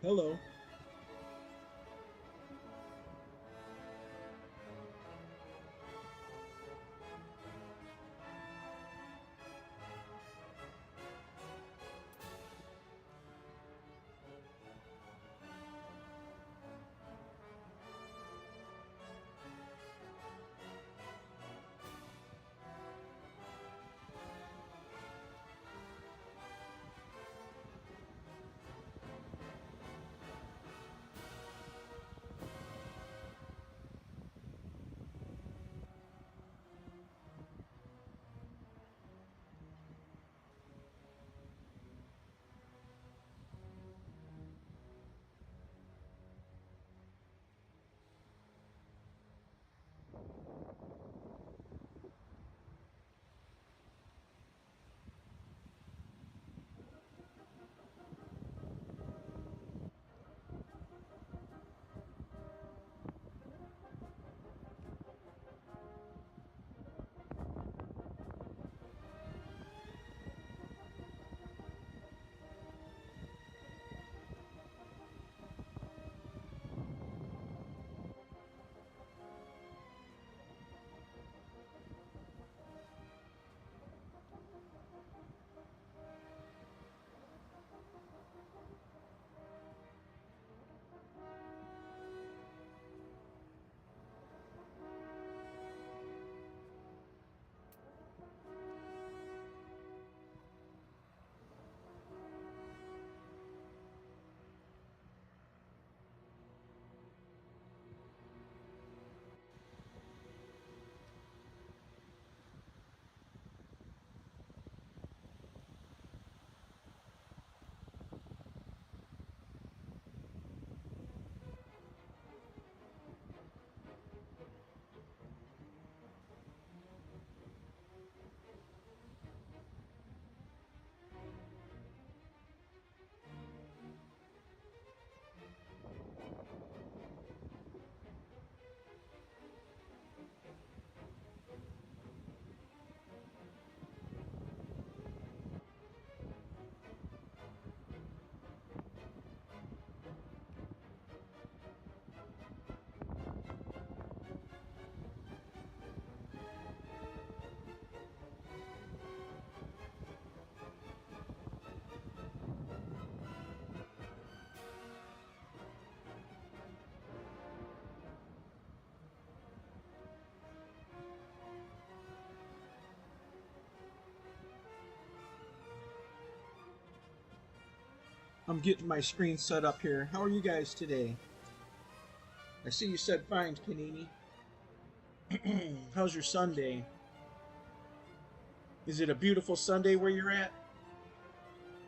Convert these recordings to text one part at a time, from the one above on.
Hello. I'm getting my screen set up here. How are you guys today? I see you said fine, Kanini. How's your Sunday? Is it a beautiful Sunday where you're at?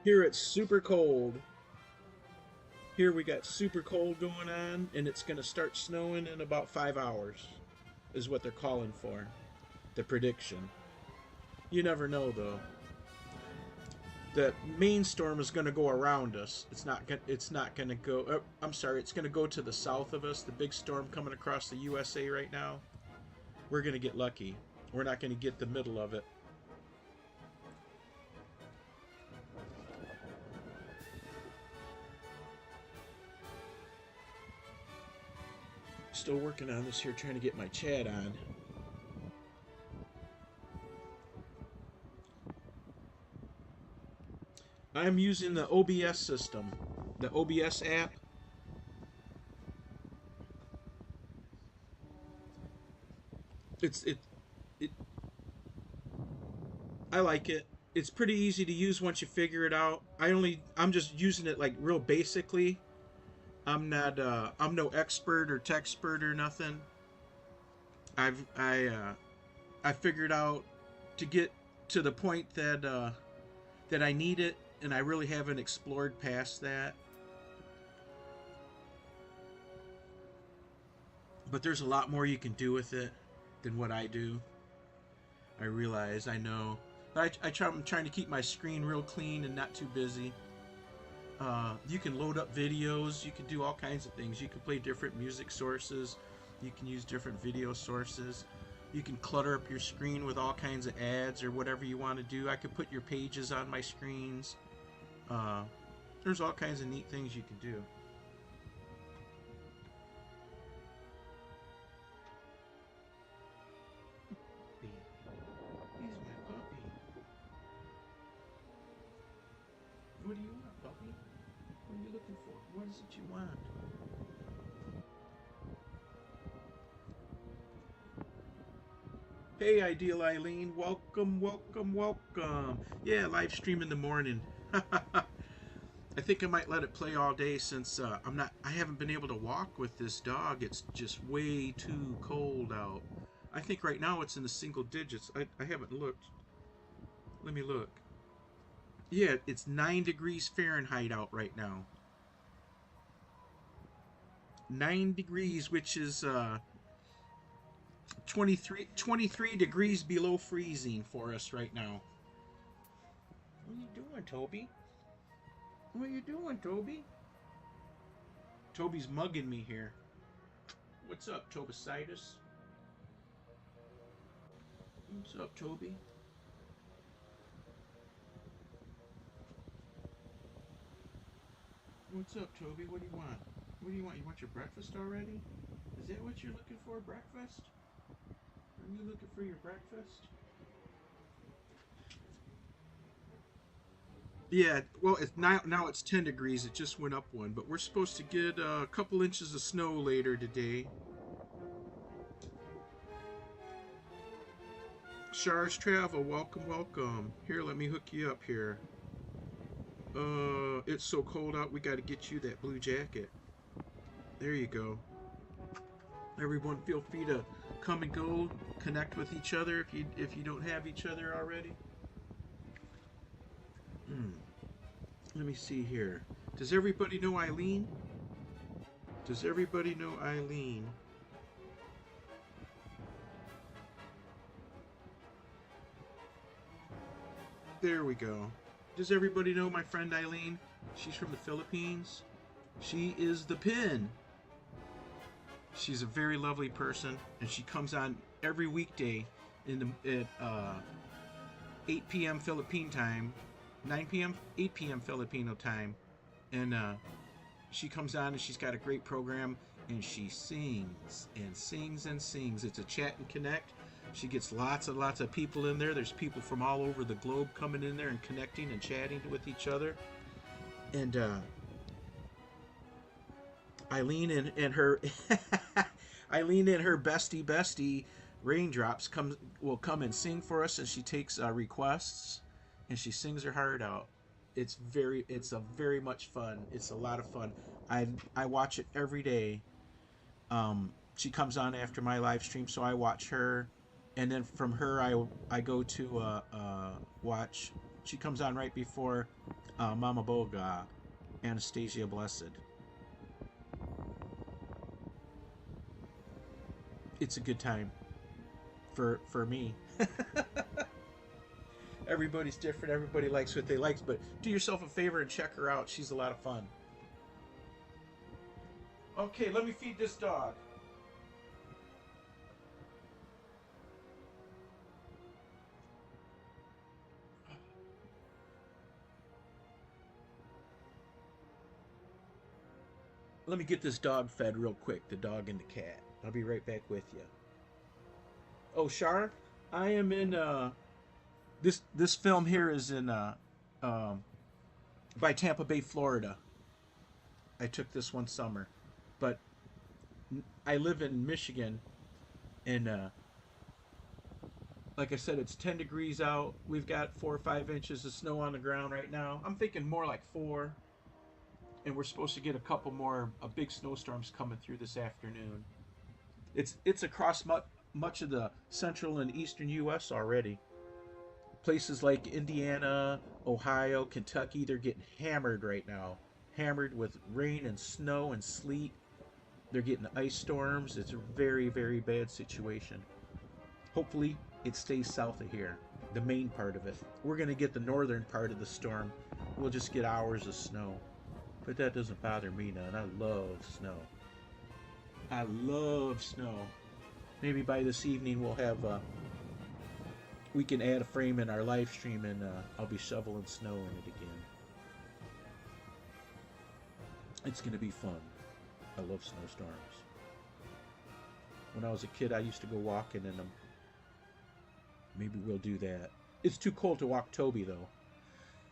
Here it's super cold. Here we got super cold going on, and it's going to start snowing in about 5 hours, is what they're calling for. The prediction. You never know, though. The main storm is going to go around us. It's not going to go. I'm sorry. It's going to go to the south of us. The big storm coming across the USA right now. We're going to get lucky. We're not going to get the middle of it. Still working on this here, trying to get my chat on. I'm using the OBS system, the OBS app. It I like it. It's pretty easy to use once you figure it out. I'm just using it like real basically. I'm no expert or tech expert or nothing. I figured out to get to the point that I need it, and I really haven't explored past that. But there's a lot more you can do with it than what I do. I realize, I know. But I'm trying to keep my screen real clean and not too busy. You can load up videos. You can do all kinds of things. You can play different music sources. You can use different video sources. You can clutter up your screen with all kinds of ads or whatever you want to do. I could put your pages on my screens. There's all kinds of neat things you can do. for? What is it you want? Hey, Ideal Eileen. Welcome, welcome, welcome. Yeah, live stream in the morning. I think I might let it play all day since I haven't been able to walk with this dog. It's just way too cold out. I think right now it's in the single digits. I haven't looked. Let me look. Yeah, it's 9 degrees Fahrenheit out right now. 9 degrees, which is 23 degrees below freezing for us right now. What are you doing, Toby? What are you doing, Toby? Toby's mugging me here. What's up, Tobacitis? What's up, Toby? What's up, Toby? What do you want? What do you want? You want your breakfast already? Is that what you're looking for, breakfast? Are you looking for your breakfast? Yeah, well, it's now it's 10 degrees. It just went up one, but we're supposed to get a couple inches of snow later today. Shar's Travel, welcome, welcome. Here, let me hook you up here. It's so cold out. We got to get you that blue jacket. There you go. Everyone, feel free to come and go, connect with each other if you don't have each other already. Let me see here. Does everybody know Eileen? Does everybody know Eileen? There we go. Does everybody know my friend Eileen? She's from the Philippines. She is the pin. She's a very lovely person, and she comes on every weekday at 8 p.m. Philippine time, 9 p.m., 8 p.m. Filipino time, and she comes on and she's got a great program, and she sings and sings and sings. It's a chat and connect. She gets lots and lots of people in there. There's people from all over the globe coming in there and connecting and chatting with each other. And Eileen and her Eileen and her bestie Raindrops will come and sing for us, and she takes requests and she sings her heart out. It's a very much fun. It's a lot of fun. I watch it every day. She comes on after my live stream, so I watch her, and then from her I go to watch. She comes on right before Mama Boga, Anastasia Blessed. It's a good time for me. Everybody's different. Everybody likes what they like, but do yourself a favor and check her out. She's a lot of fun. Okay, let me feed this dog. Let me get this dog fed real quick, the dog and the cat. I'll be right back with you. Oh, Shar, I am in this film here is in um, by Tampa Bay, Florida. I took this one summer, but I live in Michigan, and like I said, it's 10 degrees out. We've got 4 or 5 inches of snow on the ground right now. I'm thinking more like 4, and we're supposed to get a couple more big snowstorms coming through this afternoon. It's across much of the central and eastern U.S. already. Places like Indiana, Ohio, Kentucky, they're getting hammered right now. Hammered with rain and snow and sleet. They're getting ice storms. It's a very, very bad situation. Hopefully, it stays south of here, the main part of it. We're going to get the northern part of the storm. We'll just get hours of snow. But that doesn't bother me none. I love snow. I love snow. Maybe by this evening we'll have we can add a frame in our live stream, and I'll be shoveling snow in it again. It's gonna be fun. I love snowstorms. When I was a kid, I used to go walking in them. Maybe we'll do that. It's too cold to walk Toby though.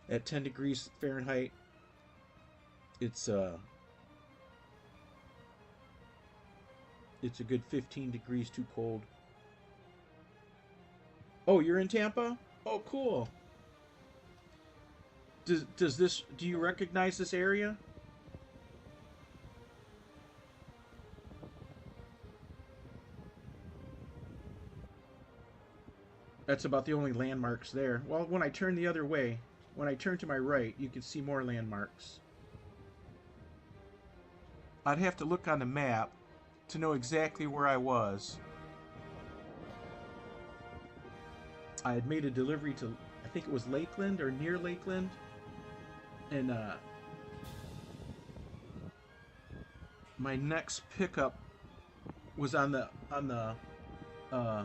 At 10 degrees Fahrenheit, It's uh it's a good 15 degrees too cold. Oh, you're in Tampa? Oh, cool. Does this do you recognize this area? That's about the only landmarks there. Well, when I turn the other way, when I turn to my right, you can see more landmarks. I'd have to look on the map to know exactly where I was. I had made a delivery to, I think it was Lakeland or near Lakeland, and my next pickup was on the uh,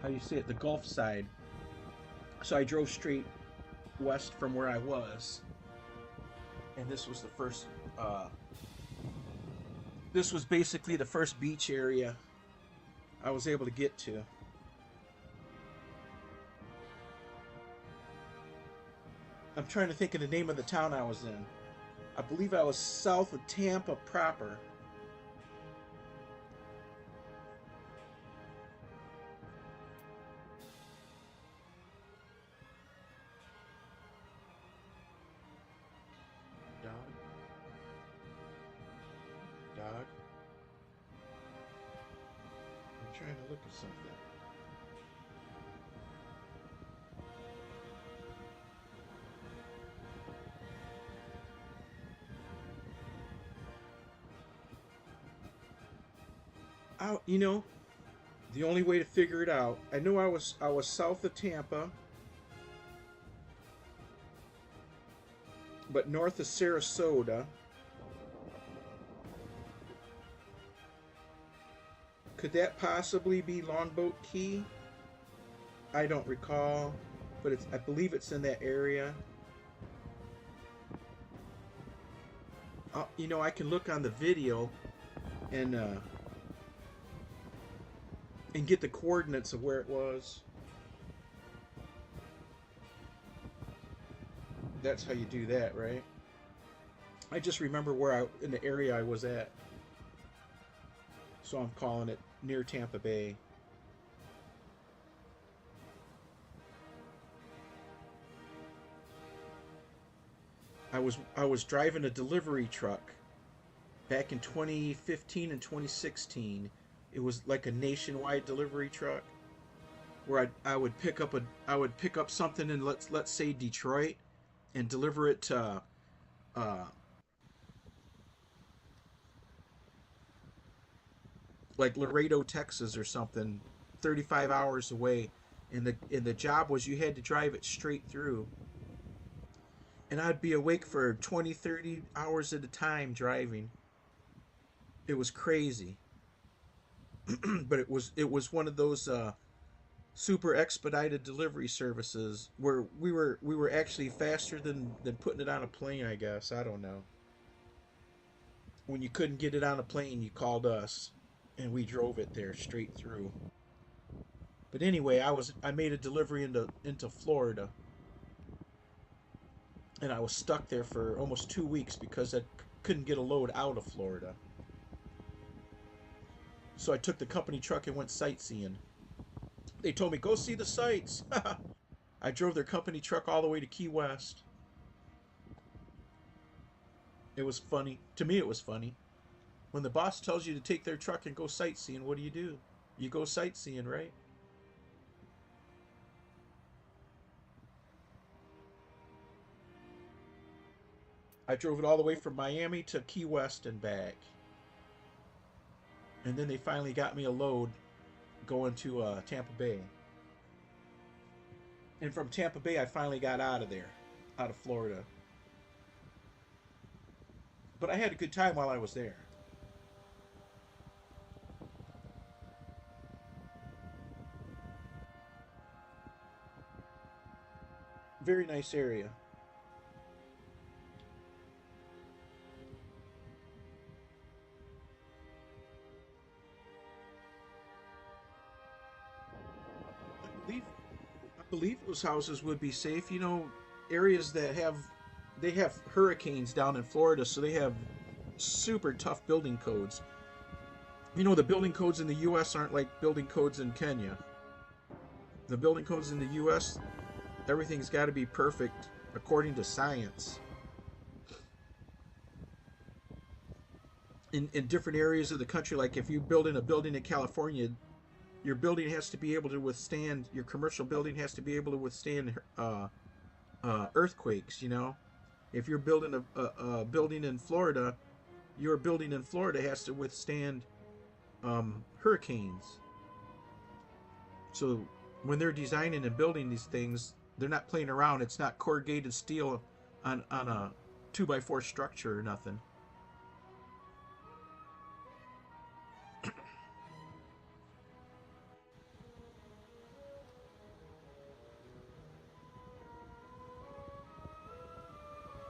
how do you say it, the Gulf side. So I drove straight west from where I was, and this was the first. This was basically the first beach area I was able to get to. I'm trying to think of the name of the town I was in. I believe I was south of Tampa proper. Dog, dog. I'm trying to look at something. You know, the only way to figure it out, I knew I was south of Tampa, but north of Sarasota. Could that possibly be Longboat Key? I don't recall, but I believe it's in that area. I can look on the video and and get the coordinates of where it was. That's how you do that, right? I just remember where I in the area I was at, so I'm calling it near Tampa Bay. I was driving a delivery truck back in 2015 and 2016. It was like a nationwide delivery truck where I would pick up something in, let's say Detroit, and deliver it to uh, like Laredo, Texas or something, 35 hours away. And the job was you had to drive it straight through. And I'd be awake for 20, 30 hours at a time driving. It was crazy. But it was one of those super expedited delivery services where we were actually faster than putting it on a plane, I guess. I don't know. When you couldn't get it on a plane, you called us and we drove it there straight through. But anyway, I made a delivery into Florida, and I was stuck there for almost 2 weeks because I couldn't get a load out of Florida. So I took the company truck and went sightseeing. They told me go see the sights. I drove their company truck all the way to Key West. It was funny. To me, it was funny. When the boss tells you to take their truck and go sightseeing, what do? You go sightseeing, right? I drove it all the way from Miami to Key West and back. And then they finally got me a load going to Tampa Bay. And from Tampa Bay, I finally got out of there, out of Florida. But I had a good time while I was there. Very nice area. I believe I believe those houses would be safe. Areas that have they have hurricanes down in Florida, so they have super tough building codes. You know, the building codes in the U.S. aren't like building codes in Kenya. The building codes in the U.S., everything's got to be perfect according to science. In different areas of the country, like if you build in a building in California, your building has to be able to withstand, your commercial building has to be able to withstand earthquakes, you know. If you're building a building in Florida, your building in Florida has to withstand hurricanes. So when they're designing and building these things, they're not playing around. It's not corrugated steel on a 2x4 structure or nothing.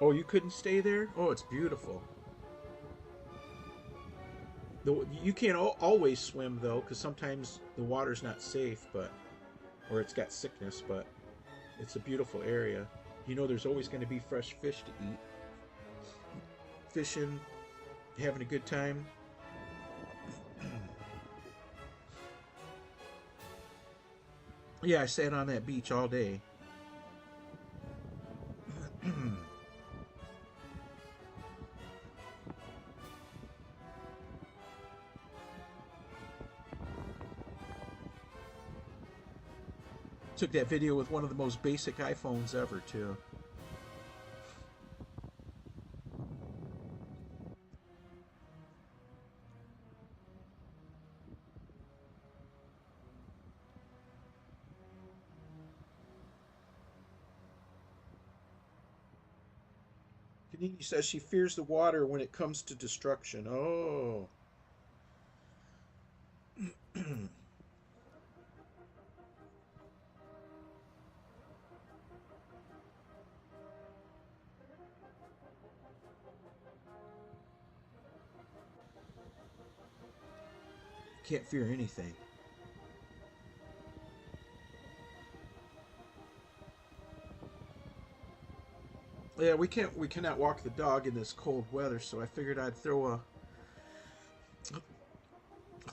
Oh, you couldn't stay there? Oh, it's beautiful. You can't always swim though, because sometimes the water's not safe, but or it's got sickness. But it's a beautiful area. You know, there's always going to be fresh fish to eat. Fishing, having a good time. Yeah, I sat on that beach all day. Took that video with one of the most basic iPhones ever, too. Panini says she fears the water when it comes to destruction. Oh. Can't fear anything. Yeah, we cannot walk the dog in this cold weather, so I figured I'd throw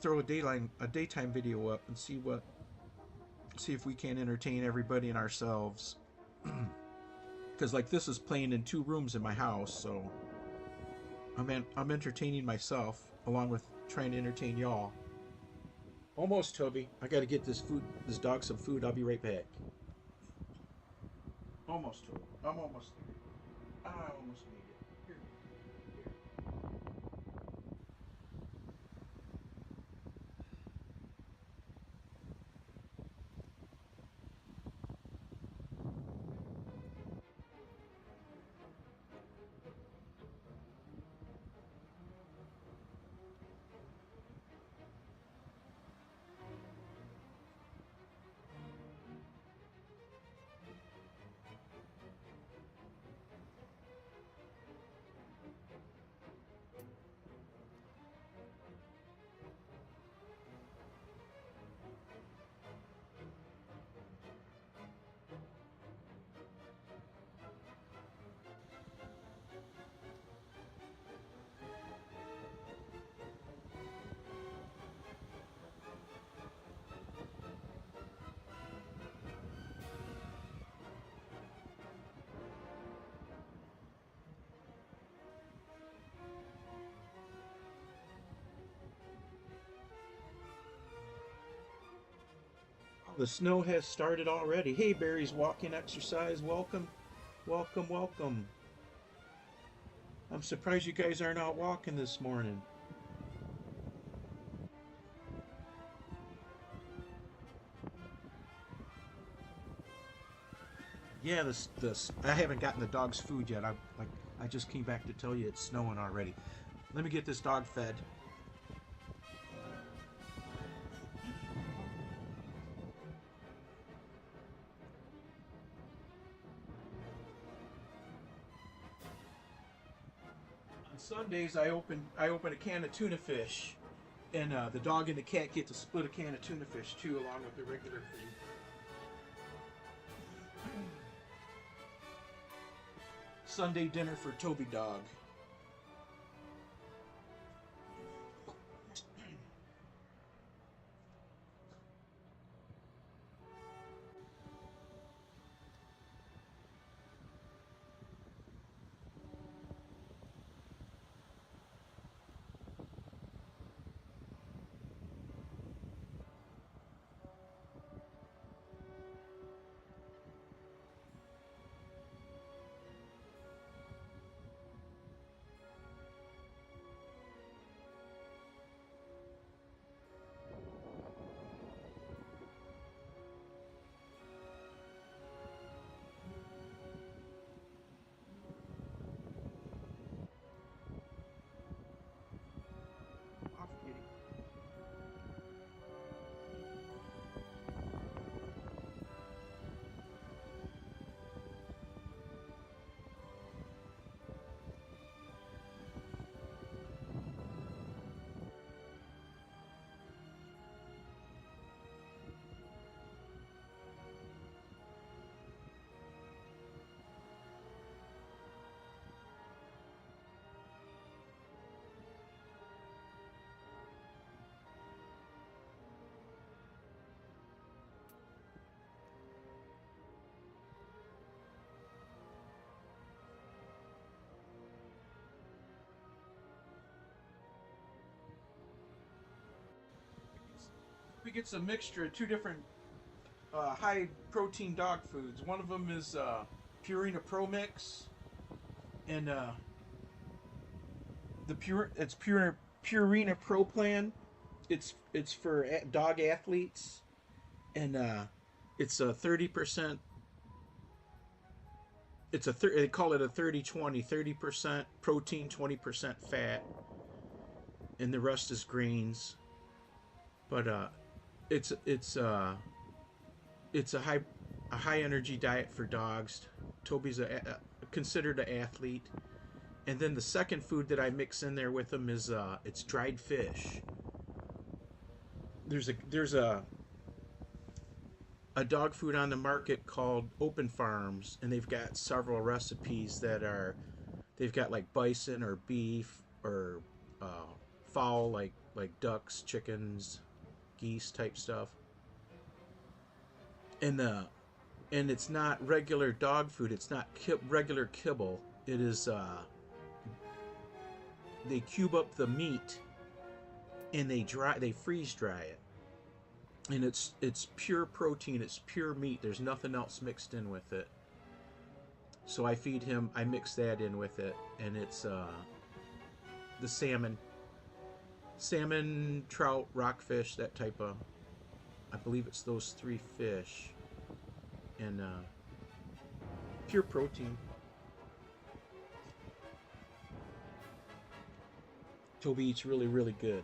a daytime video up and see if we can entertain everybody and ourselves. Because like this is playing in 2 rooms in my house, so I'm entertaining myself along with trying to entertain y'all. Almost, Toby. I got to get this dog some food. I'll be right back. Almost, Toby. I'm almost there. I almost made it. Here. The snow has started already. Hey, Barry's walking exercise. Welcome, welcome, welcome. I'm surprised you guys aren't out walking this morning. Yeah, this I haven't gotten the dog's food yet. I just came back to tell you it's snowing already. Let me get this dog fed. On Sundays I open a can of tuna fish, and the dog and the cat get to split a can of tuna fish too, along with the regular food. Sunday dinner for Toby Dog. Off, kitty. We get a mixture of two different high protein dog foods. One of them is Purina Pro Mix, and it's Purina Pro Plan. It's for dog athletes, and it's a 30%. They call it a 30-20, 30% protein, 20% fat, and the rest is grains. But it's it's uh it's a high energy diet for dogs. Toby's considered an athlete. And then the second food that I mix in there with him is it's dried fish. There's a dog food on the market called Open Farms, and they've got several recipes that are they've got like bison or beef or fowl like ducks, chickens, geese type stuff. And it's not regular dog food. It's not regular kibble. It is they cube up the meat and they freeze dry it, and it's pure protein. It's pure meat. There's nothing else mixed in with it. So I feed him. I mix that in with it, and it's the salmon, trout, rockfish, that type of. I believe it's those three fish, and pure protein. Toby eats really, really good.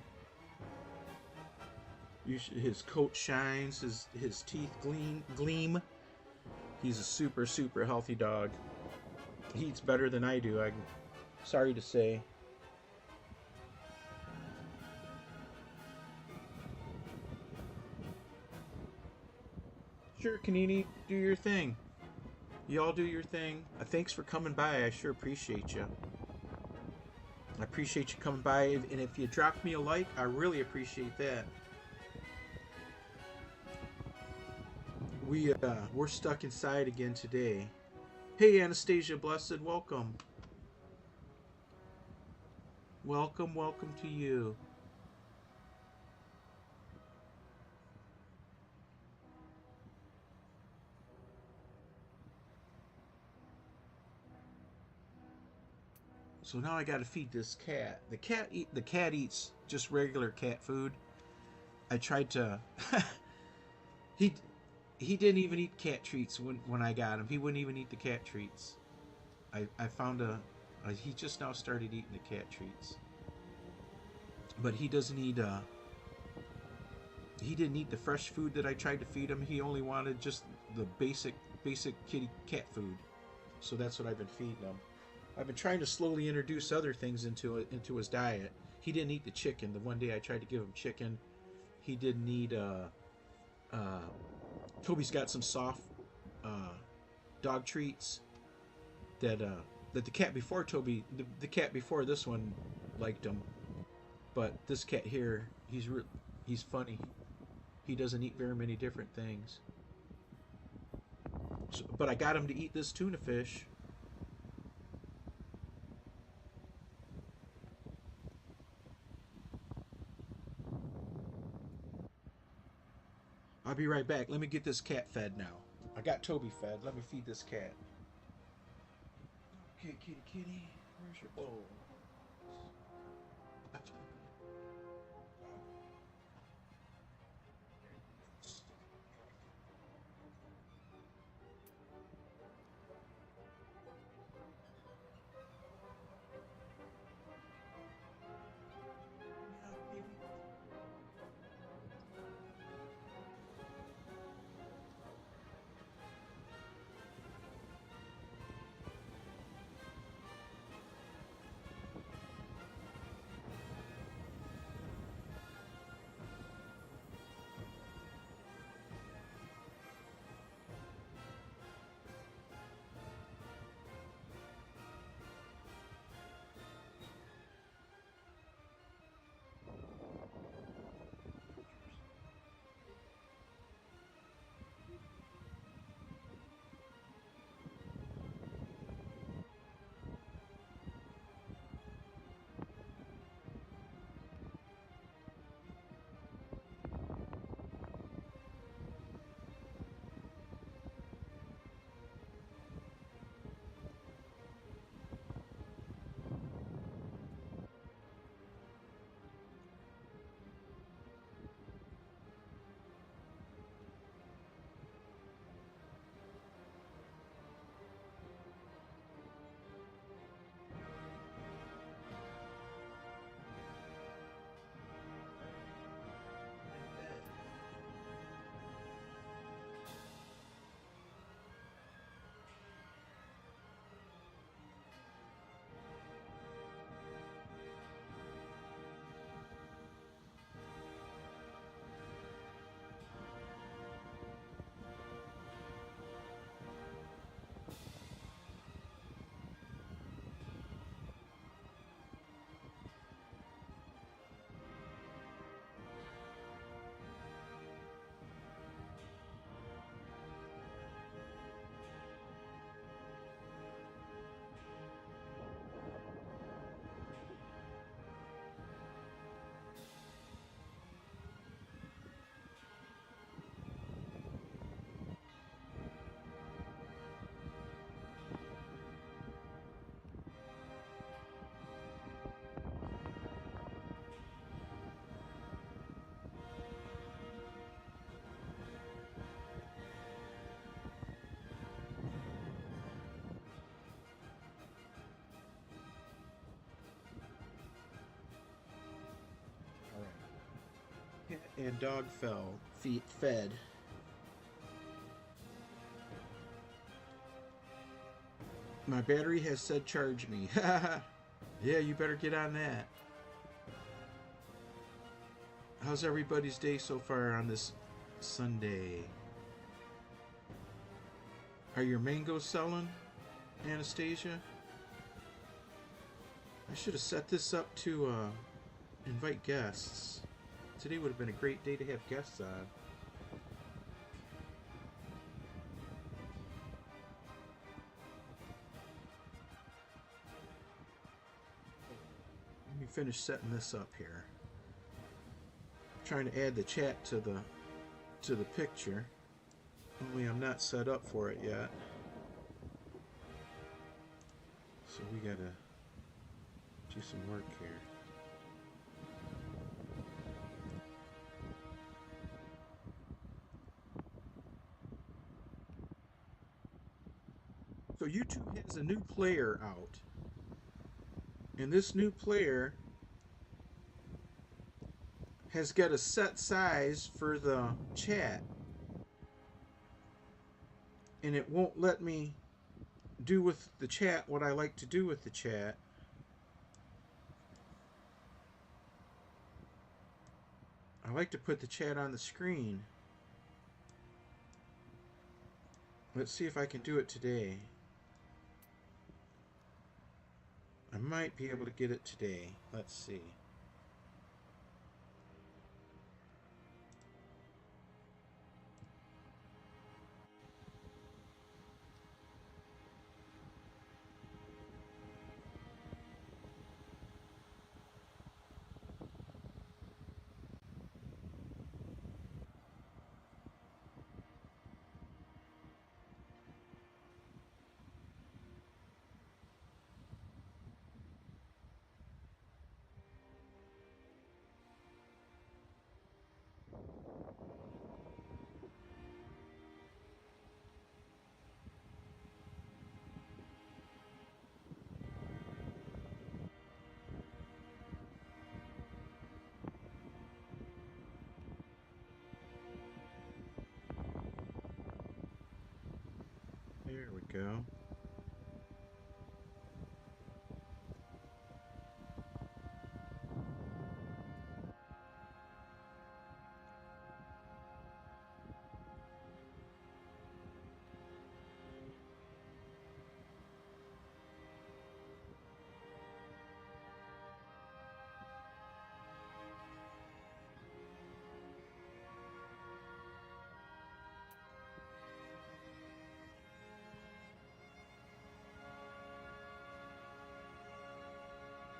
His coat shines, his teeth gleam. He's a super, super healthy dog. He eats better than I do. I'm sorry to say. Sure, Kanini, do your thing. Y'all do your thing. Thanks for coming by. I sure appreciate you. I appreciate you coming by, and if you drop me a like, I really appreciate that. We're stuck inside again today. Hey, Anastasia Blessed, welcome. Welcome to you. So now I got to feed this cat. The cat eats just regular cat food. I tried to. he he didn't even eat cat treats when I got him. He wouldn't even eat the cat treats. I found he just now started eating the cat treats. But he doesn't eat he didn't eat the fresh food that I tried to feed him. He only wanted just the basic kitty cat food. So that's what I've been feeding him. I've been trying to slowly introduce other things into his diet. He didn't eat the chicken. The one day I tried to give him chicken, he didn't eat. Toby's got some soft dog treats that that the cat before Toby, the cat before this one, liked him, but this cat here, he's funny. He doesn't eat very many different things. So, but I got him to eat this tuna fish. I'll be right back. Let me get this cat fed now. I got Toby fed. Let me feed this cat. Okay, kitty, kitty. Where's your bowl? All right. Cat and dog feet fed. My battery has said charge me. Yeah, you better get on that. How's everybody's day so far on this Sunday? Are your mangoes selling, Anastasia? I should have set this up to invite guests. Today would have been a great day to have guests on. Let me finish setting this up here. I'm trying to add the chat to the picture. Only I'm not set up for it yet. So we gotta do some work here. So YouTube has a new player out. And this new player has got a set size for the chat. And it won't let me do with the chat what I like to do with the chat. I like to put the chat on the screen. Let's see if I can do it today. I might be able to get it today. Let's see. There we go.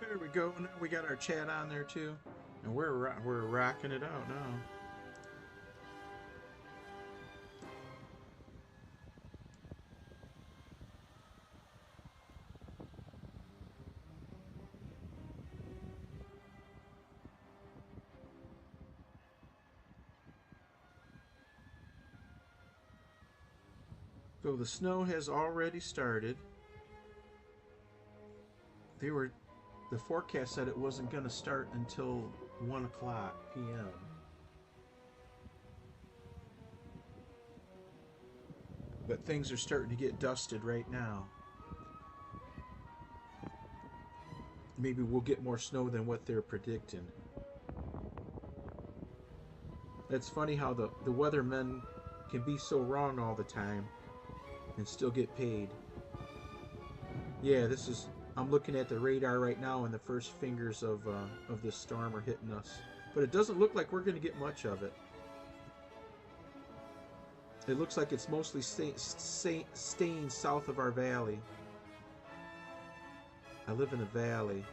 There we go. Now we got our chat on there too, and we're rocking it out now. So the snow has already started. The forecast said it wasn't going to start until 1 o'clock p.m. But things are starting to get dusted right now. Maybe we'll get more snow than what they're predicting. It's funny how the weathermen can be so wrong all the time and still get paid. Yeah, I'm looking at the radar right now, and the first fingers of this storm are hitting us. But it doesn't look like we're going to get much of it. It looks like it's mostly staying south of our valley. I live in a valley.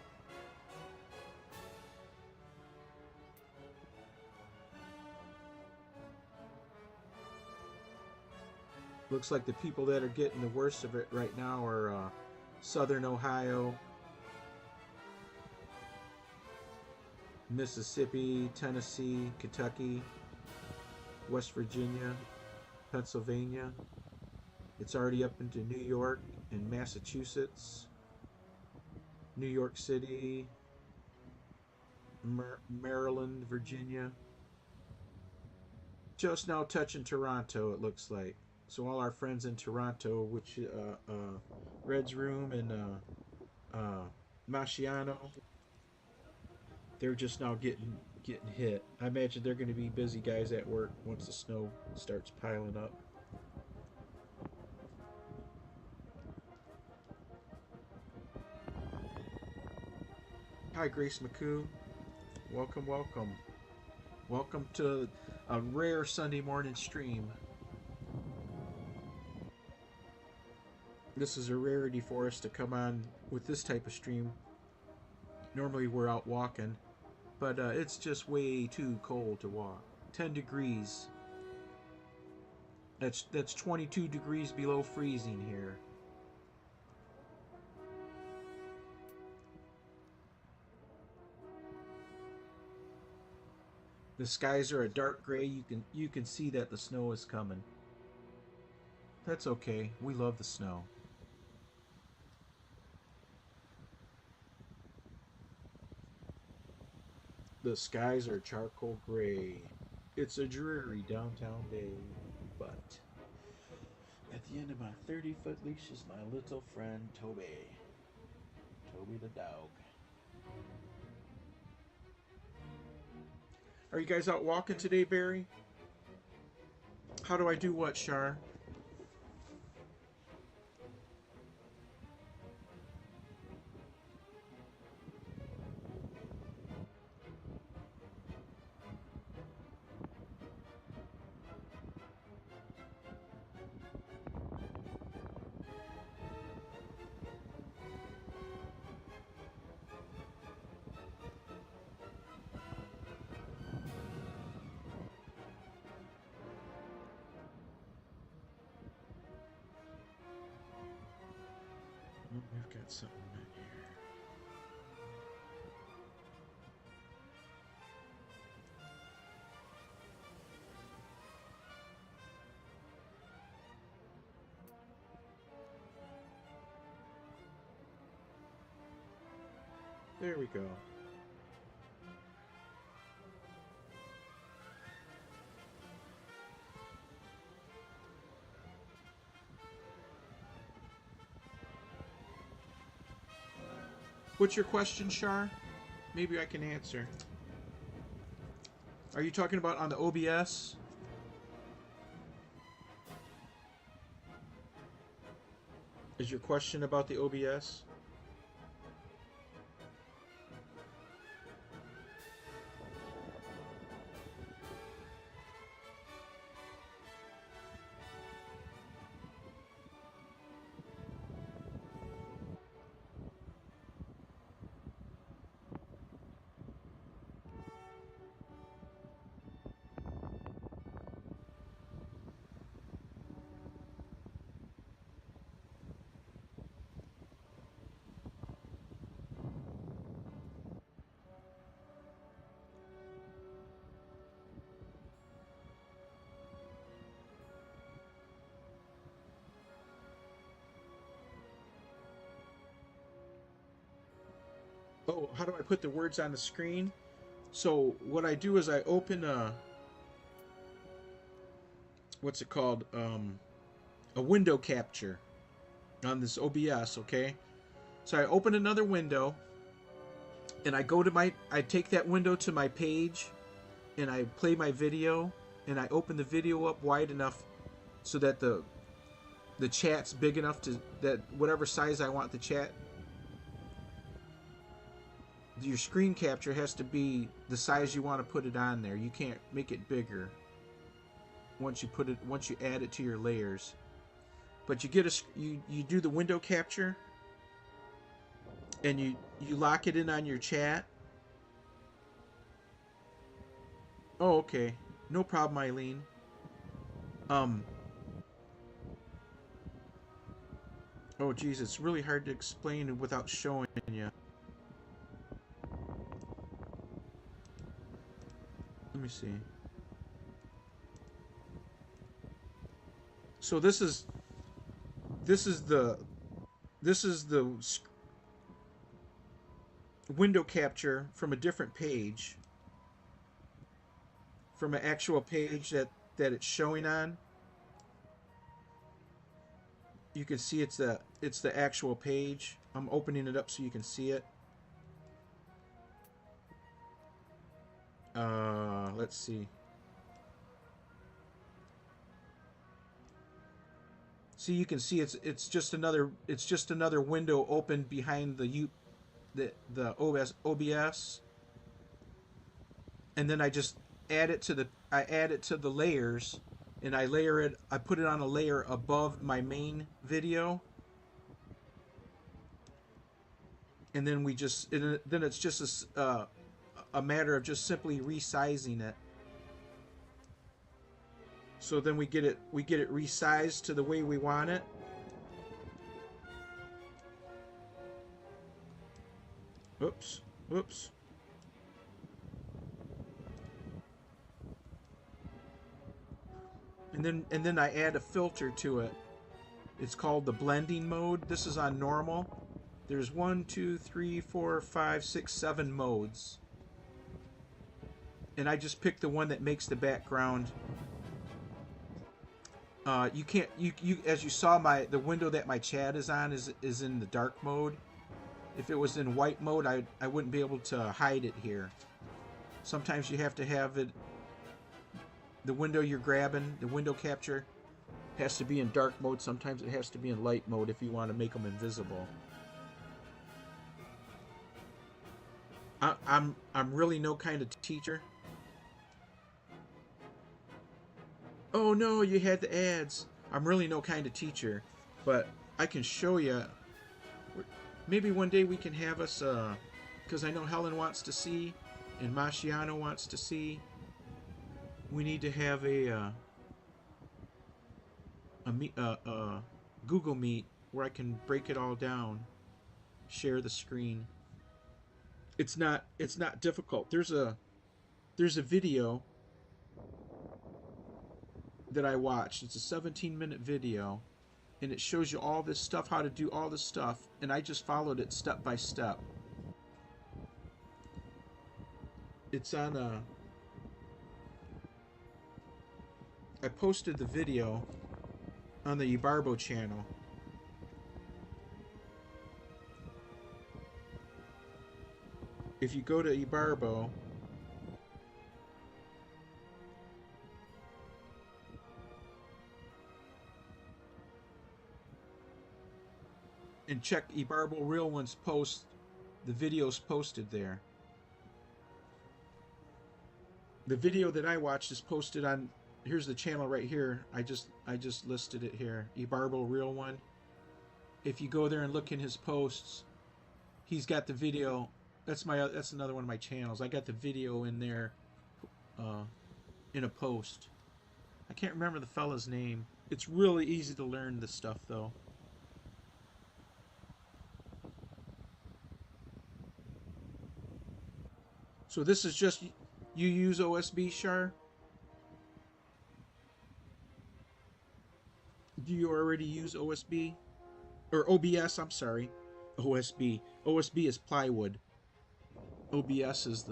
Looks like the people that are getting the worst of it right now are southern Ohio, Mississippi, Tennessee, Kentucky, West Virginia, Pennsylvania. It's already up into New York and Massachusetts, New York City, Maryland, Virginia. Just now touching Toronto, it looks like. So all our friends in Toronto, which Red's Room and Masciano, they're just now getting hit. I imagine they're going to be busy guys at work once the snow starts piling up. Hi, Grace McCoo. Welcome, welcome. Welcome to a rare Sunday morning stream. This is a rarity for us to come on with this type of stream. Normally we're out walking, but it's just way too cold to walk. 10 degrees. That's 22 degrees below freezing here. The skies are a dark gray. You can see that the snow is coming. That's okay. We love the snow. The skies are charcoal gray. It's a dreary downtown day, but at the end of my 30-foot leash is my little friend Toby. Toby the dog. Are you guys out walking today, Barry? How do I do what, Shar? Got something in here. There we go. What's your question, Shar? Maybe I can answer. Are you talking about on the OBS? Is your question about the OBS? Oh, how do I put the words on the screen? So what I do is I open a, what's it called? A window capture on this OBS, okay? So I open another window and I go to I take that window to my page and I play my video and I open the video up wide enough so that the chat's big enough to, that whatever size I want the chat, your screen capture has to be the size you want to put it on there. You can't make it bigger once you add it to your layers. But you get you do the window capture and you lock it in on your chat. Oh, okay. No problem, Eileen. Oh geez, it's really hard to explain without showing you. Let me see. So this is the window capture from a different page, from an actual page that it's showing on. You can see it's the actual page. I'm opening it up so you can see it. Let's see. See, you can see it's just another window open behind the OBS, and then I just add it to the layers, and I put it on a layer above my main video, and then then it's just a matter of just simply resizing it. So then we get it resized to the way we want it. Oops. And then I add a filter to it. It's called the blending mode. This is on normal. There's 1, 2, 3, 4, 5, 6, 7 modes. And I just pick the one that makes the background. You can't as you saw, the window that my chat is on is in the dark mode. If it was in white mode, I wouldn't be able to hide it here. Sometimes you have to have it, the window you're grabbing, the window capture has to be in dark mode. Sometimes it has to be in light mode if you want to make them invisible. I'm really no kind of teacher. Oh no, you had the ads. I'm really no kind of teacher, but I can show you. Maybe one day we can have us, because I know Helen wants to see, and Masciano wants to see. We need to have a Google Meet where I can break it all down. share the screen. It's not difficult. There's a video that I watched. It's a 17-minute video, and it shows you all this stuff, how to do all this stuff, and I just followed it step by step. It's on I posted the video on the Ibarbo channel. If you go to Ibarbo, and check Ibarbo Real One's post, the video's posted there. The video that I watched is posted on, here's the channel right here. I just listed it here, Ibarbo Real One. If you go there and look in his posts, he's got the video. That's another one of my channels. I got the video in there, in a post. I can't remember the fella's name. It's really easy to learn this stuff though. So this is just, you use OSB, Shar? Do you already use OSB? Or OBS, I'm sorry. OSB. OSB is plywood. OBS is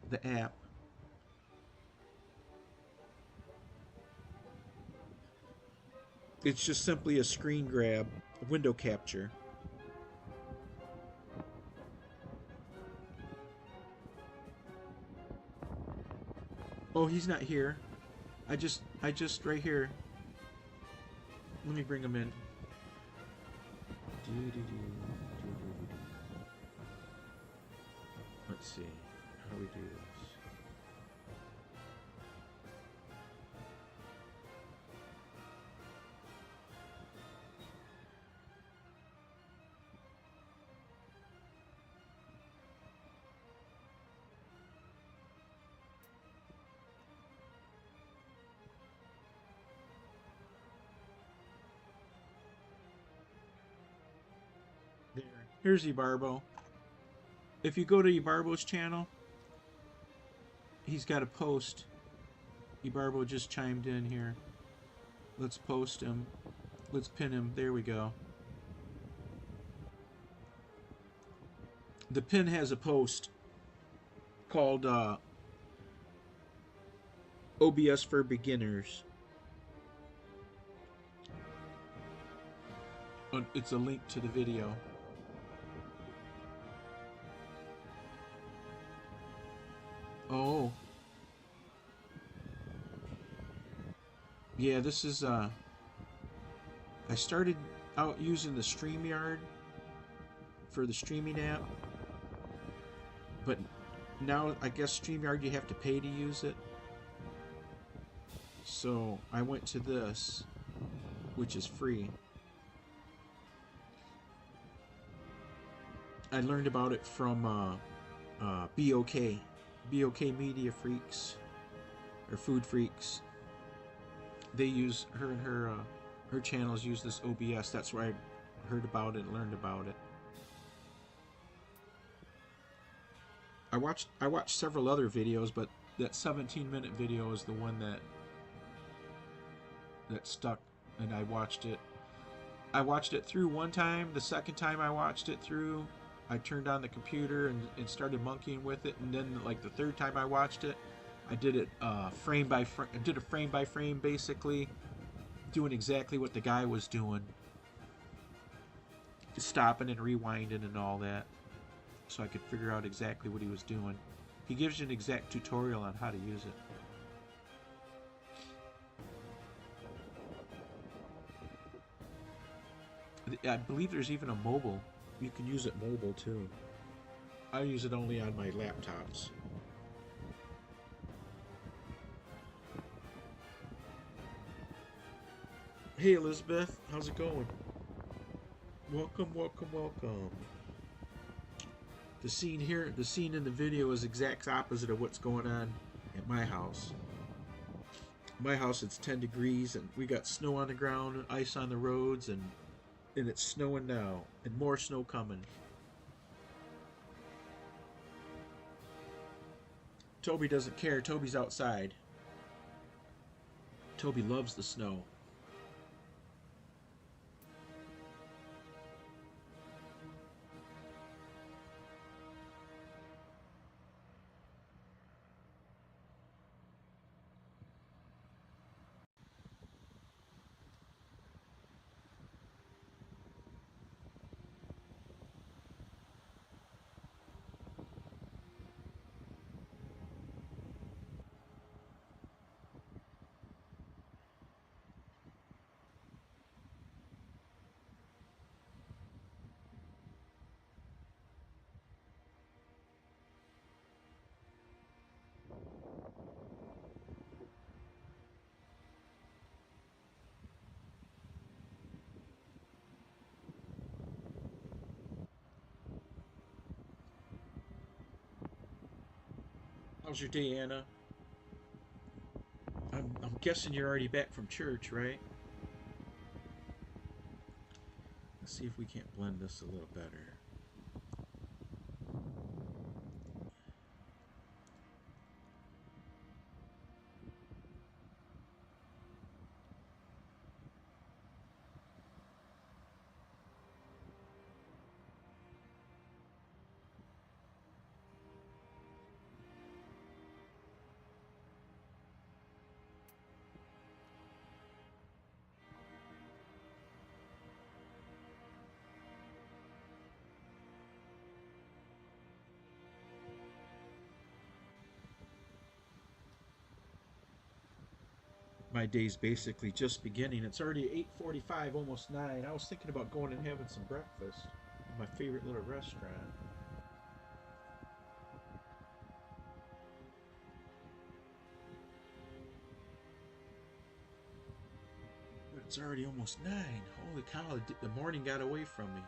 the app. It's just simply a screen grab, window capture. Oh, he's not here. I just right here. Let me bring him in. Let's see how we do this. There. Here's Ibarbo. If you go to Ibarbo's channel, he's got a post. Ibarbo just chimed in here. Let's post him. Let's pin him. There we go. The pin has a post called OBS for Beginners. It's a link to the video. Oh. Yeah, this is I started out using the StreamYard for the streaming app, but now I guess StreamYard you have to pay to use it. So I went to this, which is free. I learned about it from BOK Media Freaks, or Food Freaks. They use her channels use this OBS. That's where I heard about it, learned about it. I watched several other videos, but that 17-minute video is the one that stuck, and I watched it. I watched it through one time. The second time I watched it through, I turned on the computer and started monkeying with it, and then like the third time I watched it, I did it frame by frame. I did a frame by frame, basically doing exactly what the guy was doing, stopping and rewinding and all that, so I could figure out exactly what he was doing. He gives you an exact tutorial on how to use it. I believe there's even a mobile. You can use it mobile too. I use it only on my laptops. Hey Elizabeth, how's it going? Welcome, welcome, welcome. The scene here, the scene in the video is exact opposite of what's going on at my house. My house, it's 10 degrees and we got snow on the ground and ice on the roads, and it's snowing now and more snow coming. Toby doesn't care. Toby's outside. Toby loves the snow. How's your day, Anna? I'm guessing you're already back from church, right? Let's see if we can't blend this a little better. My day's basically just beginning. It's already 8:45, almost 9. I was thinking about going and having some breakfast at my favorite little restaurant. But it's already almost 9. Holy cow, the morning got away from me.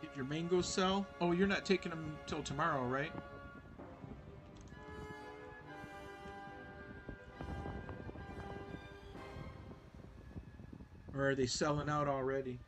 Did your mangoes sell? Oh, you're not taking them till tomorrow, right? Or are they selling out already?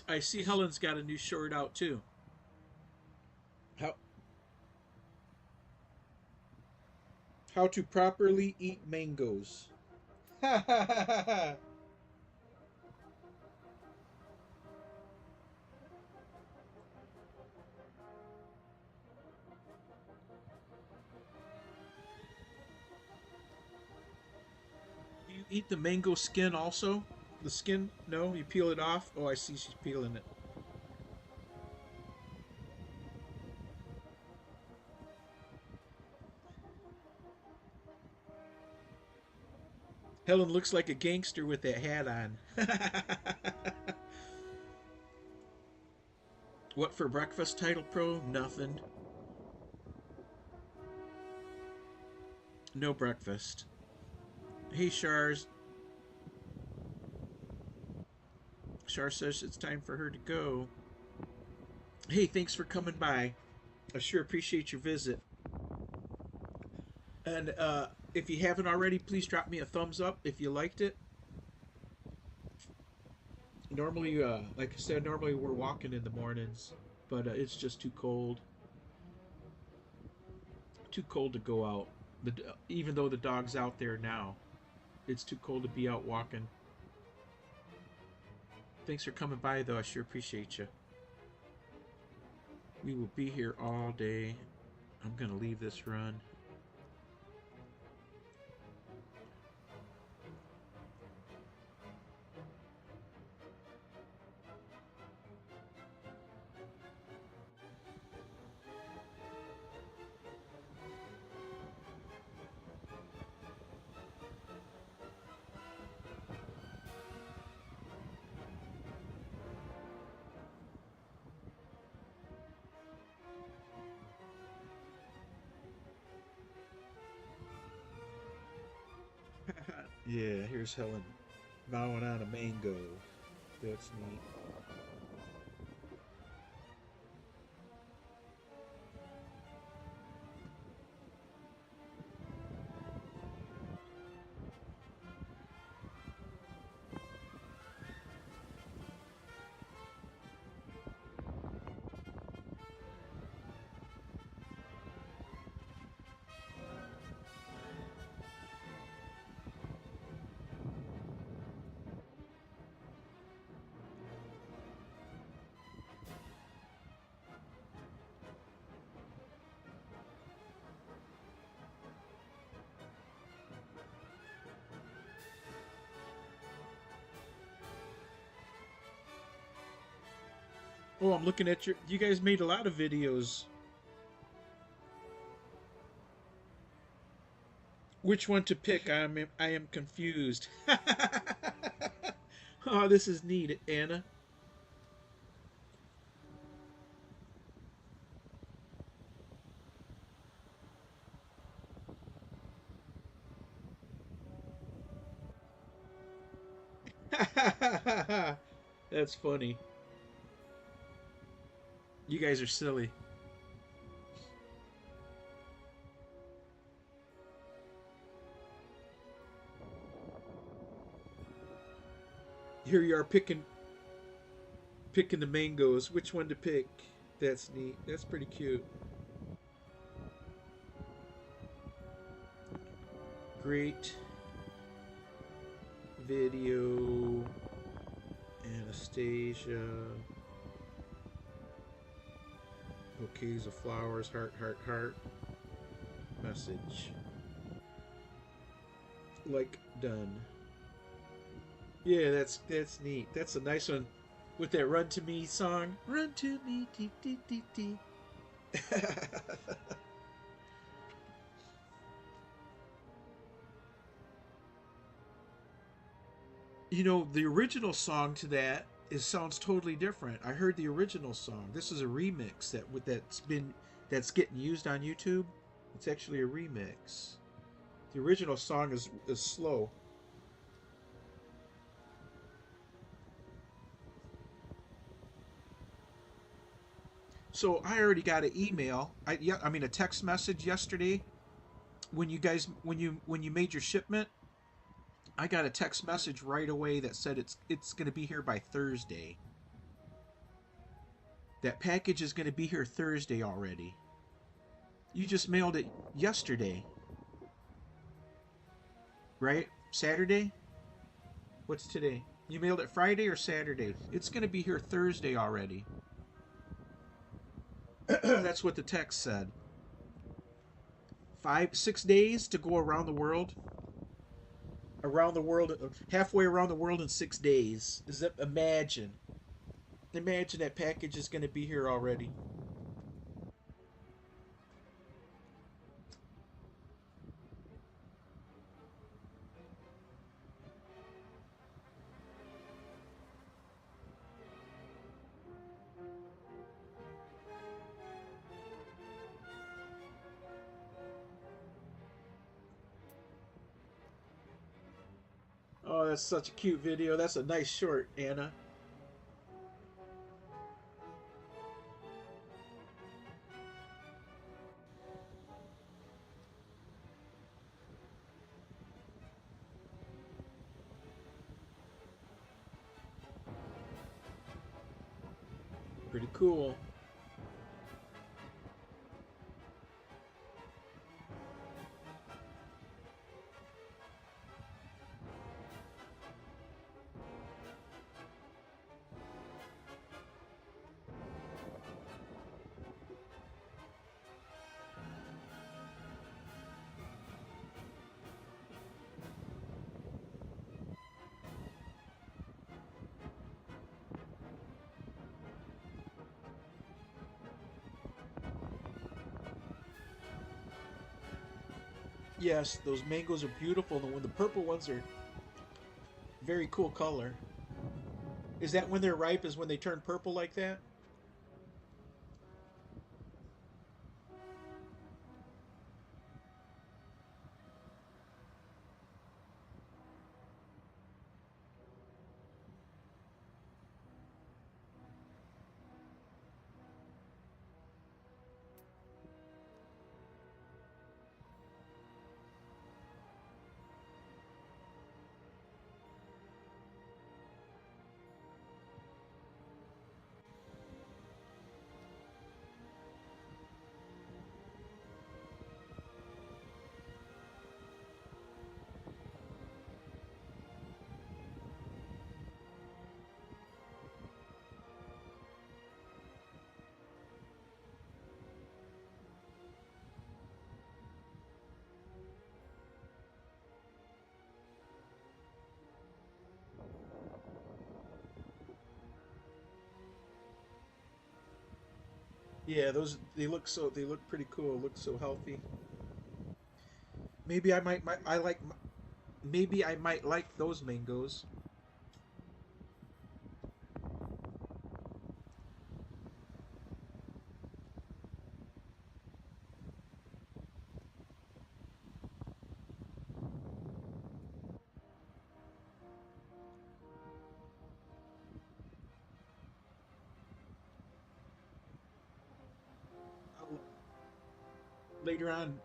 I see Helen's got a new short out too. How how to properly eat mangoes. You eat the mango skin also? The skin? No, you peel it off. Oh, I see she's peeling it. Helen looks like a gangster with that hat on. What for breakfast, Title Pro? Nothing. No breakfast. Hey, Shars. Shar says it's time for her to go. Hey, thanks for coming by. I sure appreciate your visit. And if you haven't already, please drop me a thumbs up if you liked it. Normally, like I said, normally we're walking in the mornings, but it's just too cold. Too cold to go out. Even though the dog's out there now, it's too cold to be out walking. Thanks for coming by, though. I sure appreciate you. We will be here all day. I'm gonna leave this run. Yeah, here's Helen mowing on a mango. That's neat. Oh, I'm looking at your. You guys made a lot of videos. Which one to pick? I am confused. Oh, this is neat, Anna. That's funny. You guys are silly. Here you are picking the mangoes. Which one to pick? That's neat. That's pretty cute. Great video, Anastasia. Bouquets of flowers, heart, heart, heart. Message. Like done. Yeah, that's neat. That's a nice one with that "Run to Me" song. Run to me, dee dee dee dee. You know, the original song to that sounds totally different. I heard the original song. This is a remix that's getting used on YouTube. It's actually a remix. The original song is slow. So I already got an email. I mean a text message yesterday when you made your shipment. I got a text message right away that said it's going to be here by Thursday. That package is going to be here Thursday already. You just mailed it yesterday, right? Saturday? What's today? You mailed it Friday or Saturday? It's going to be here Thursday already. That's what the text said. 6 days to go around the world. Around the world, halfway around the world in 6 days. Imagine that package is going to be here already. that's such a cute video. That's a nice short, Anna. Pretty cool. Yes, those mangoes are beautiful. The purple ones are very cool color. Is that when they're ripe? Is when they turn purple like that? Yeah, those they look pretty cool. Look so healthy. Maybe I might I like maybe I might like those mangoes. I'll, later on,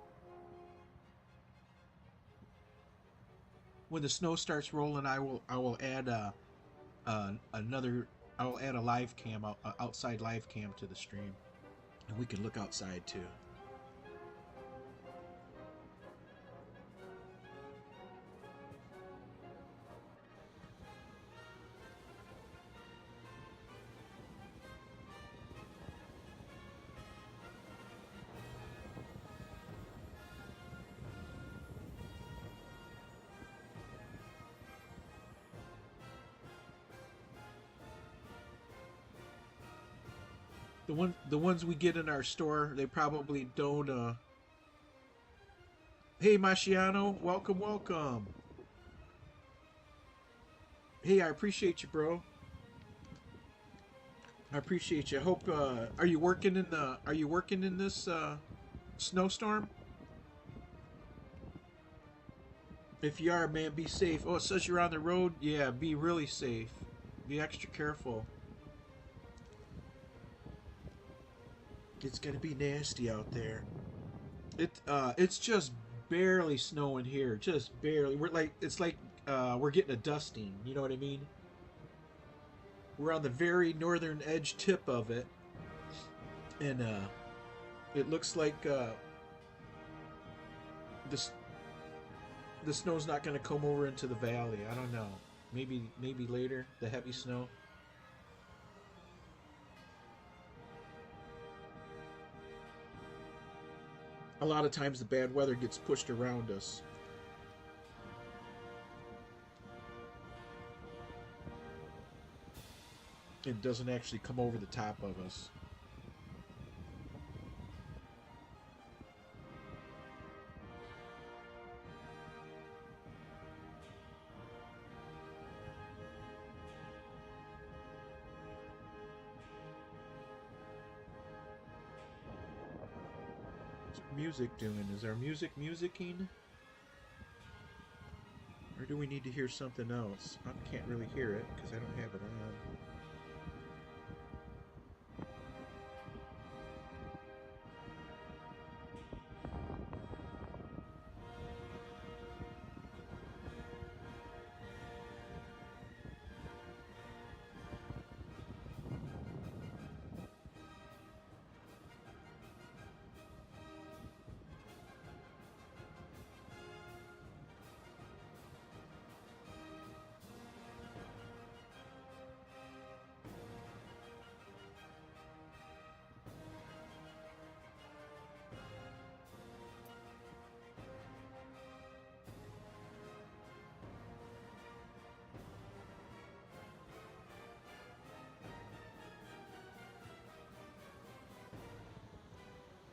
when the snow starts rolling, I will add another. I will add a live cam outside live cam to the stream, and we can look outside too. The ones we get in our store, they probably don't. Hey, Masciano, welcome, welcome. Hey, I appreciate you, bro. I appreciate you. I hope. Are you working in the? Are you working in this snowstorm? If you are, man, be safe. Oh, it says you're on the road. Yeah, be really safe. Be extra careful. It's gonna be nasty out there. It's just barely snowing here. Just barely. We're like it's like we're getting a dusting. You know what I mean? We're on the very northern edge tip of it, and it looks like this the snow's not going to come over into the valley. I don't know. Maybe later the heavy snow. A lot of times the bad weather gets pushed around us. It doesn't actually come over the top of us. What's music doing? Is our music musicking? Or do we need to hear something else? I can't really hear it because I don't have it on.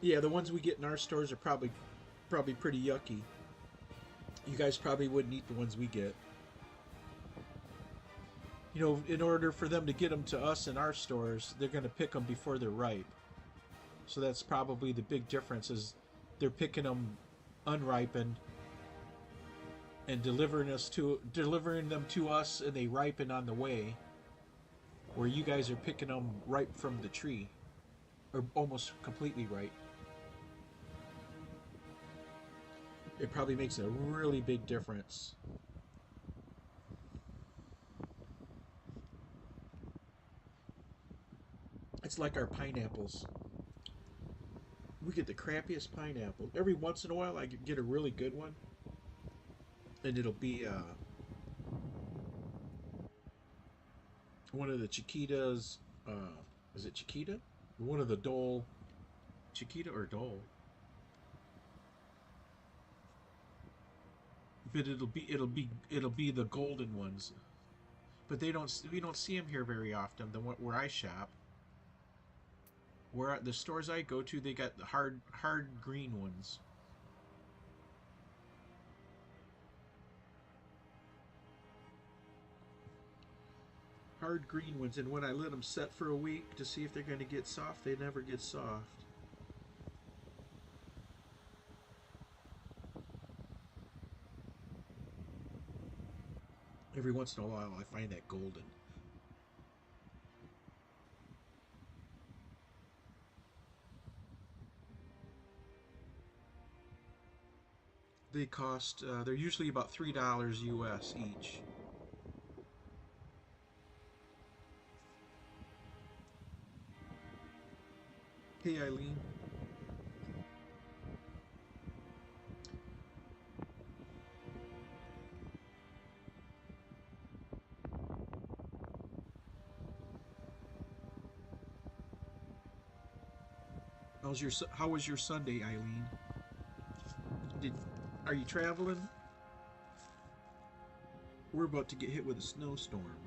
Yeah, the ones we get in our stores are probably pretty yucky. You guys probably wouldn't eat the ones we get. You know, in order for them to get them to us in our stores, they're going to pick them before they're ripe. So that's probably the big difference is they're picking them unripened and delivering them to us and they ripen on the way, where you guys are picking them ripe from the tree or almost completely ripe. It probably makes a really big difference. It's like our pineapples. We get the crappiest pineapple. Every once in a while, I get a really good one, and it'll be one of the Chiquitas. Is it Chiquita? One of the Dole. Chiquita or Dole? But it'll be the golden ones. But we don't see them here very often. Where I shop, where the stores I go to, they got the hard green ones. Hard green ones, and when I let them set for a week to see if they're going to get soft, they never get soft. Every once in a while, I find that golden. They cost, they're usually about $3 US each. Hey Eileen. How was your Sunday, Eileen? Did are you traveling? We're about to get hit with a snowstorm.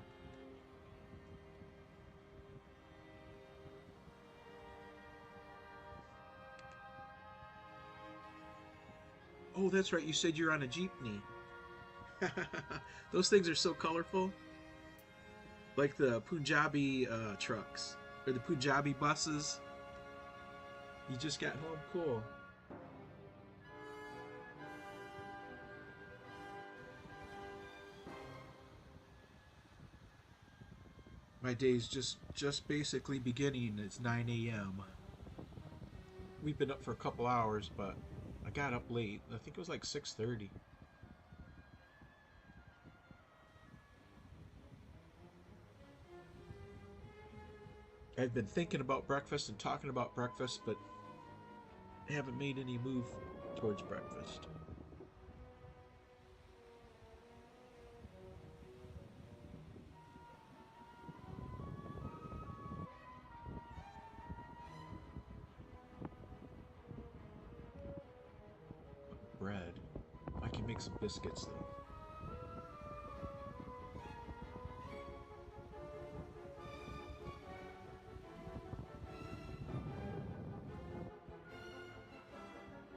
Oh, that's right. You said you're on a jeepney. Those things are so colorful. Like the Punjabi trucks or the Punjabi buses. You just got home. Cool. My day's just basically beginning. It's 9 a.m. We've been up for a couple hours, but I got up late. I think it was like 6:30. I've been thinking about breakfast and talking about breakfast, but haven't made any move towards breakfast. Bread. I can make some biscuits though.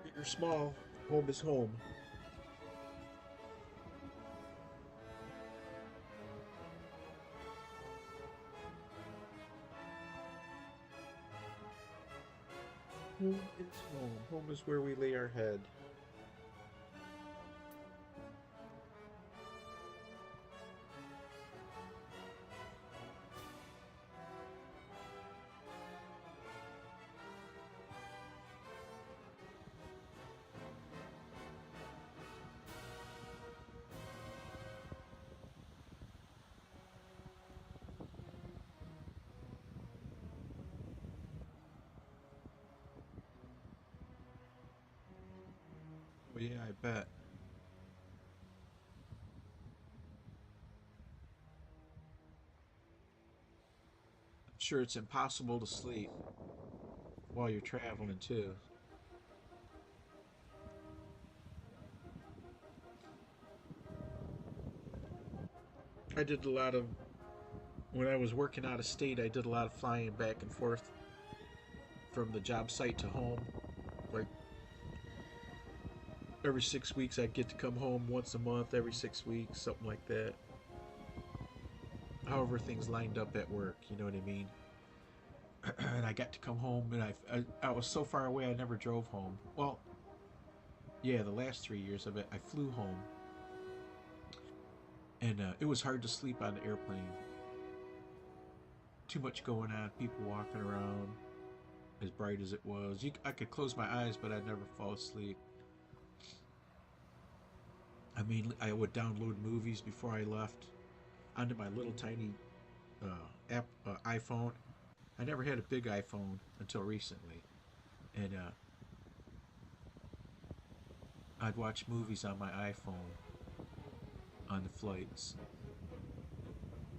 Big or small, home is home. Home is home. Home is where we lay our head. Well, yeah, I bet. I'm sure it's impossible to sleep while you're traveling too. I did a lot of when I was working out of state. I did a lot of flying back and forth from the job site to home. Like every 6 weeks, I'd get to come home once a month. Every 6 weeks, something like that. However, things lined up at work. You know what I mean? And I got to come home, and I was so far away I never drove home. Well, yeah, the last 3 years of it, I flew home, and it was hard to sleep on the airplane. Too much going on, people walking around, as bright as it was. I could close my eyes, but I'd never fall asleep. I mean, I would download movies before I left onto my little tiny iPhone. I never had a big iPhone until recently, and I'd watch movies on my iPhone on the flights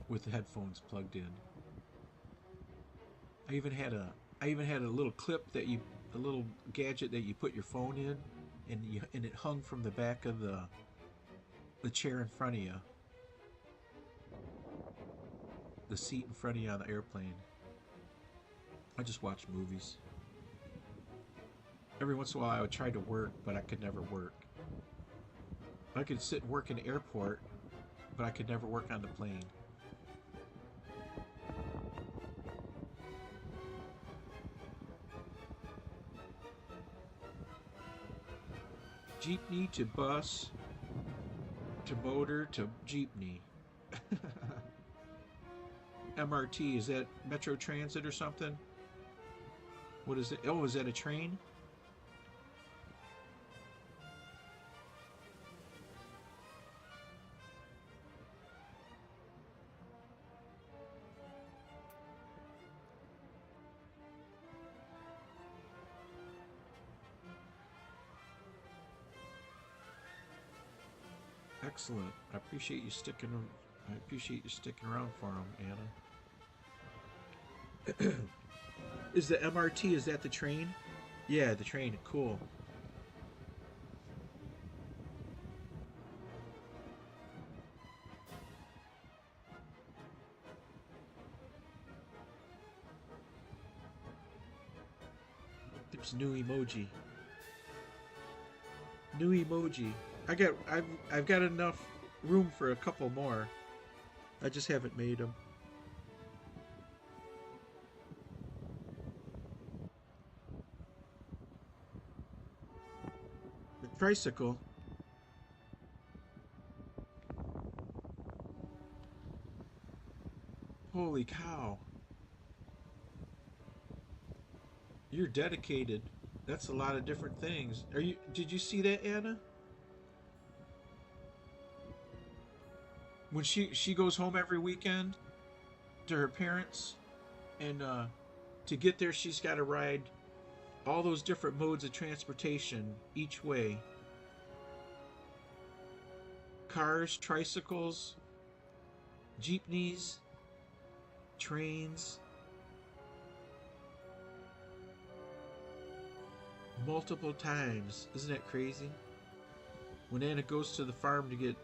with the headphones plugged in. I even had a I even had a little clip that you a little gadget that you put your phone in, and it hung from the back of the chair in front of you, the seat in front of you on the airplane. I just watched movies. Every once in a while, I would try to work, but I could never work. I could sit and work in the airport, but I could never work on the plane. Jeepney to bus to motor to jeepney. MRT, is that Metro Transit or something? What is it? Oh, is that a train? Excellent. I appreciate you sticking around for them, Anna. Is the MRT? Is that the train? Yeah, the train. Cool. There's new emoji. New emoji. I've got enough room for a couple more. I just haven't made them. The tricycle. Holy cow! You're dedicated. That's a lot of different things. Are you? Did you see that, Anna? When she goes home every weekend to her parents, and to get there, she's got to ride all those different modes of transportation each way: cars, tricycles, jeepneys, trains, multiple times. Isn't that crazy? When Anna goes to the farm to get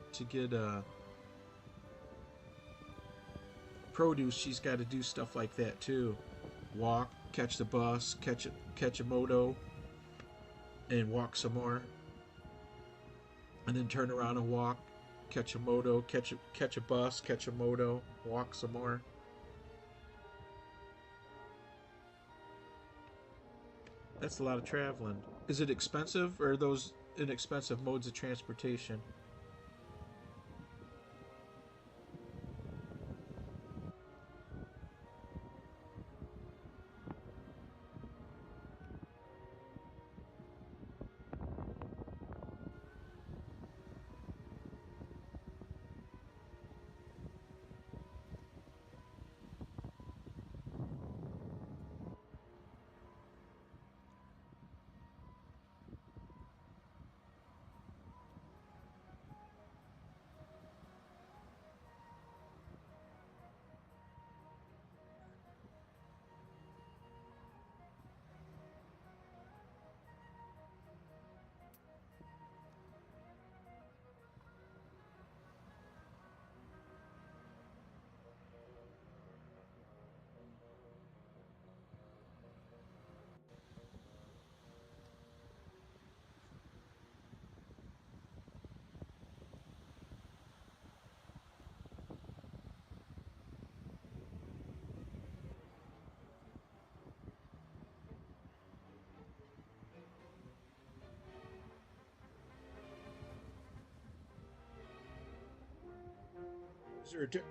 produce, she's got to do stuff like that too. Walk, catch the bus, catch a moto, and walk some more, and then turn around and walk, catch a moto, catch a bus, catch a moto, walk some more. That's a lot of traveling. Is it expensive, or are those inexpensive modes of transportation?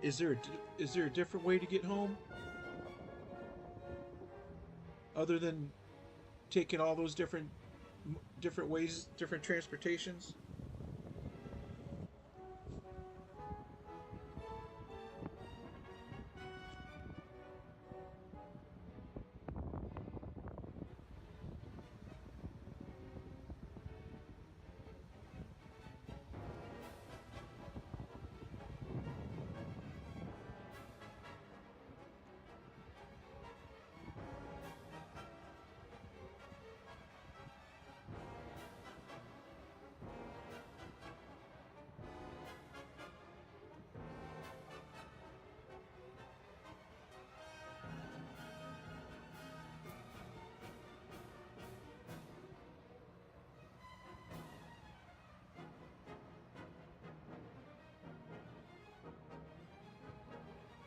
Is there a different way to get home other than taking all those different ways, different transportations?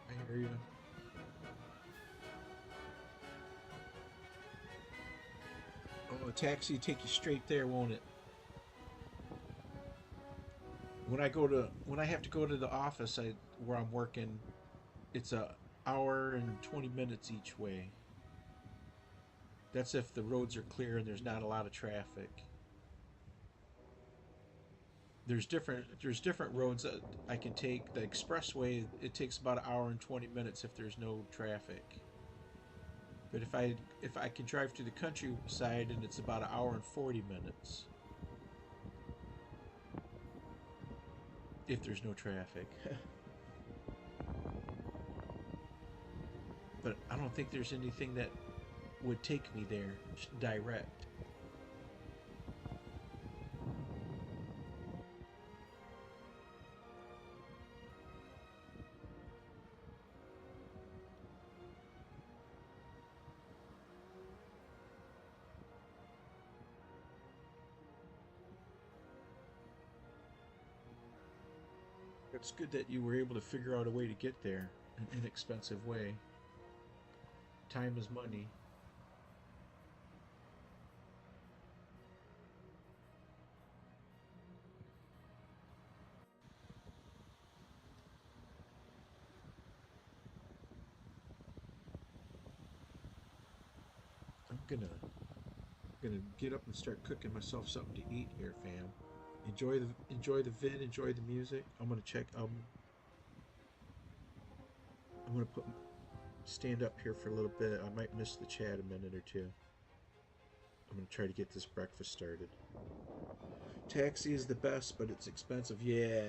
I hear you. Oh, a taxi take you straight there, won't it? When I have to go to the office where I'm working, it's a hour and 20 minutes each way. That's if the roads are clear and there's not a lot of traffic. There's different roads that I can take. The expressway, it takes about an hour and 20 minutes if there's no traffic. But if I can drive to the countryside, and it's about an hour and 40 minutes if there's no traffic. But I don't think there's anything that would take me there direct. It's good that you were able to figure out a way to get there, an inexpensive way. Time is money. I'm gonna get up and start cooking myself something to eat here, fam. Enjoy the vid, enjoy the music. I'm gonna stand up here for a little bit. I might miss the chat a minute or two. I'm gonna try to get this breakfast started. Taxi is the best, but it's expensive. Yeah,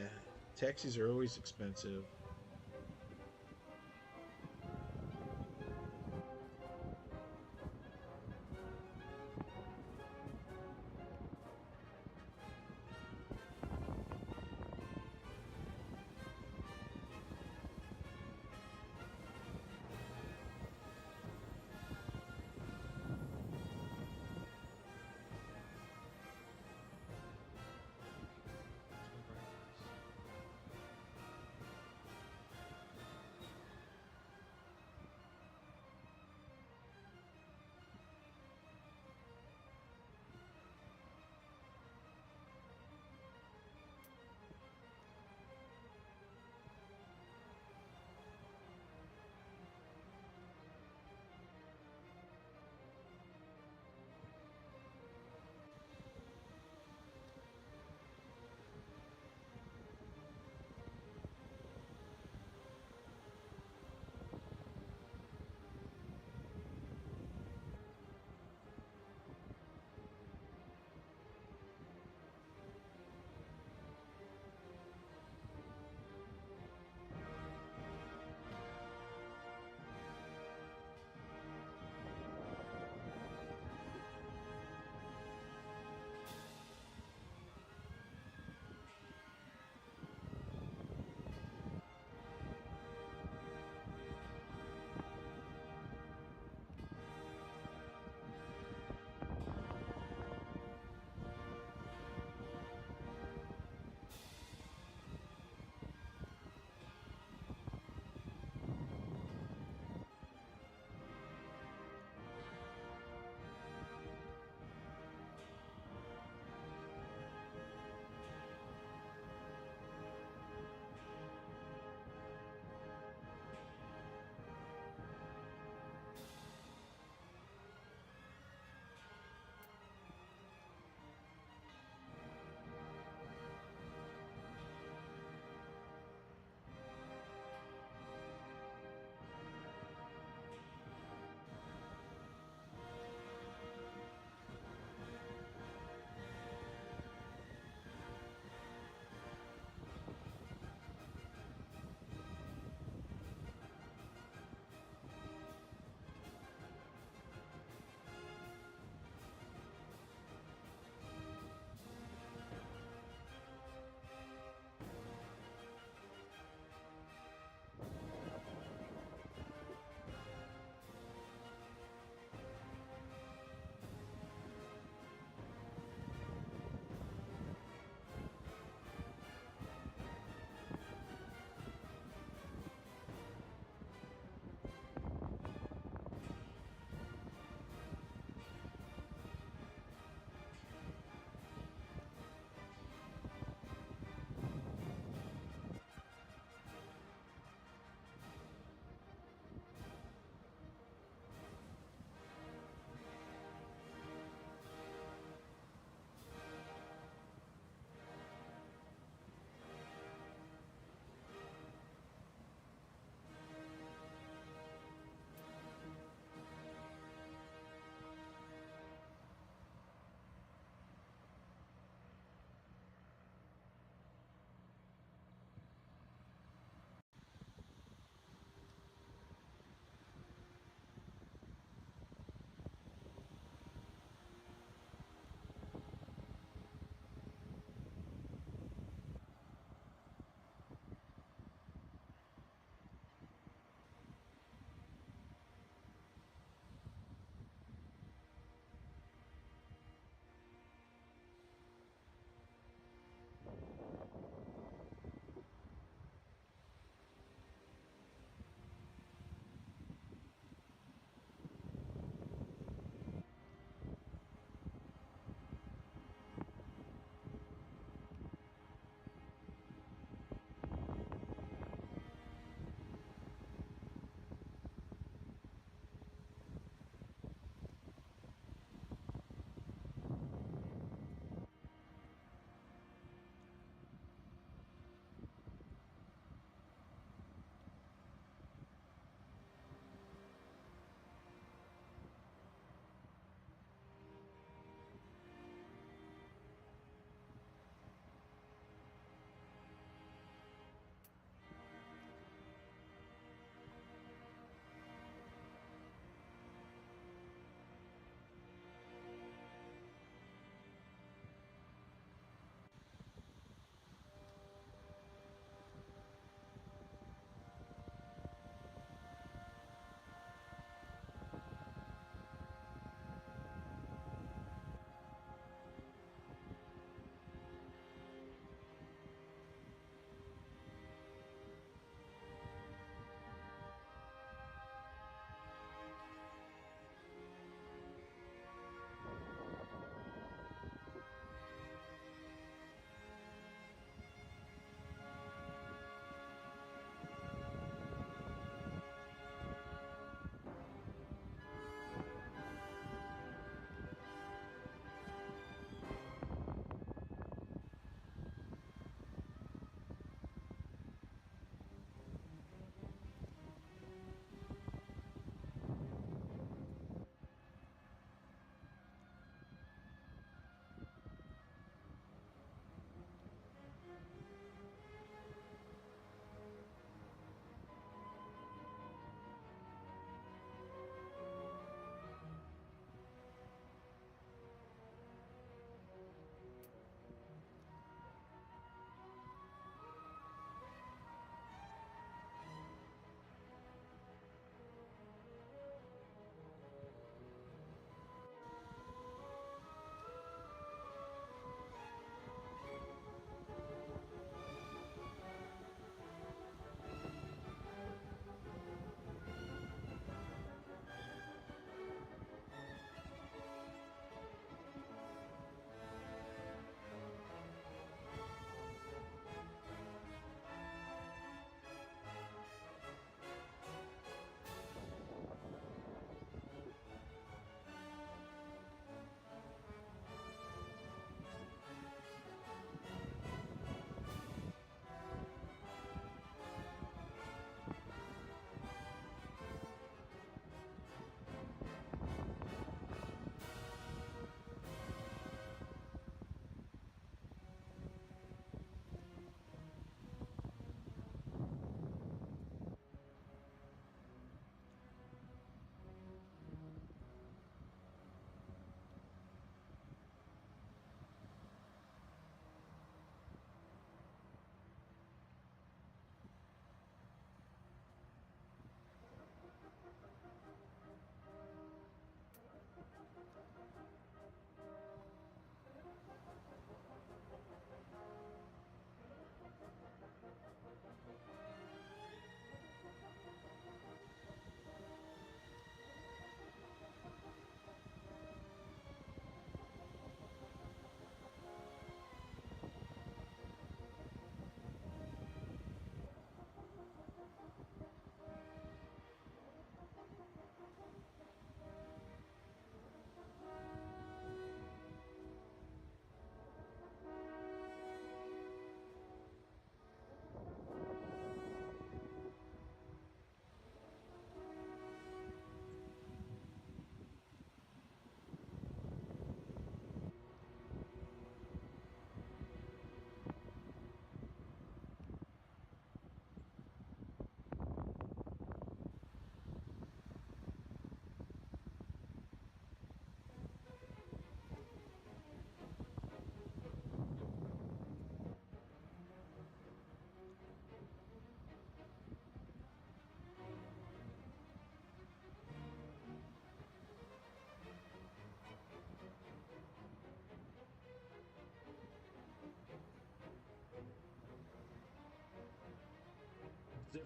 taxis are always expensive.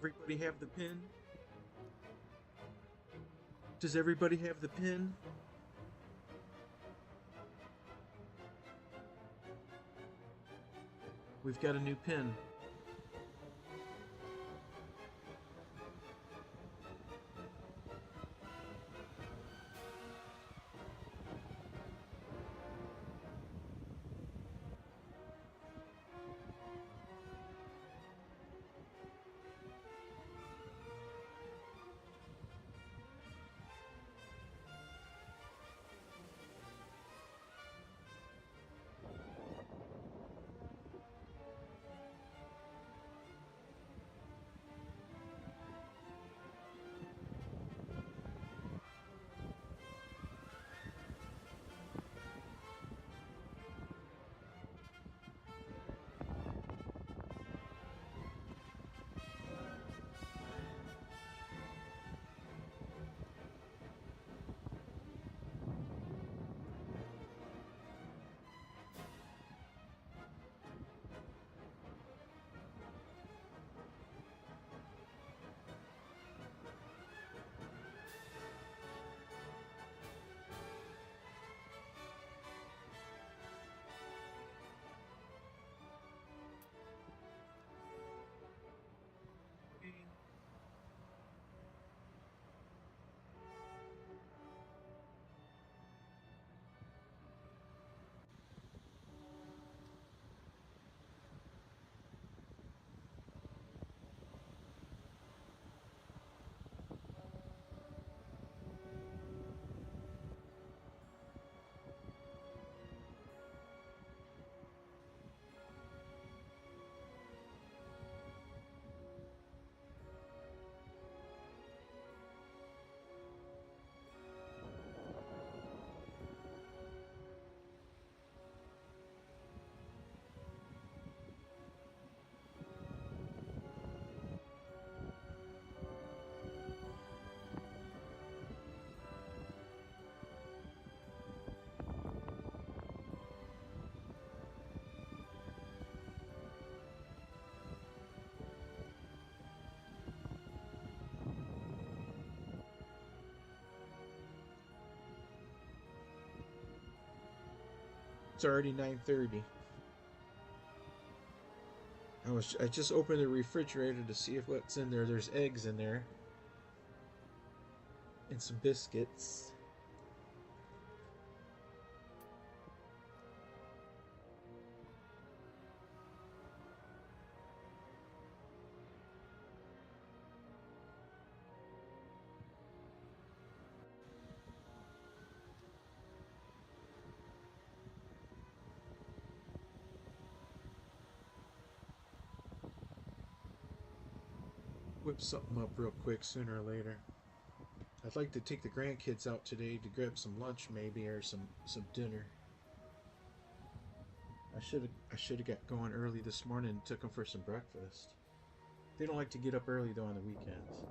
Everybody have the pin? Does everybody have the pin? We've got a new pin. It's already 9:30. I just opened the refrigerator to see if what's in there. There's eggs in there and some biscuits. Whip something up real quick sooner or later. I'd like to take the grandkids out today to grab some lunch maybe or some dinner. I should have got going early this morning and took them for some breakfast. They don't like to get up early though on the weekends.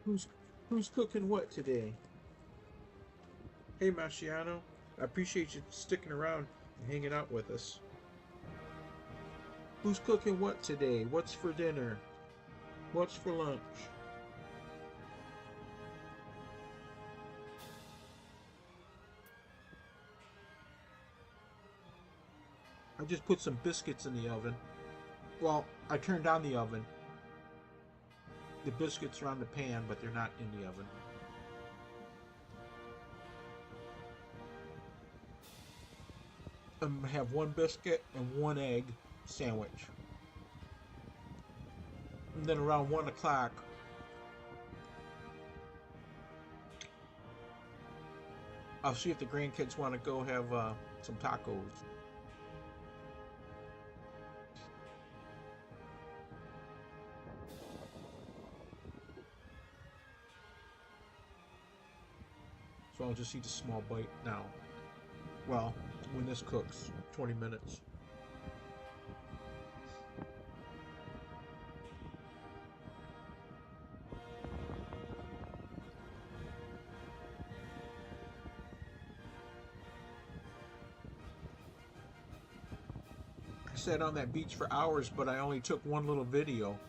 Who's who's cooking what today? Hey Marciano, I appreciate you sticking around and hanging out with us. Who's cooking what today? What's for dinner? What's for lunch? I just put some biscuits in the oven. Well, I turned on the oven. The biscuits are on the pan, but they're not in the oven. I'm gonna have one biscuit and one egg sandwich. And then around 1 o'clock, I'll see if the grandkids want to go have some tacos. So I'll just eat a small bite now. Well, when this cooks, 20 minutes. I sat on that beach for hours, but I only took one little video.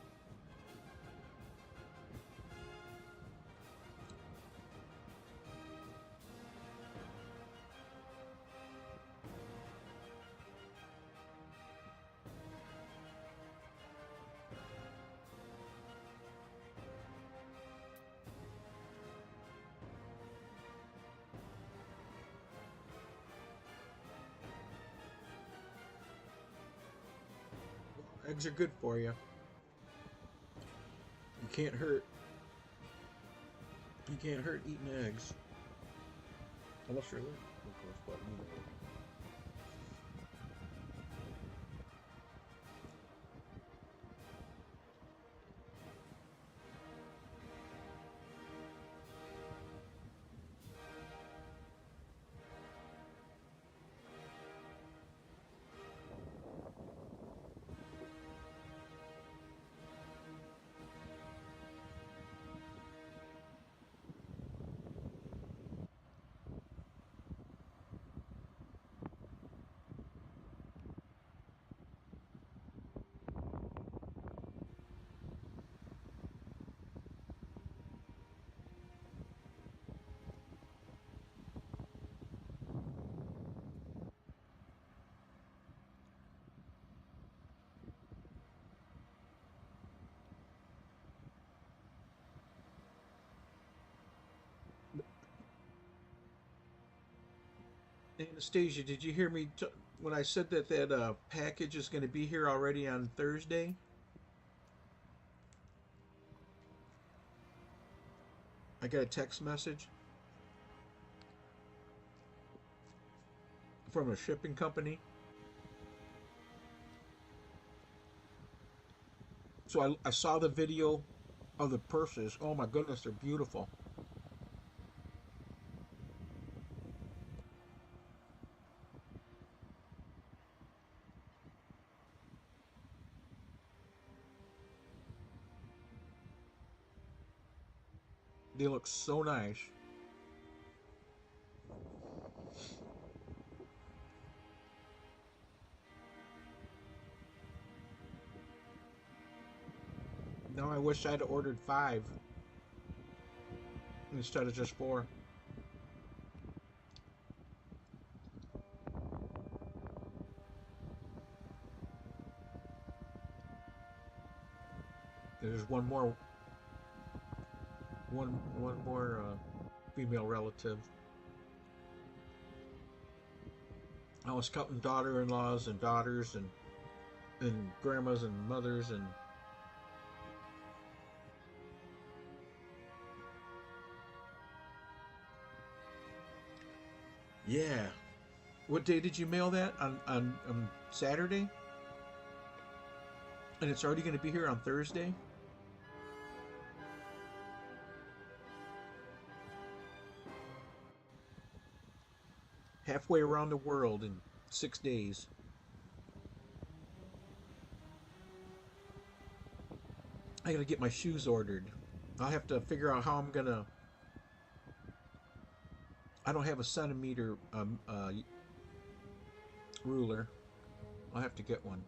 Eggs are good for you. You can't hurt. You can't hurt eating eggs. Unless you're allergic, of course, but you know. Anastasia, did you hear me when I said that package is going to be here already on Thursday? I got a text message from a shipping company. So I saw the video of the purses. Oh my goodness, they're beautiful. They look so nice. Now I wish I'd ordered 5 instead of just 4. There's one more female relative. I was counting daughter-in-laws and daughters and grandmas and mothers and yeah. What day did you mail that? On Saturday? And it's already going to be here on Thursday? Halfway around the world in 6 days. I gotta get my shoes ordered. I'll have to figure out how I'm gonna. I don't have a centimeter ruler. I'll have to get one.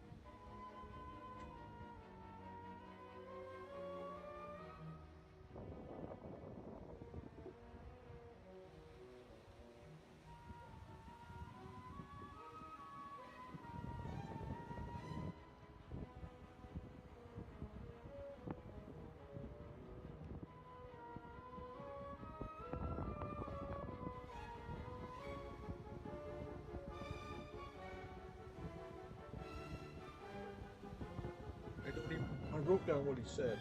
I don't even. I wrote down what he said.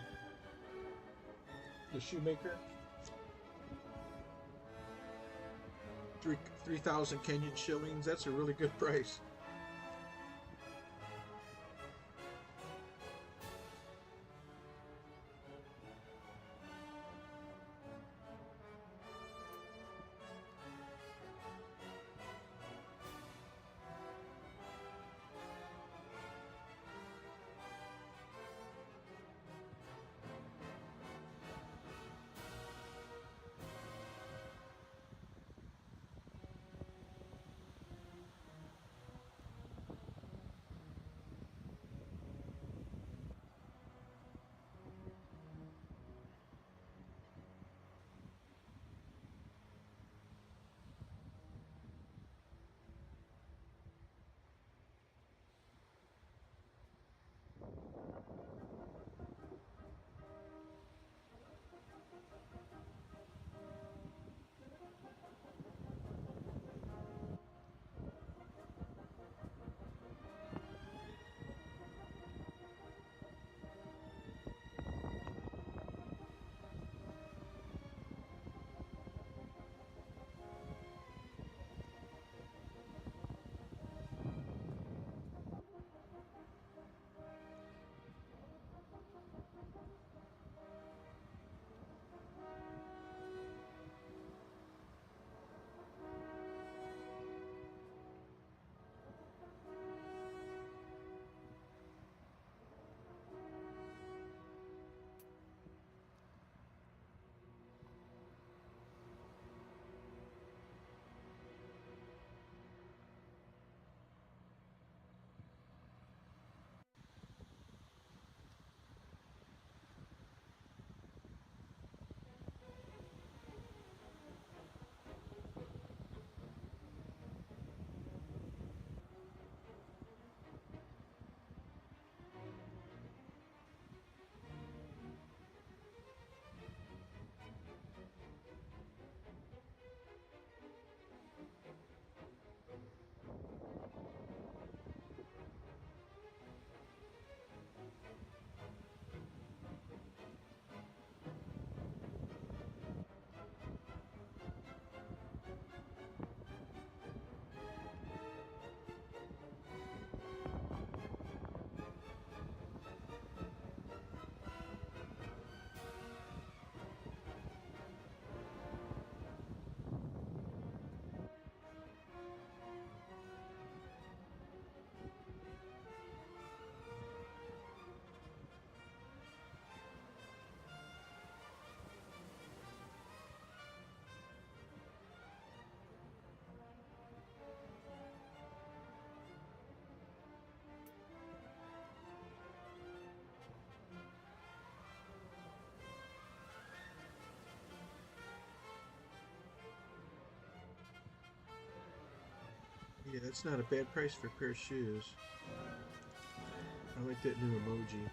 The shoemaker. 3,000 Kenyan shillings. That's a really good price. Yeah, that's not a bad price for a pair of shoes. I like that new emoji.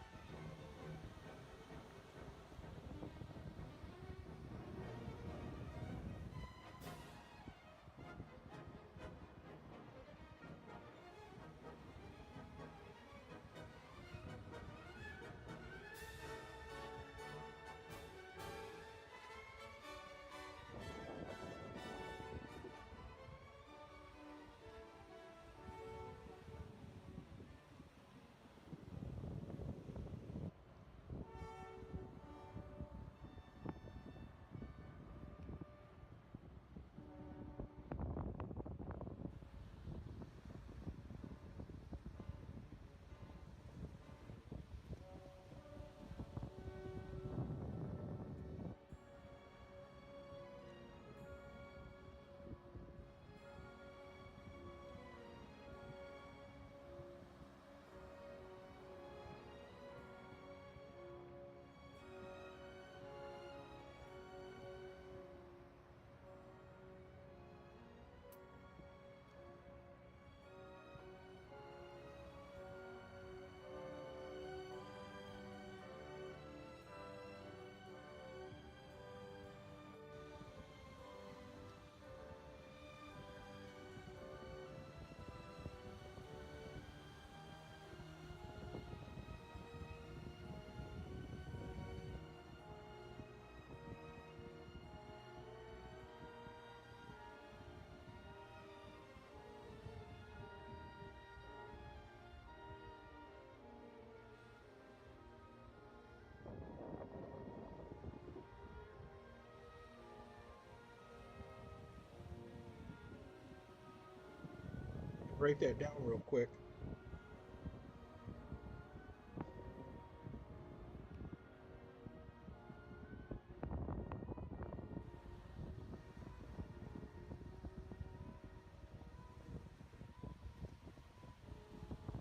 Write that down real quick.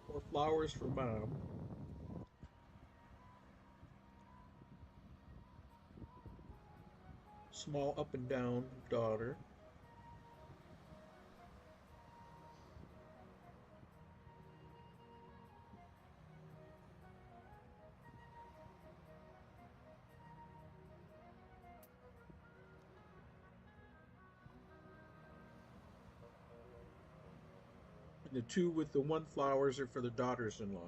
More flowers for mom. Small up and down daughter. And the two with the one flowers are for the daughters-in-law.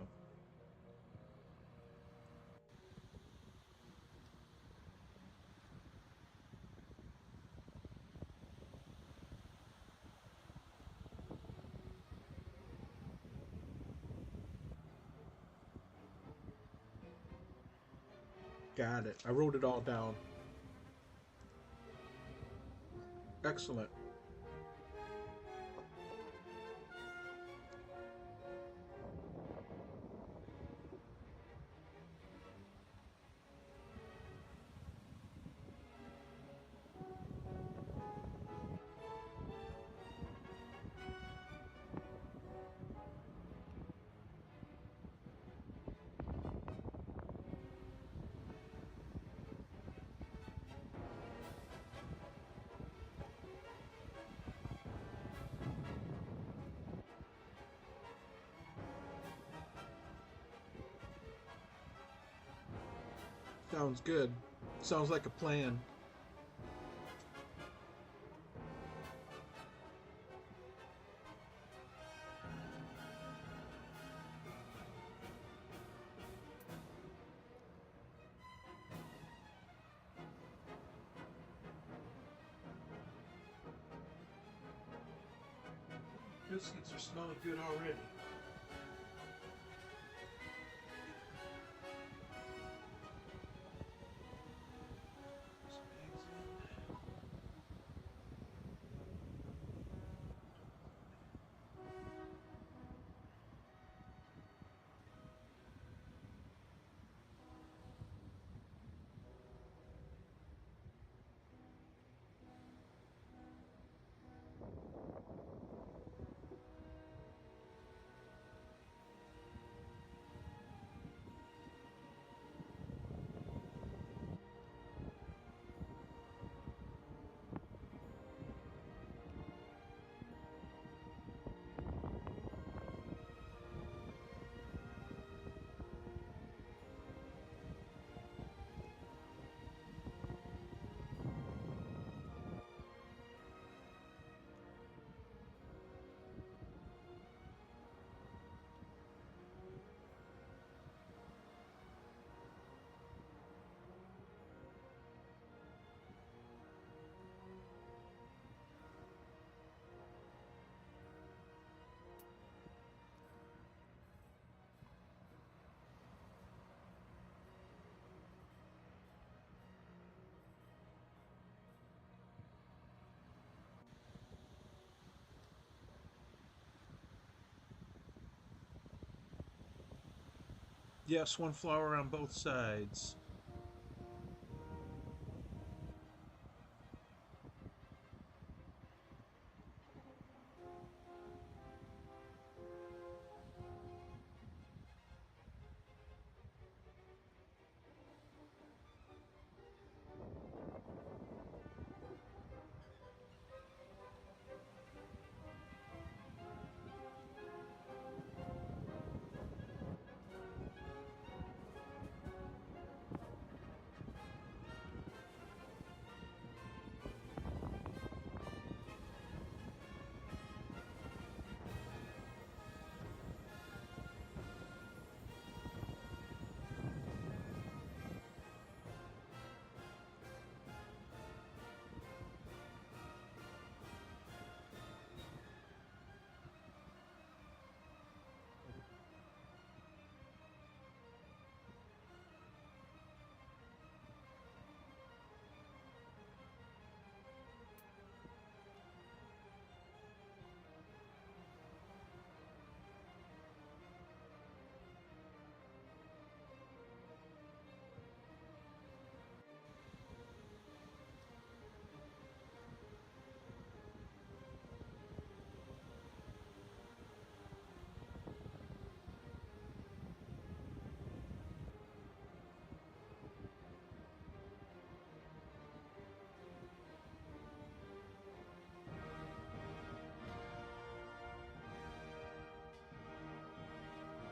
Got it. I wrote it all down. Excellent. Sounds good. Sounds like a plan. Biscuits are smelling good already. Some eggs in. Yes, one flower on both sides.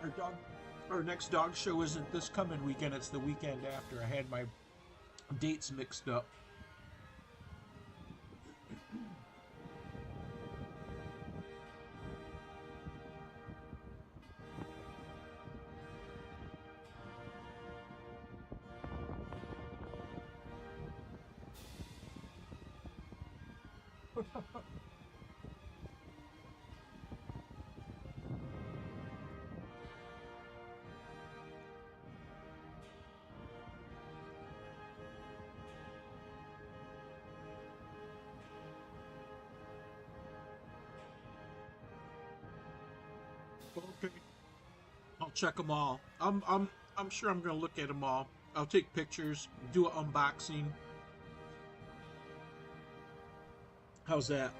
Our dog, our next dog show isn't this coming weekend. It's the weekend after. I had my dates mixed up. Okay, I'll check them all. I'm sure I'm gonna look at them all. I'll take pictures, do an unboxing. How's that?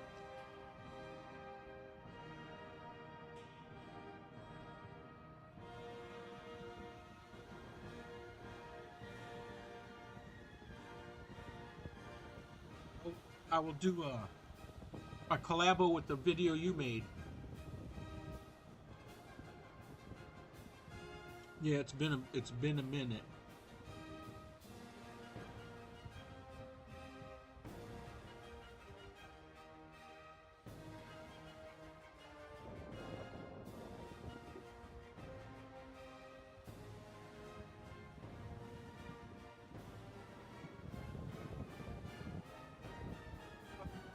I will do a collabo with the video you made. Yeah, it's been a minute.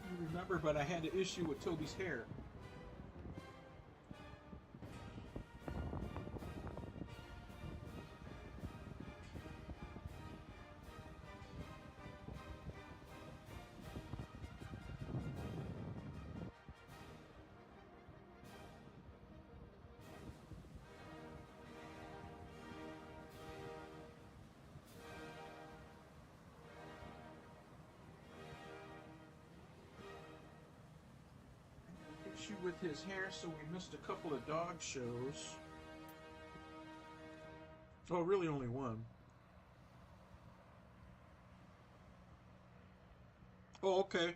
You remember, but I had an issue with Toby's hair. Issue with his hair, so we missed a couple of dog shows. Oh, really, only one. Oh, okay.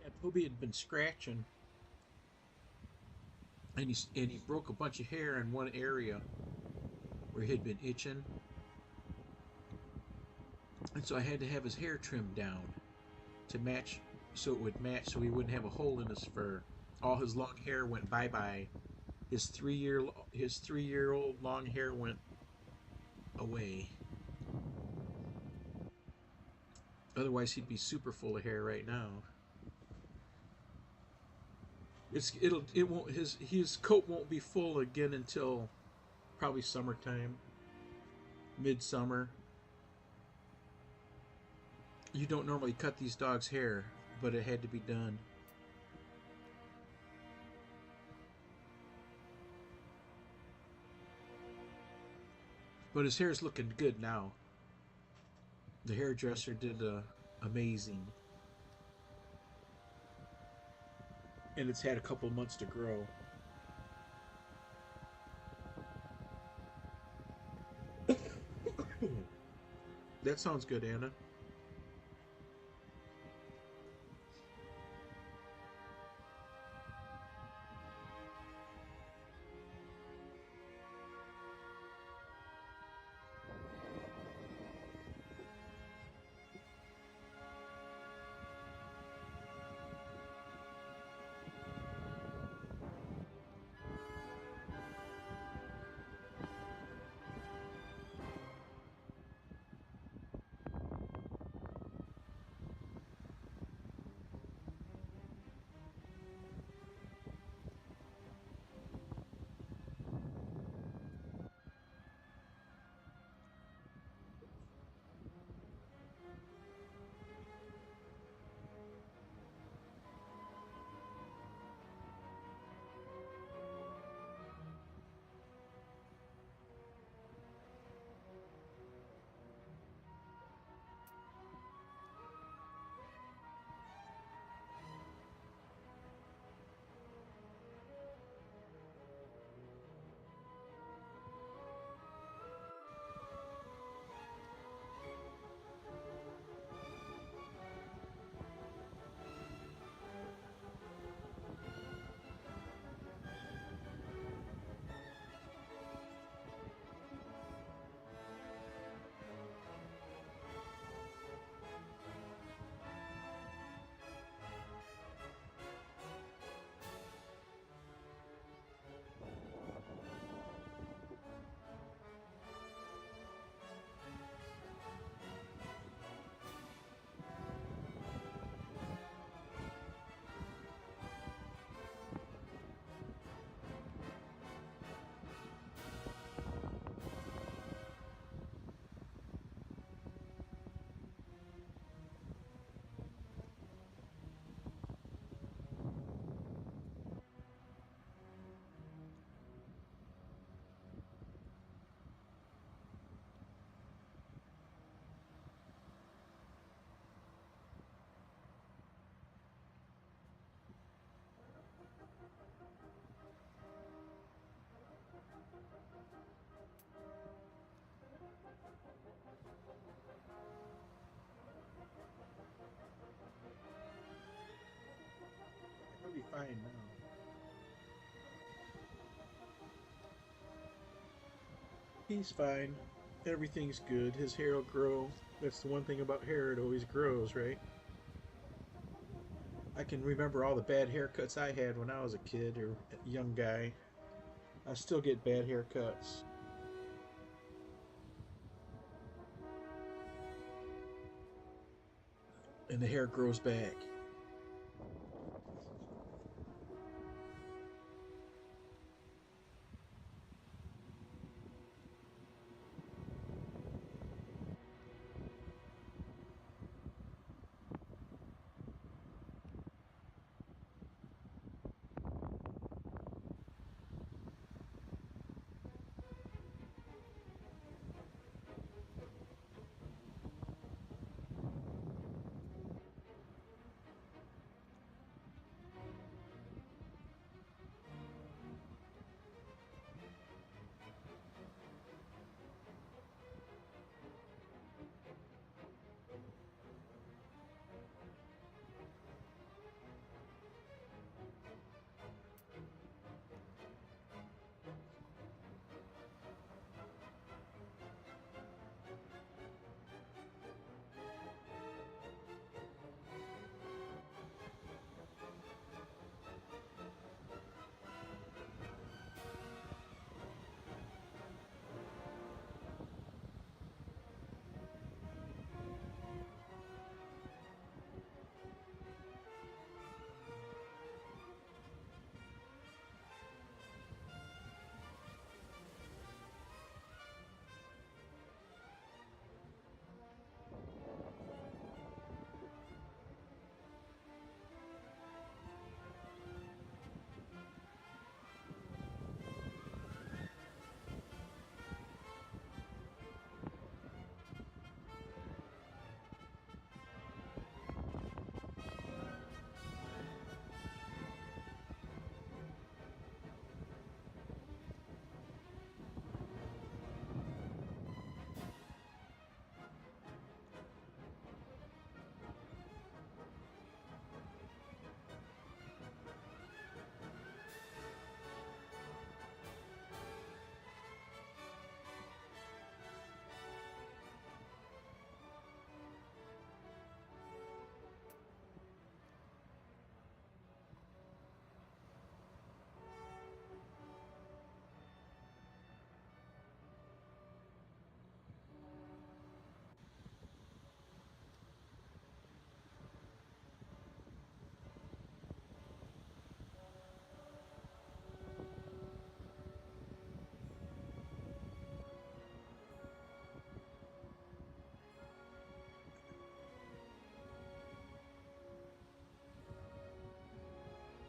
Yeah, Toby had been scratching, and he broke a bunch of hair in one area where he had been itching, and so I had to have his hair trimmed down to match, so it would match, so he wouldn't have a hole in his fur. All his long hair went bye bye. His 3 year old long hair went away. Otherwise, he'd be super full of hair right now. It won't his coat won't be full again until probably summertime, midsummer. You don't normally cut these dogs' hair, but it had to be done. But his hair's looking good now. The hairdresser did amazing, and it's had a couple months to grow. That sounds good, Anna. fine now. He's fine. Everything's good. His hair will grow. That's the one thing about hair, it always grows, right? I can remember all the bad haircuts I had when I was a kid or a young guy. I still get bad haircuts, and the hair grows back.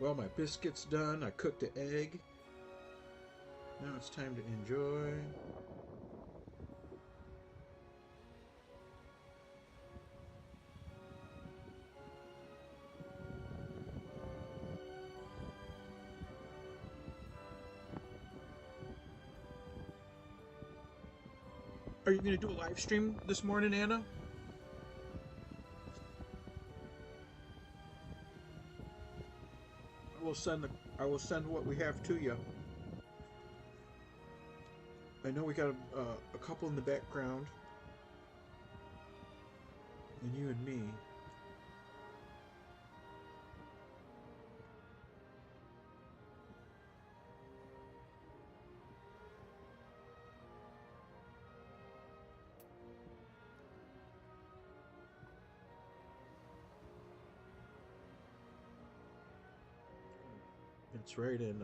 Well, my biscuit's done. I cooked an egg. Now it's time to enjoy. Are you going to do a live stream this morning, Anna? I will send the I will send what we have to you. I know we got a couple in the background, and you and me. That's right, and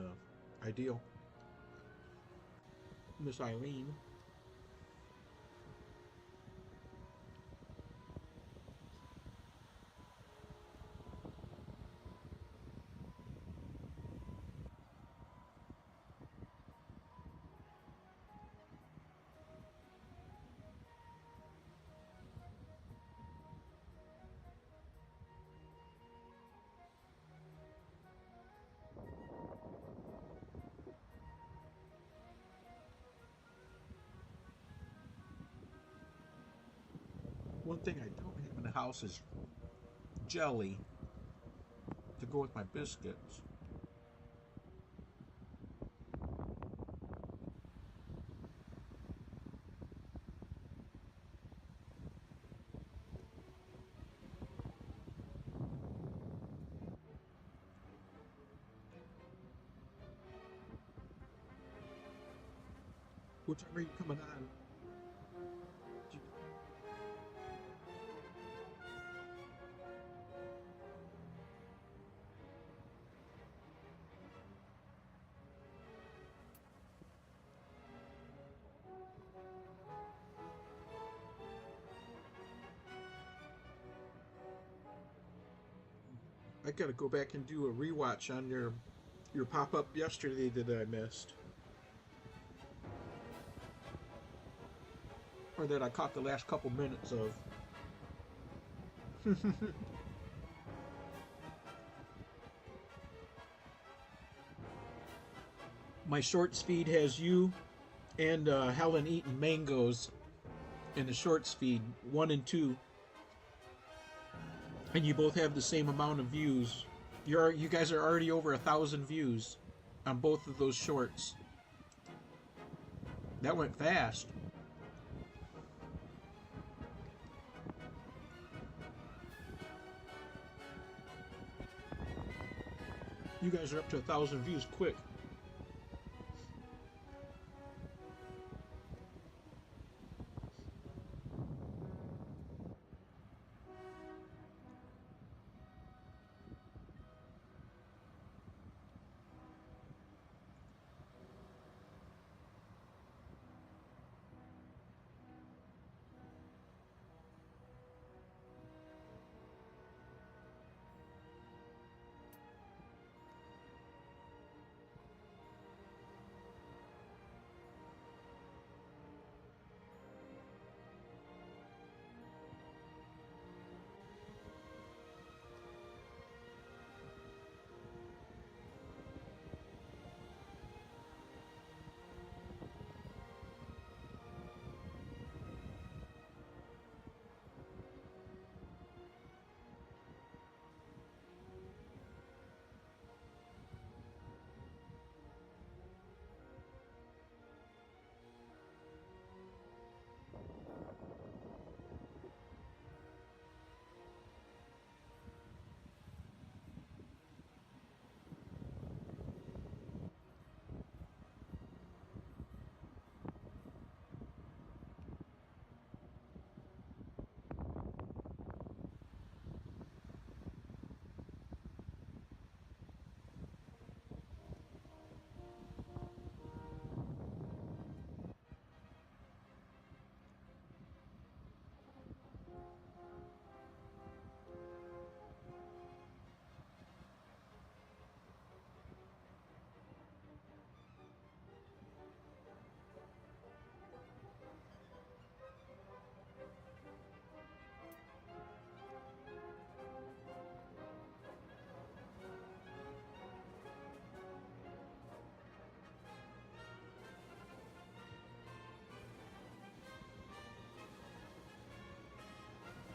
ideal. Miss Eileen. One thing I don't have in the house is jelly to go with my biscuits. What time are you coming on? I gotta go back and do a rewatch on your pop up yesterday that I missed, or that I caught the last couple minutes of. My shorts feed has you and Helen eating mangoes in the shorts feed, 1 and 2, and you both have the same amount of views. You guys are already over 1,000 views on both of those shorts. That went fast. You guys are up to 1,000 views quick.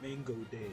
Mango Day.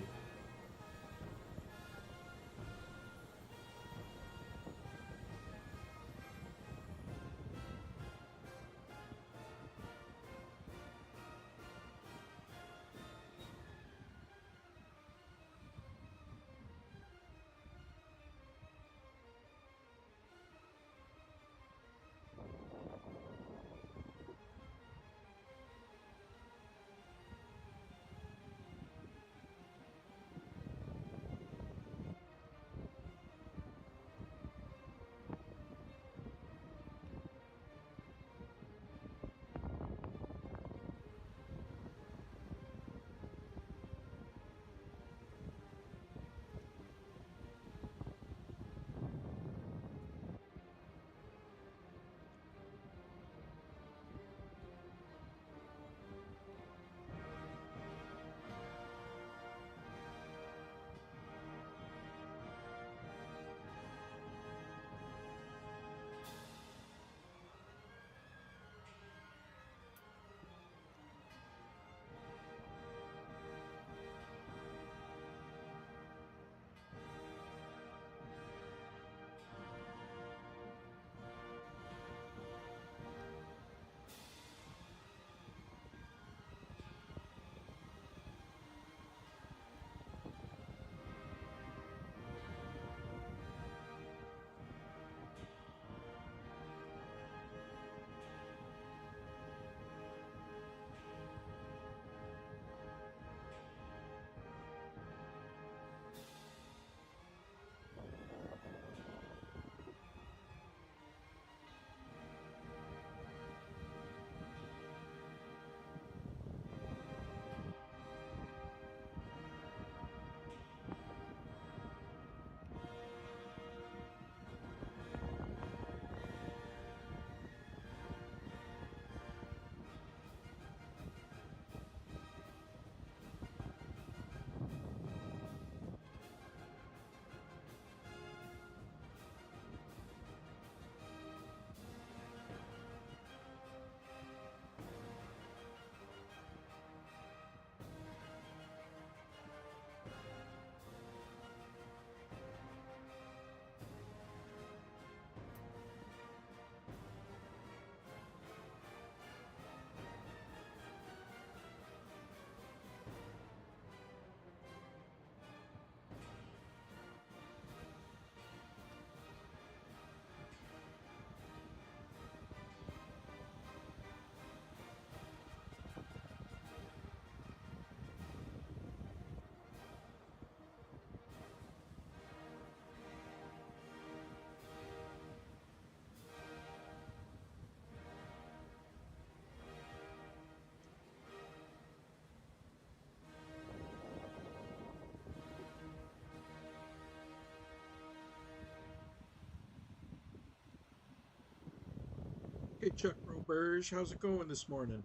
Hey Chuck Roberge, how's it going this morning?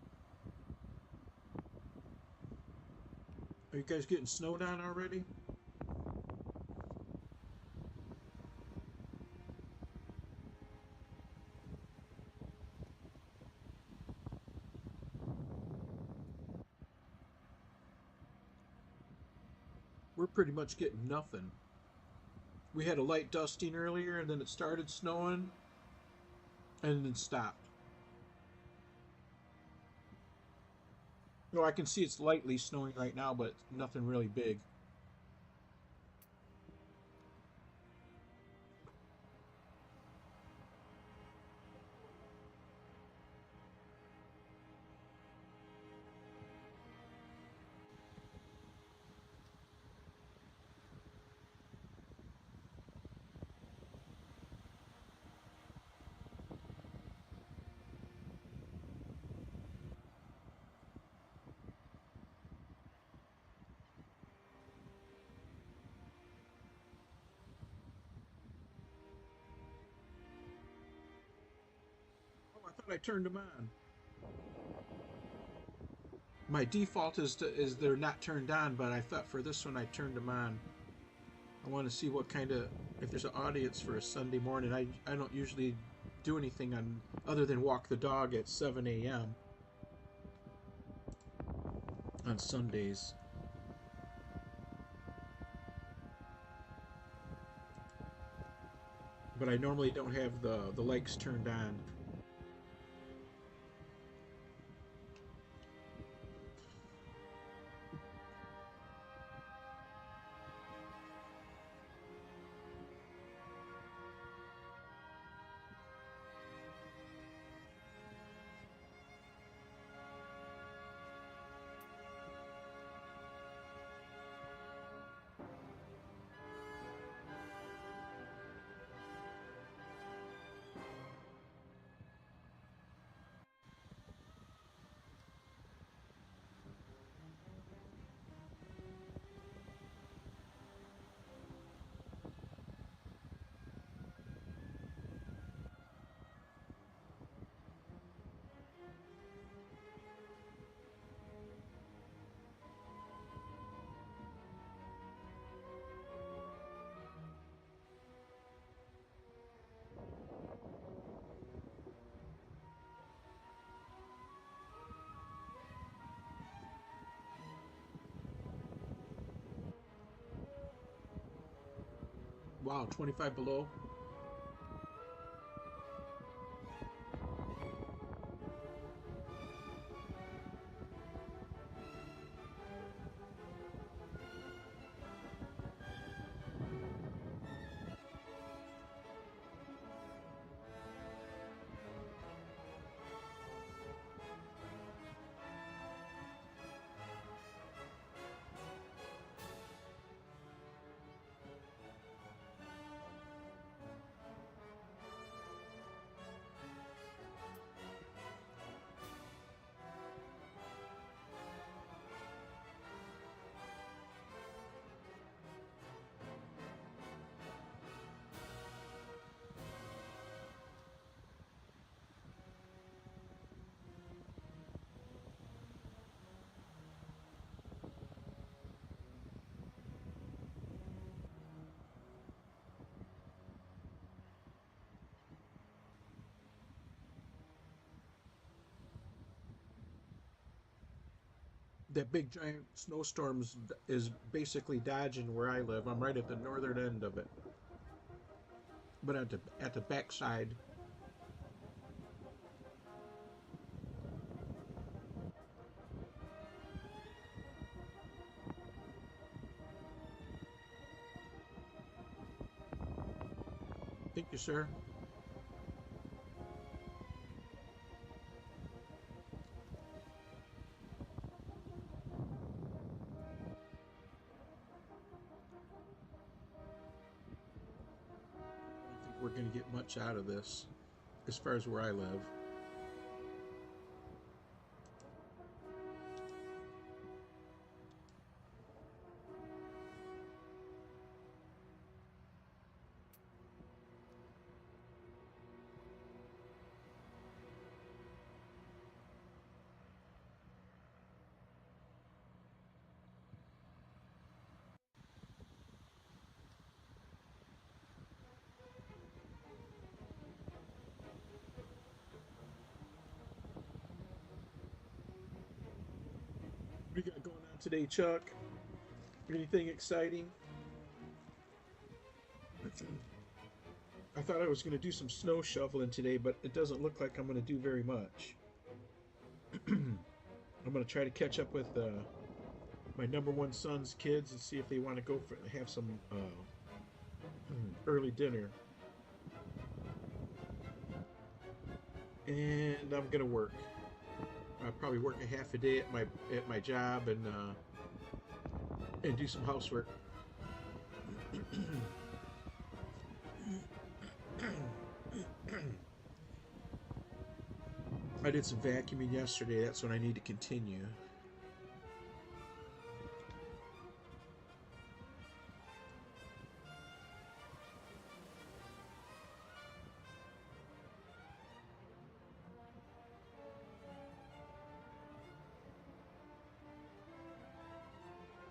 Are you guys getting snowed on already? We're pretty much getting nothing. We had a light dusting earlier and then it started snowing and then stopped. No, I can see it's lightly snowing right now, but nothing really big. Oh, I thought I turned them on. My default is they're not turned on, but I thought for this one I turned them on. I want to see what kind of if there's an audience for a Sunday morning. I don't usually do anything on other than walk the dog at 7 a.m. on Sundays. But I normally don't have the lights turned on. Wow, 25 below. That big giant snowstorms is basically dodging where I live. I'm right at the northern end of it, but at the backside. Thank you, sir. I don't think we're going to get much out of this as far as where I live. What do you got going on today, Chuck? Anything exciting? I thought I was going to do some snow shoveling today, but it doesn't look like I'm going to do very much. I'm going to try to catch up with my number one son's kids and see if they want to go for have some early dinner. And I'm going to work. I'll probably work a half a day at my job and do some housework. I did some vacuuming yesterday. That's what I need to continue.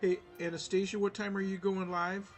Hey, Anastasia, what time are you going live?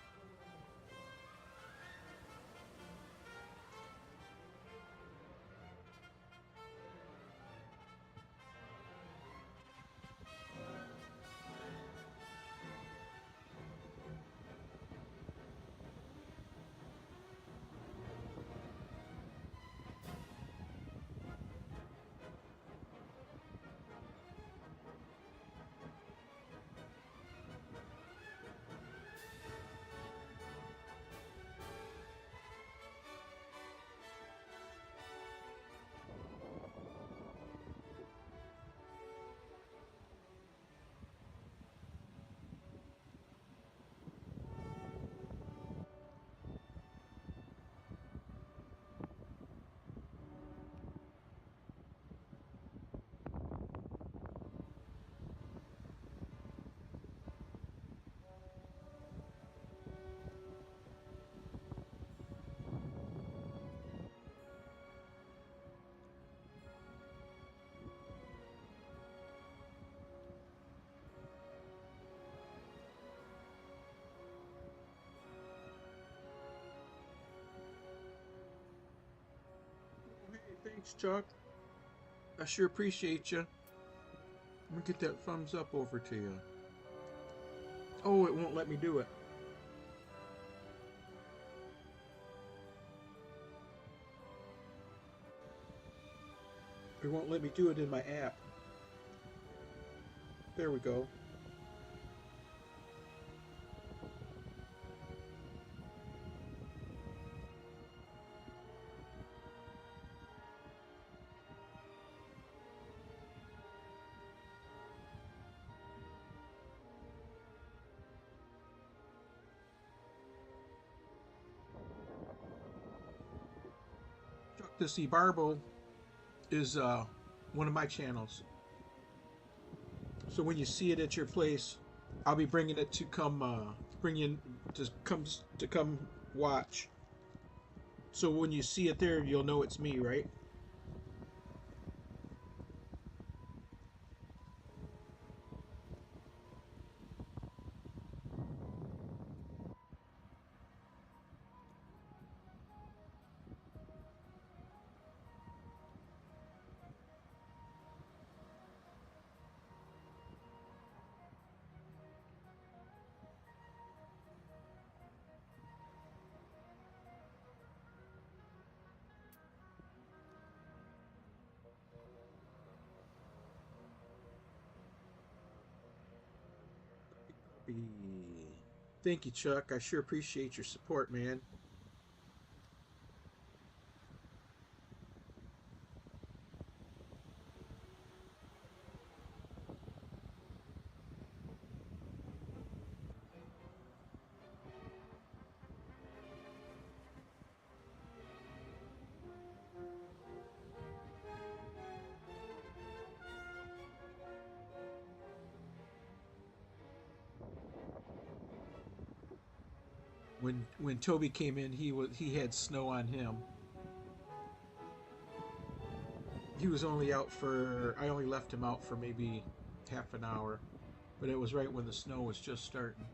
Hey, thanks, Chuck. I sure appreciate you. Let me get that thumbs up over to you. Oh, it won't let me do it. It won't let me do it in my app. There we go. Chuck, this eBarbo is one of my channels. So when you see it at your place, I'll be bringing it to bring in to come watch. So when you see it there, you'll know it's me, right? Thank you, Chuck. I sure appreciate your support, man. When Toby came in, he had snow on him. He was only out for I only left him out for maybe half an hour, but it was right when the snow was just starting.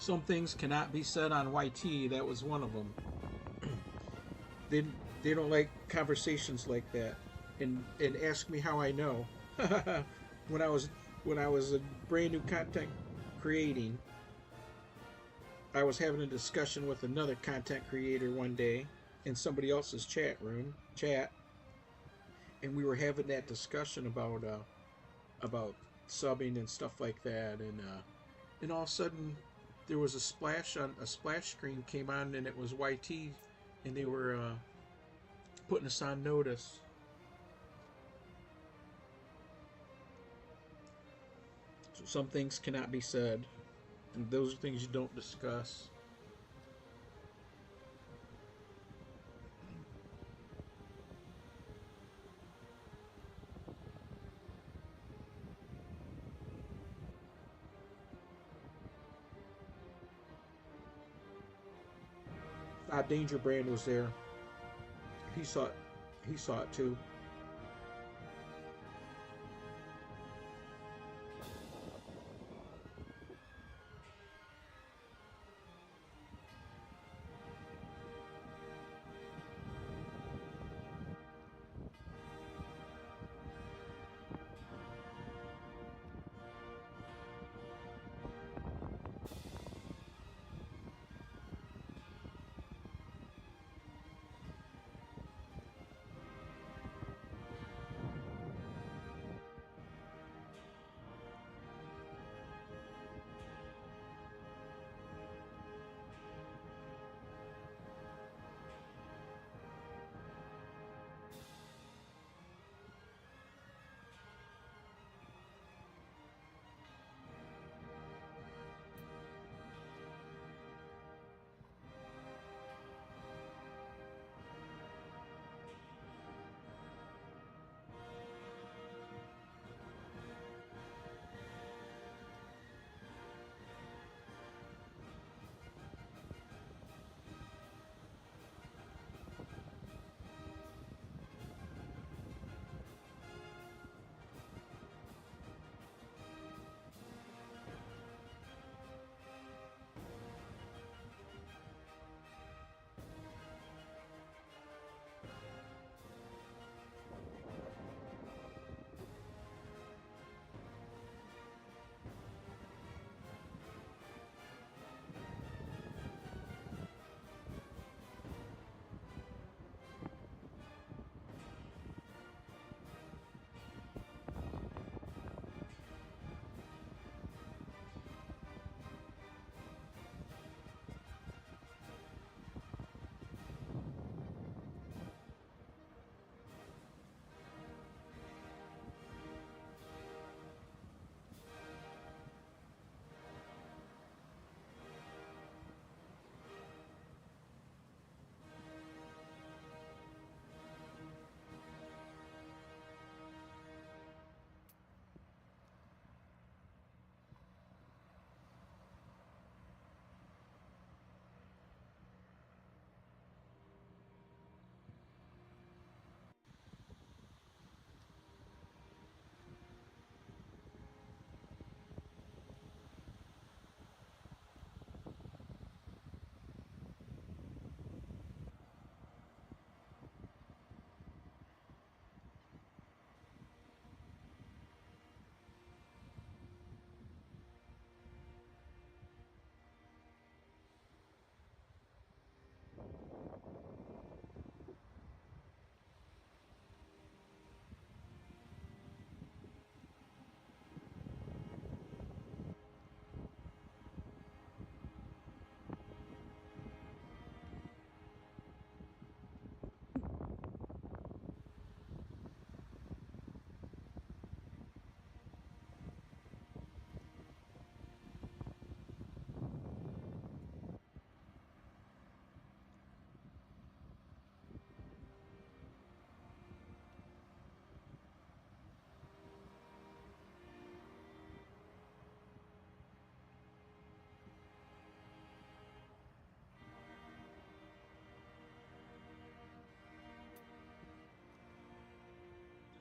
Some things cannot be said on YT. That was one of them. They they don't like conversations like that, and ask me how I know. when I was when I was a brand new content creating, I was having a discussion with another content creator one day in somebody else's chat, and we were having that discussion about subbing and stuff like that, and all of a sudden there was a splash screen came on, and it was YT, and they were putting us on notice. So some things cannot be said, and those are things you don't discuss. Danger Brand was there. He saw it. He saw it too.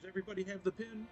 Does everybody have the pin?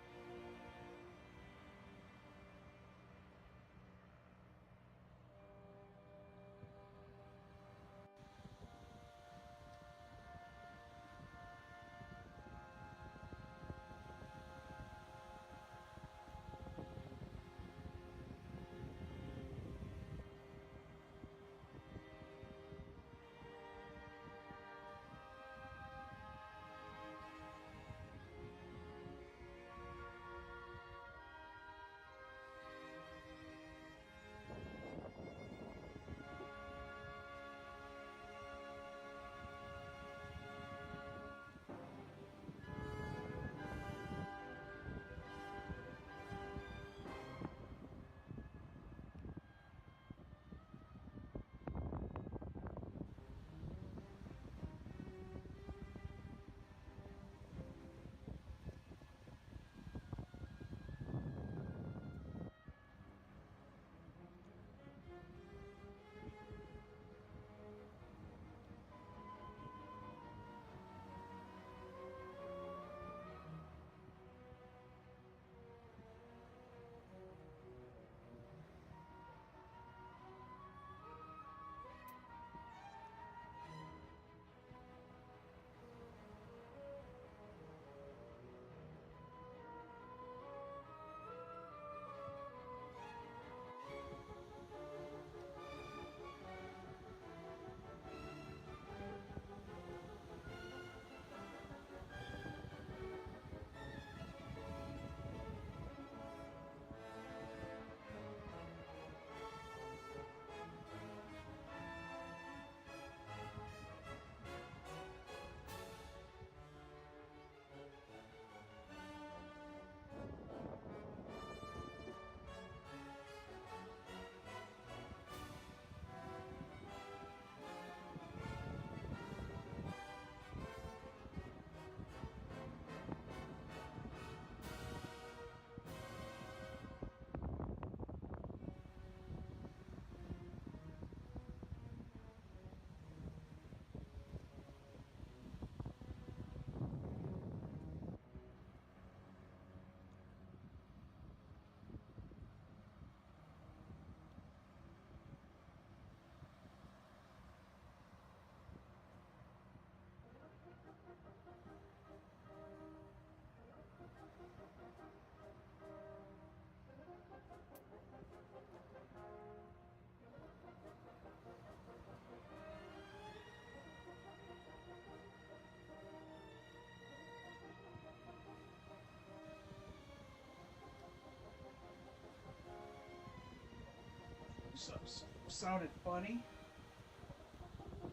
something sounded funny.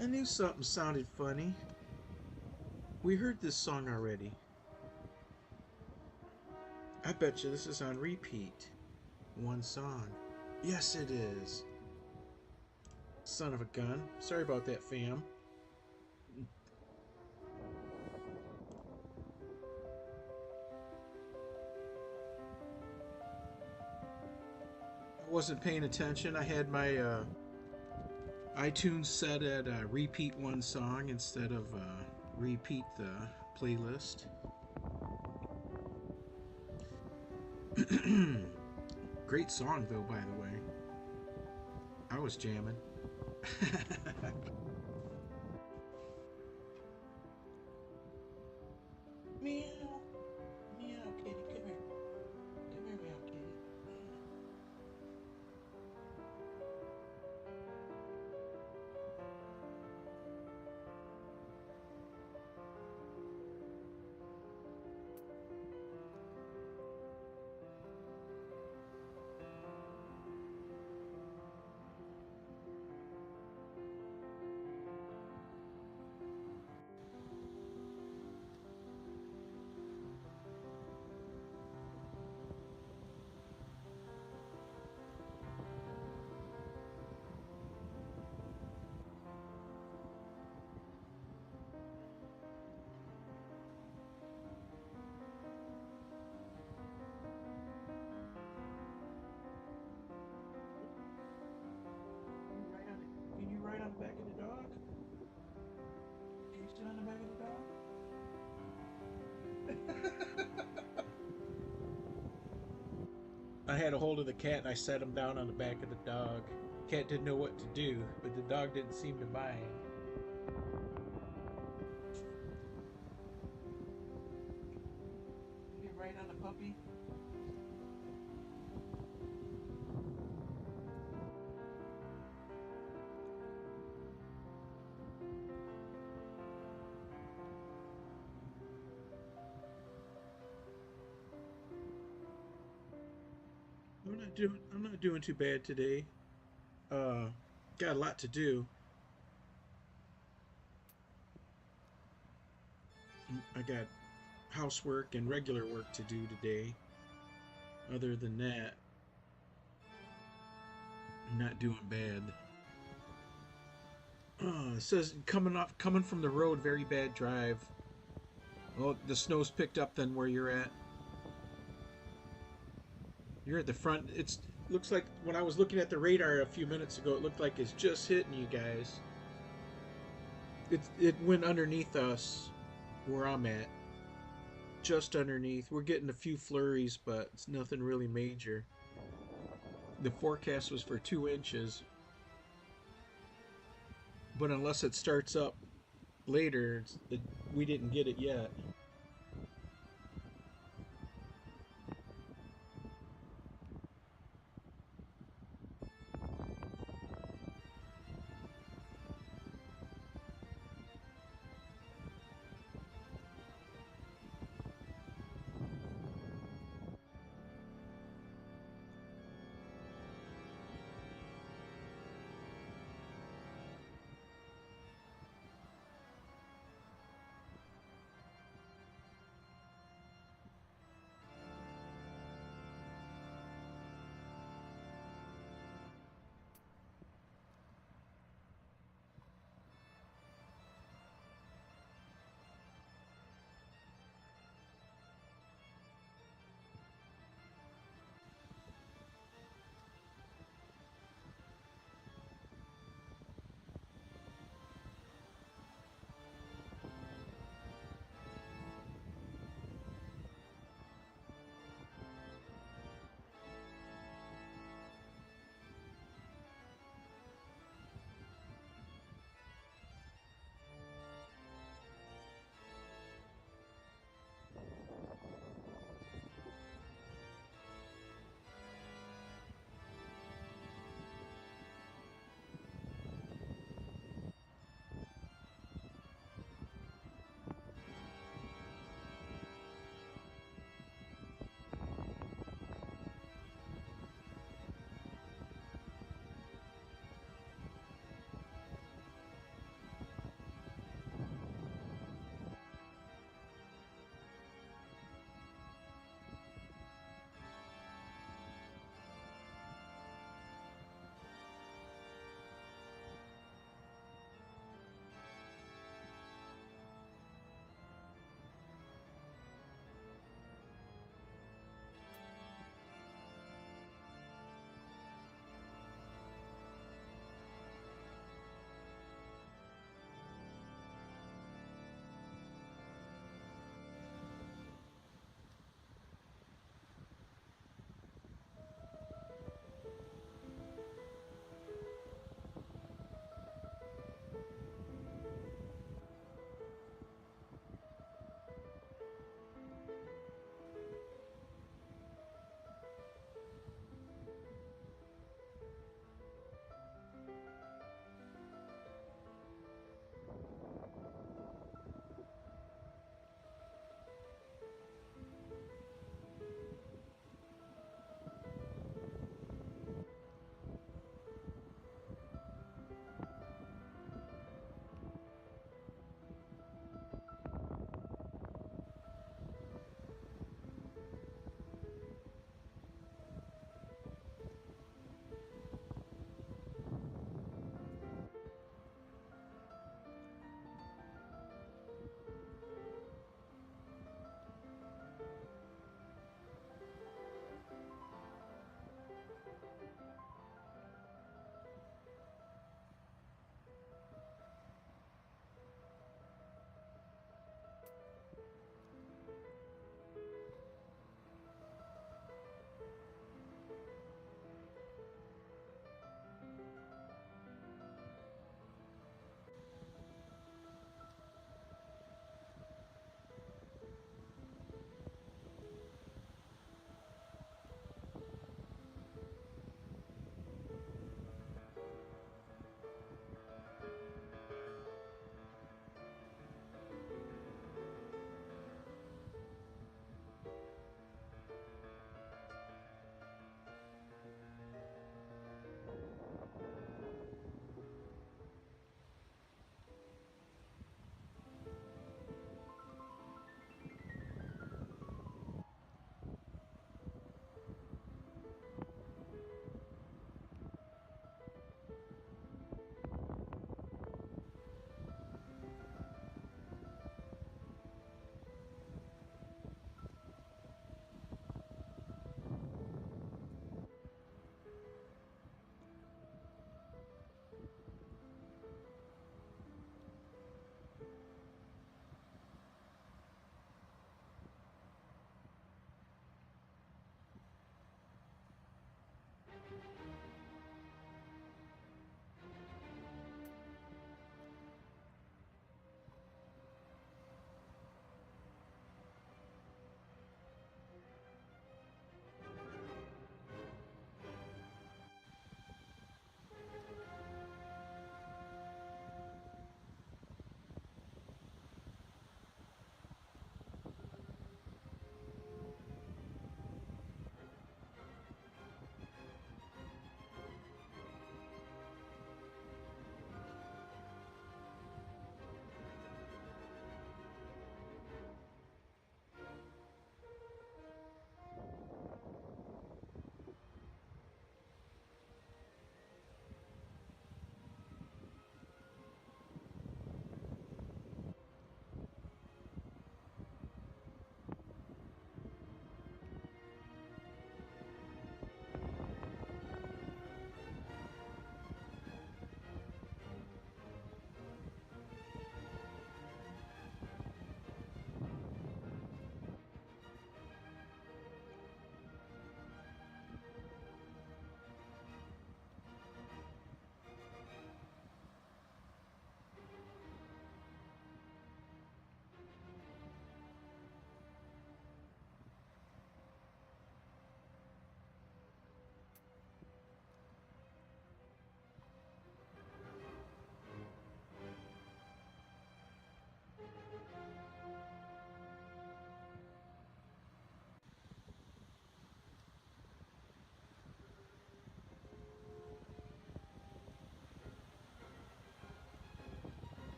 I knew something sounded funny. We heard this song already. I bet you this is on repeat. One song. Yes, it is. Son of a gun. Sorry about that, fam. I wasn't paying attention. I had my iTunes set at repeat one song instead of repeat the playlist. Great song, though, by the way. I was jamming. Meow. Meow, kitty, come here. Come here, meow, kitty. Can you ride on the back of the dog? Can you sit on the back of the dog? I had a hold of the cat and I set him down on the back of the dog. Cat didn't know what to do, but the dog didn't seem to mind. You get right on the puppy. I'm not doing too bad today. Uh, got a lot to do. I got housework and regular work to do today. Other than that, I'm not doing bad. It says coming from the road, very bad drive. Oh, the snow's picked up then where you're at. You're at the front. It's looks like when I was looking at the radar a few minutes ago, it looked like it's just hitting you guys. It went underneath us where I'm at. Just underneath. We're getting a few flurries, but it's nothing really major. The forecast was for 2 inches, but unless it starts up later, we didn't get it yet.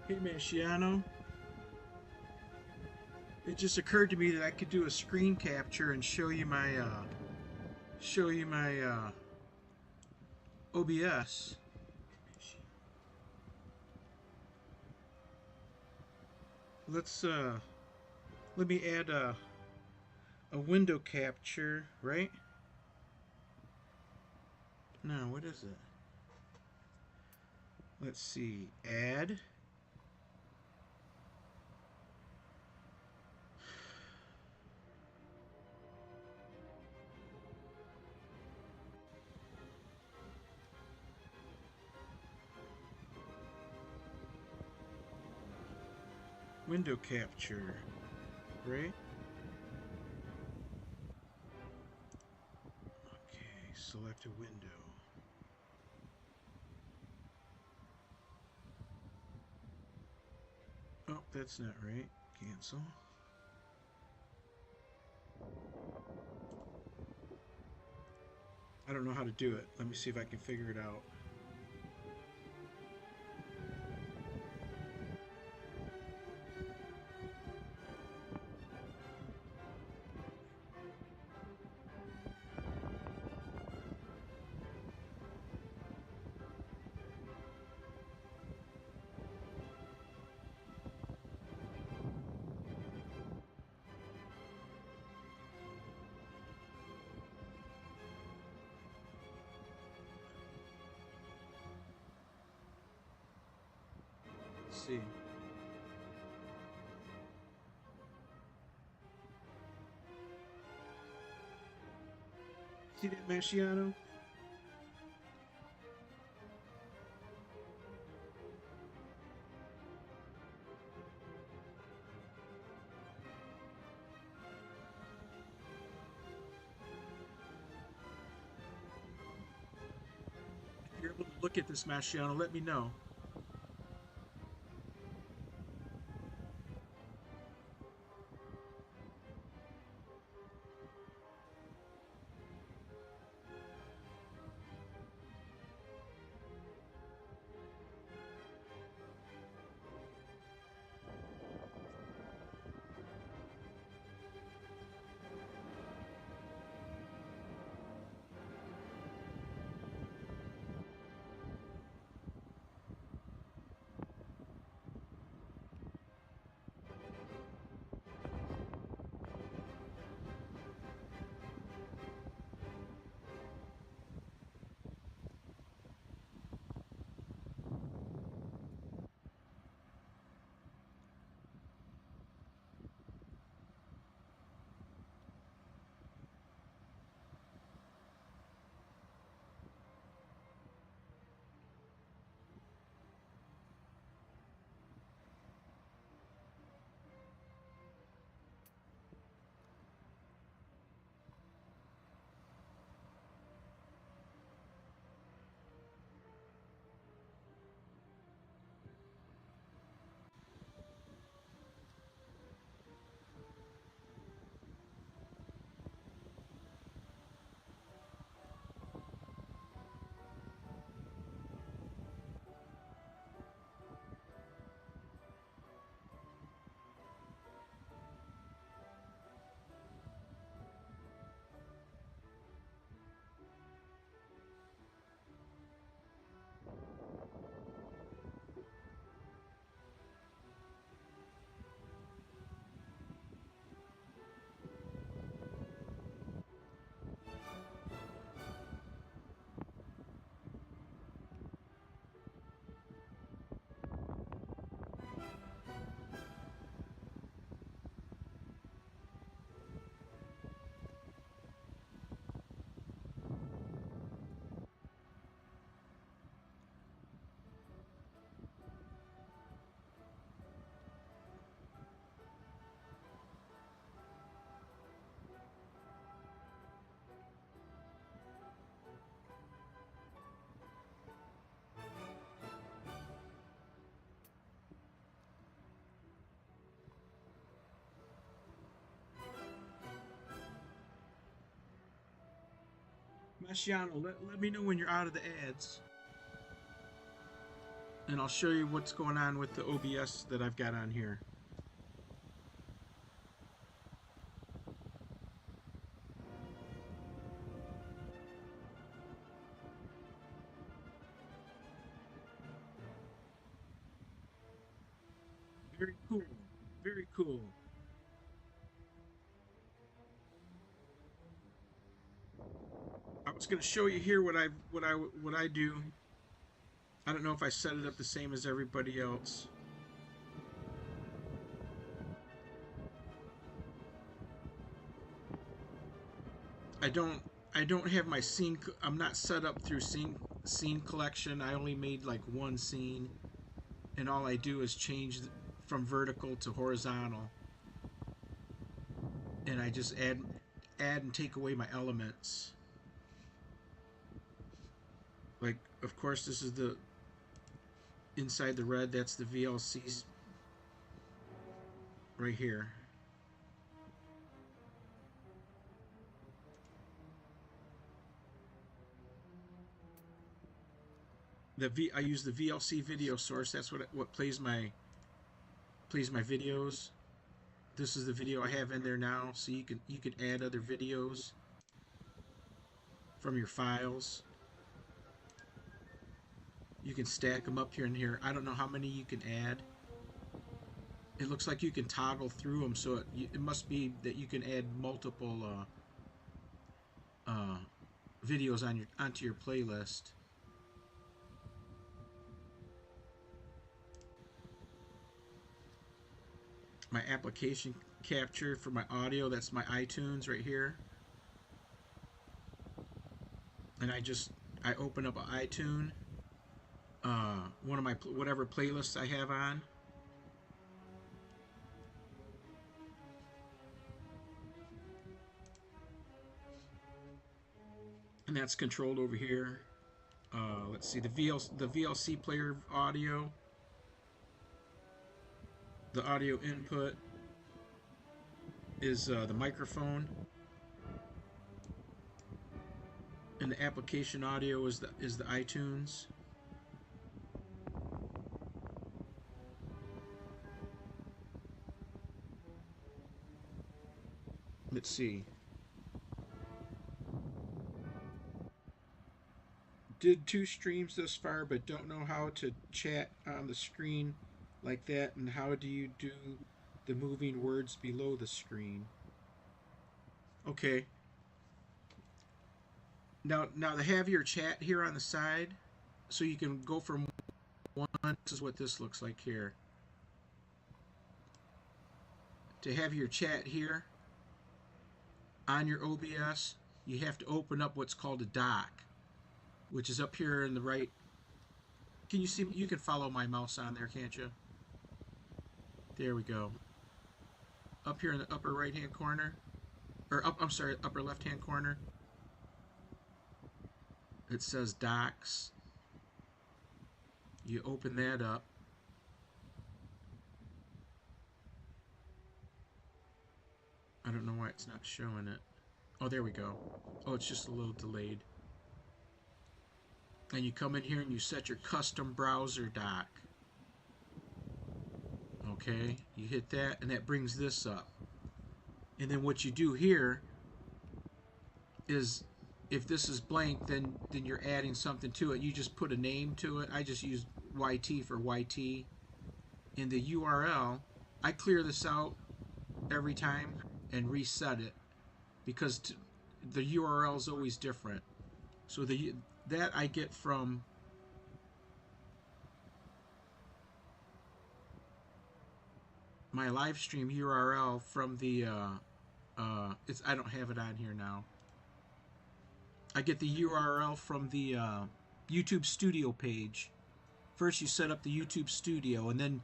Hey Marciano, it just occurred to me that I could do a screen capture and show you my OBS. Let's let me add a window capture, right? No, what is it? Let's see, add. Window capture, right? Okay, select a window. Oh, that's not right. Cancel. I don't know how to do it. Let me see if I can figure it out. Let's see. See that, Marciano? If you're able to look at this, Marciano, let me know. Marciano, let me know when you're out of the ads. and I'll show you what's going on with the OBS that I've got on here. Very cool. Very cool. I was going to show you here what I do. I don't know if I set it up the same as everybody else. I don't I don't have my scene. I'm not set up through scene collection. I only made like one scene, and all I do is change from vertical to horizontal, and I just add and take away my elements. Like, of course, this is the inside the red. That's the VLCs right here. I use the VLC video source. That's what plays my videos. This is the video I have in there now, so you can add other videos from your files. You can stack them up here and here. I don't know how many you can add. It looks like you can toggle through them, so it must be that you can add multiple videos onto your playlist. My application capture for my audio, that's my iTunes right here. And I open up an iTunes, one of my whatever playlists I have on. And that's controlled over here. Let's see, the VLC player audio, the audio input is the microphone, and the application audio is the iTunes. Let's see. Did 2 streams thus far, but don't know how to chat on the screen like that. And how do you do the moving words below the screen? Okay. Now to have your chat here on the side, so you can go from one. This is what this looks like here. To have your chat here on your OBS, you have to open up what's called a dock, which is up here in the right. Can you see? You can follow my mouse on there, can't you? There we go. Up here in the upper right hand corner, or I'm sorry, upper left hand corner, it says Docs. You open that up. I don't know why it's not showing it. Oh, there we go. Oh, it's just a little delayed. And you come in here and you set your custom browser dock. Okay, you hit that and that brings this up. And then what you do here is, if this is blank, then you're adding something to it. You just put a name to it. I just use YT for YT. In the URL, I clear this out every time and reset it, because the URL is always different. So that I get from my live stream URL from the I don't have it on here now. I get the URL from the YouTube Studio page. First you set up the YouTube Studio, and then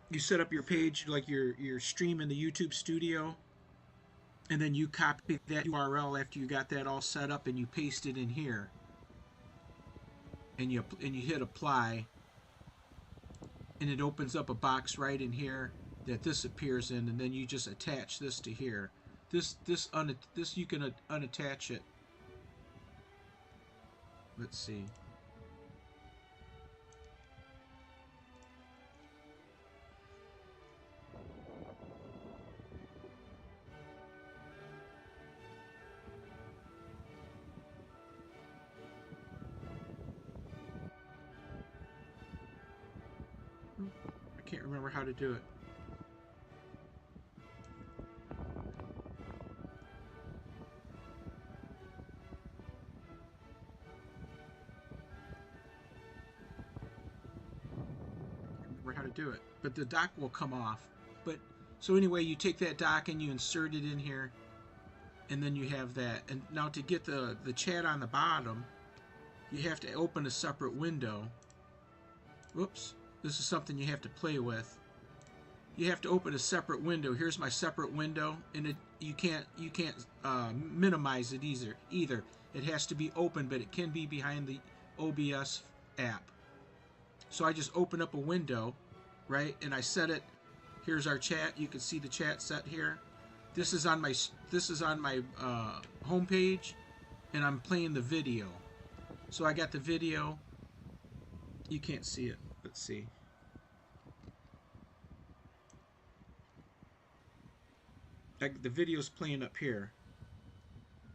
you set up your page, like your stream in the YouTube Studio, and then you copy that URL after you got that all set up and you paste it in here. And you hit apply, and it opens up a box right in here that this appears in, and then you just attach this to here. This you can unattach it. Let's see. can't remember how to do it. How to do it, but the dock will come off. But so anyway, you take that dock and you insert it in here, and then you have that. And now to get the chat on the bottom, you have to open a separate window. Whoops, this is something you have to play with. You have to open a separate window. Here's my separate window, and you can't minimize it either. It has to be open, but it can be behind the OBS app. So I just open up a window, right, and I set it. Here's our chat. You can see the chat set here. This is on my home page, and I'm playing the video. So I got the video. You can't see it. Let's see. The video's playing up here,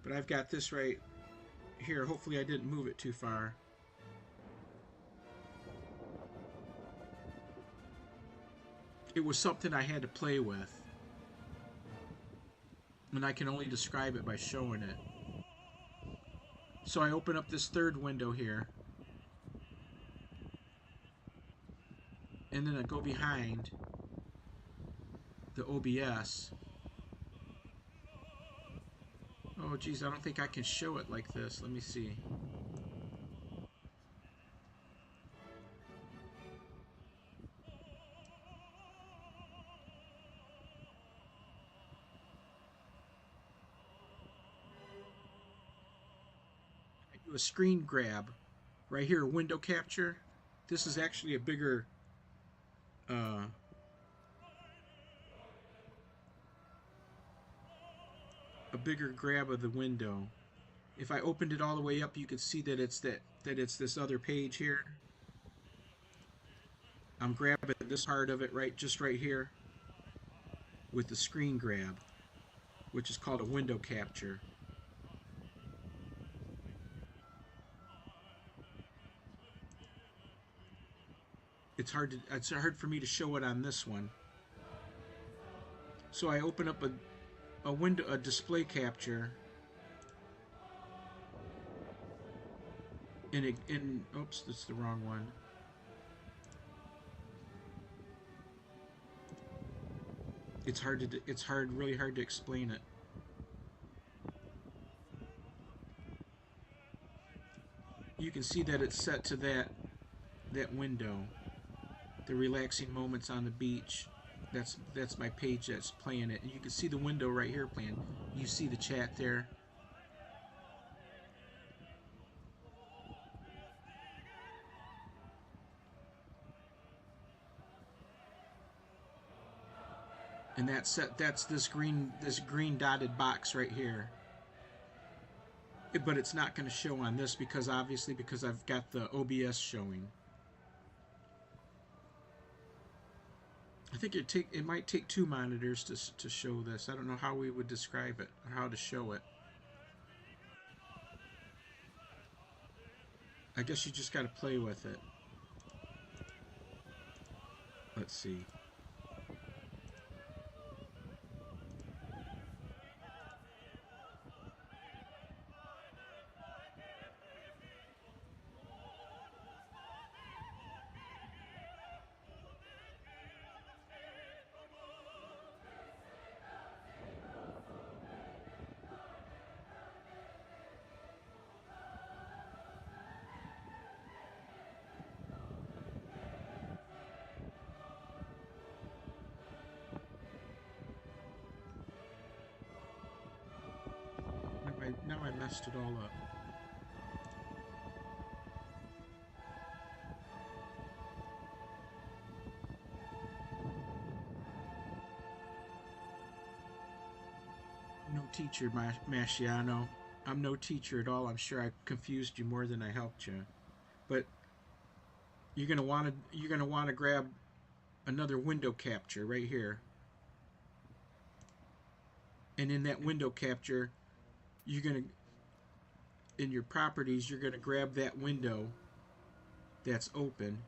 but I've got this right here. Hopefully I didn't move it too far. It was something I had to play with, and I can only describe it by showing it. So I open up this third window here, and then I go behind the OBS. Oh geez, I don't think I can show it like this. Let me see. A screen grab right here, window capture. This is actually a bigger grab of the window. If I opened it all the way up, you could see that it's it's this other page here. I'm grabbing this part of it just right here with the screen grab, which is called a window capture. It's hard for me to show it on this one. So I open up a display capture, and oops, that's the wrong one. It's really hard to explain it. You can see that it's set to that window. The relaxing moments on the beach. That's my page that's playing it. And you can see the window right here playing. You see the chat there. And that's this green dotted box right here. But it's not going to show on this because I've got the OBS showing. I think it might take two monitors to show this. I don't know how we would describe it or how to show it. I guess you just got to play with it. Let's see. Now I messed it all up. No teacher, Masciano. I'm no teacher at all. I'm sure I confused you more than I helped you. But you're gonna want to grab another window capture right here. And in that window capture, in your properties, you're gonna grab that window that's open,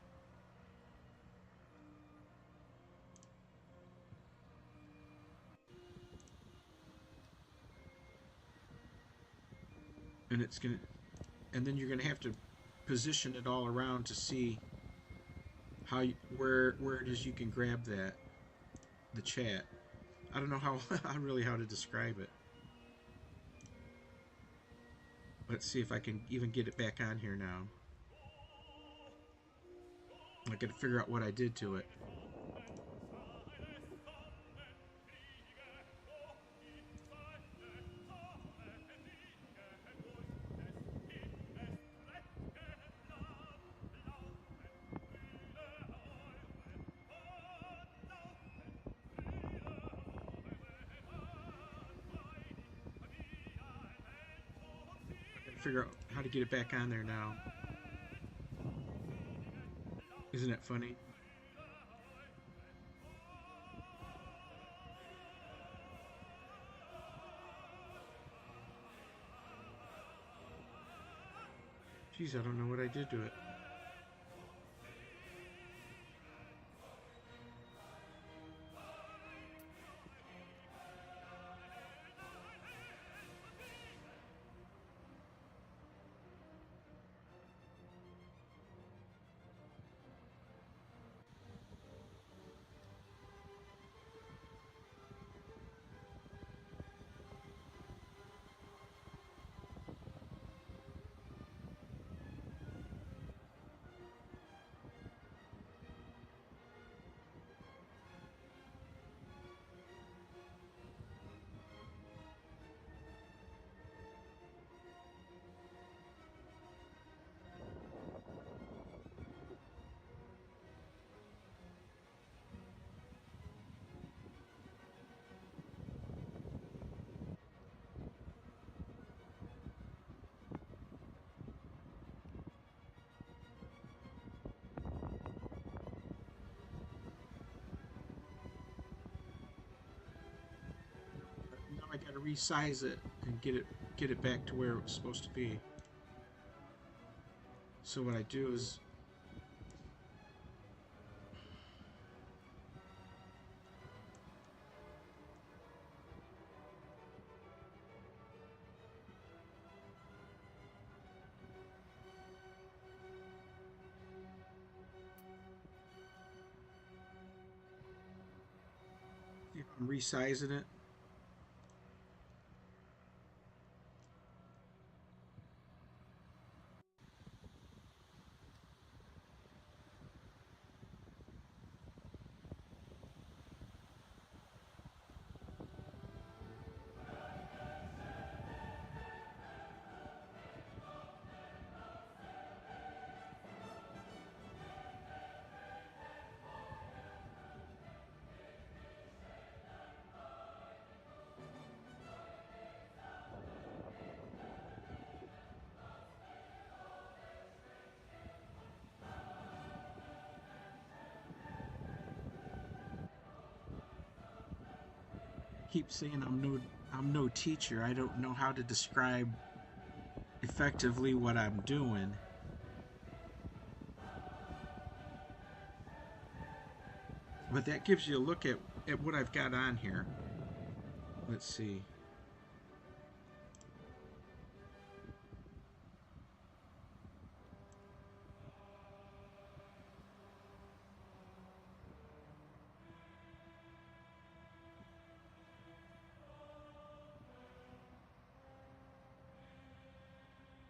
and it's gonna, and then you're gonna have to position it all around to see how you, where it is you can grab that the chat. I don't know how really how to describe it. Let's see if I can even get it back on here now. I gotta figure out what I did to it. I gotta figure out how to get it back on there now. Isn't it funny? Jeez, I don't know what I did to it. Now I gotta resize it and get it back to where it was supposed to be. So what I do is I'm resizing it. Keep saying I'm no teacher. I don't know how to describe effectively what I'm doing. But that gives you a look at what I've got on here. Let's see.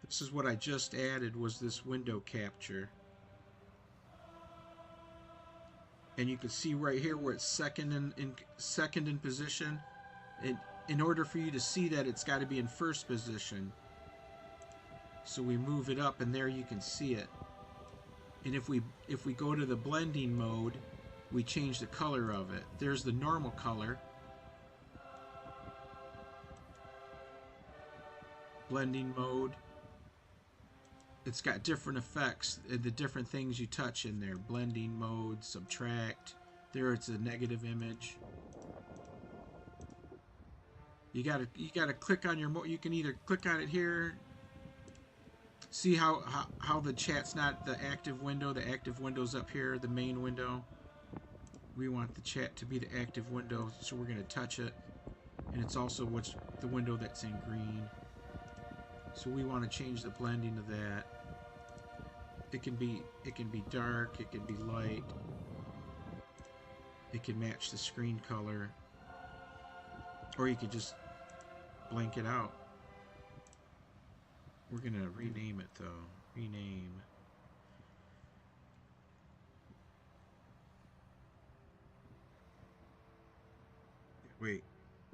This is what I just added was this window capture. And you can see right here where it's second in position. In order for you to see that, it's got to be in first position. So we move it up and there you can see it. And if we go to the blending mode, we change the color of it. There's the normal color. Blending mode. It's got different effects, the different things you touch in there. Blending mode, subtract. There it's a negative image. You gotta click on your you can either click on it here. See how the chat's not the active window. The active window's up here, the main window. We want the chat to be the active window, so we're gonna touch it. And it's also what's the window that's in green. So we want to change the blending of that. It can be dark, it can be light. It can match the screen color. Or you could just blank it out. We're gonna rename it though. Rename. Wait,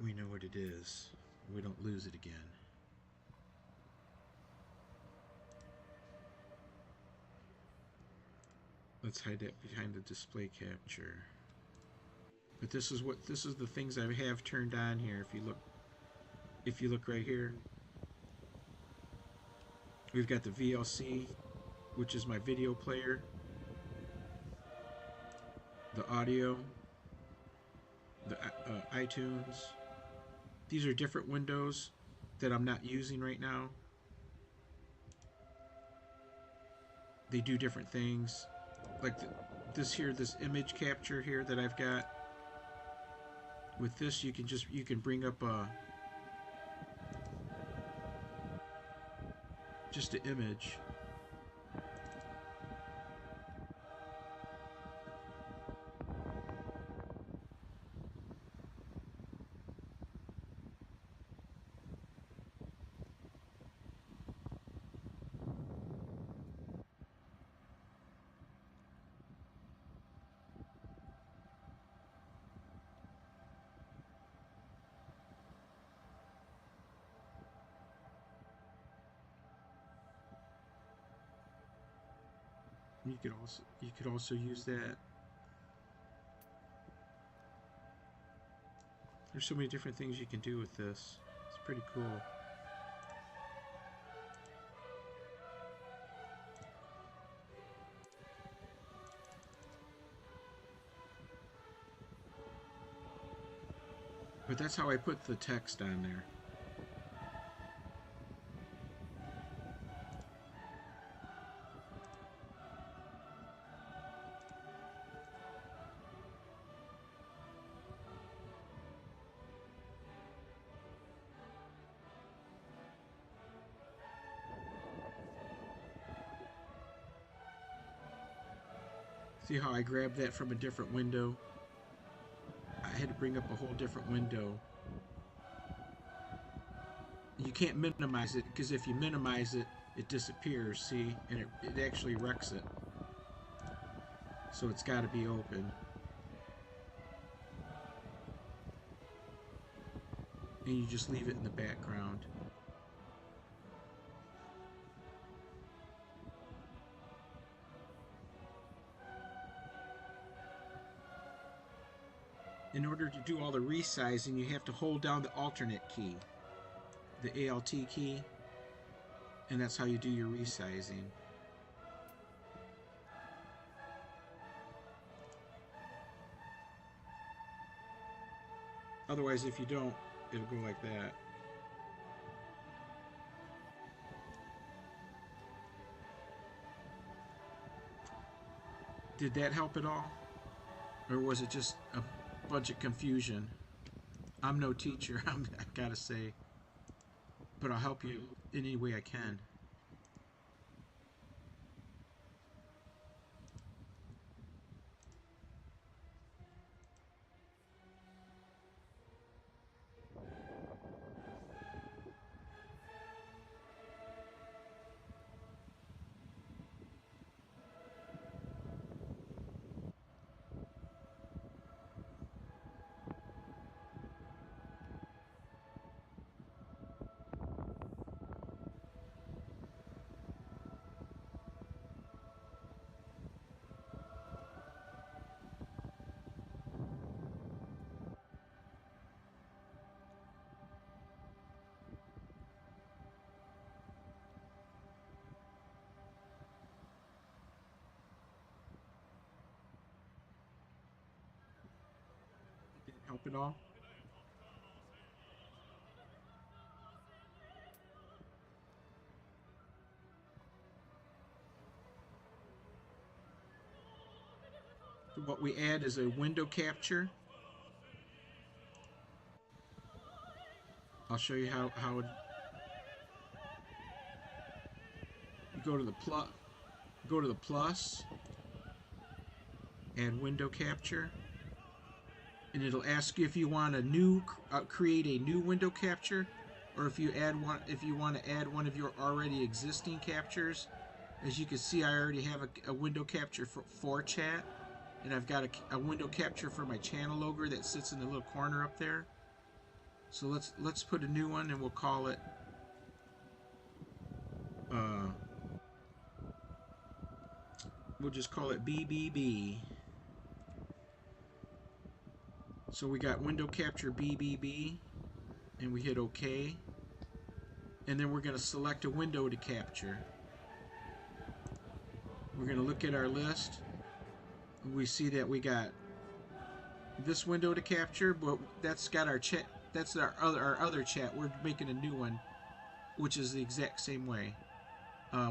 we know what it is. We don't lose it again. Let's hide that behind the display capture. But this is the things I have turned on here. If you look right here, we've got the VLC, which is my video player, the audio, the iTunes. These are different windows that I'm not using right now. They do different things. Like this image capture here that I've got. With this, you can bring up just an image. You could also use that. There's so many different things you can do with this. It's pretty cool. But that's how I put the text on there. See how I grabbed that from a different window? I had to bring up a whole different window. You can't minimize it, because if you minimize it, it disappears, see? And it actually wrecks it. So it's got to be open. And you just leave it in the background. In order to do all the resizing, you have to hold down the alternate key, the ALT key, and that's how you do your resizing. Otherwise, if you don't, it'll go like that. Did that help at all? Or was it just a bunch of confusion? I'm no teacher, I've got to say, but I'll help you in any way I can. Did it help at all? So what we add is a window capture. I'll show you how it... go to the plus, go to the plus, add window capture, and it'll ask you if you want a new create a new window capture, or if you want to add one of your already existing captures. As you can see, I already have a window capture for chat, and I've got a window capture for my channel logo that sits in the little corner up there. So let's put a new one, and we'll call it we'll just call it BBB. So we got window capture BBB, and we hit OK, and then we're going to select a window to capture. We're going to look at our list. We see that we got this window to capture, but that's got our chat. That's our other chat. We're making a new one, which is the exact same way.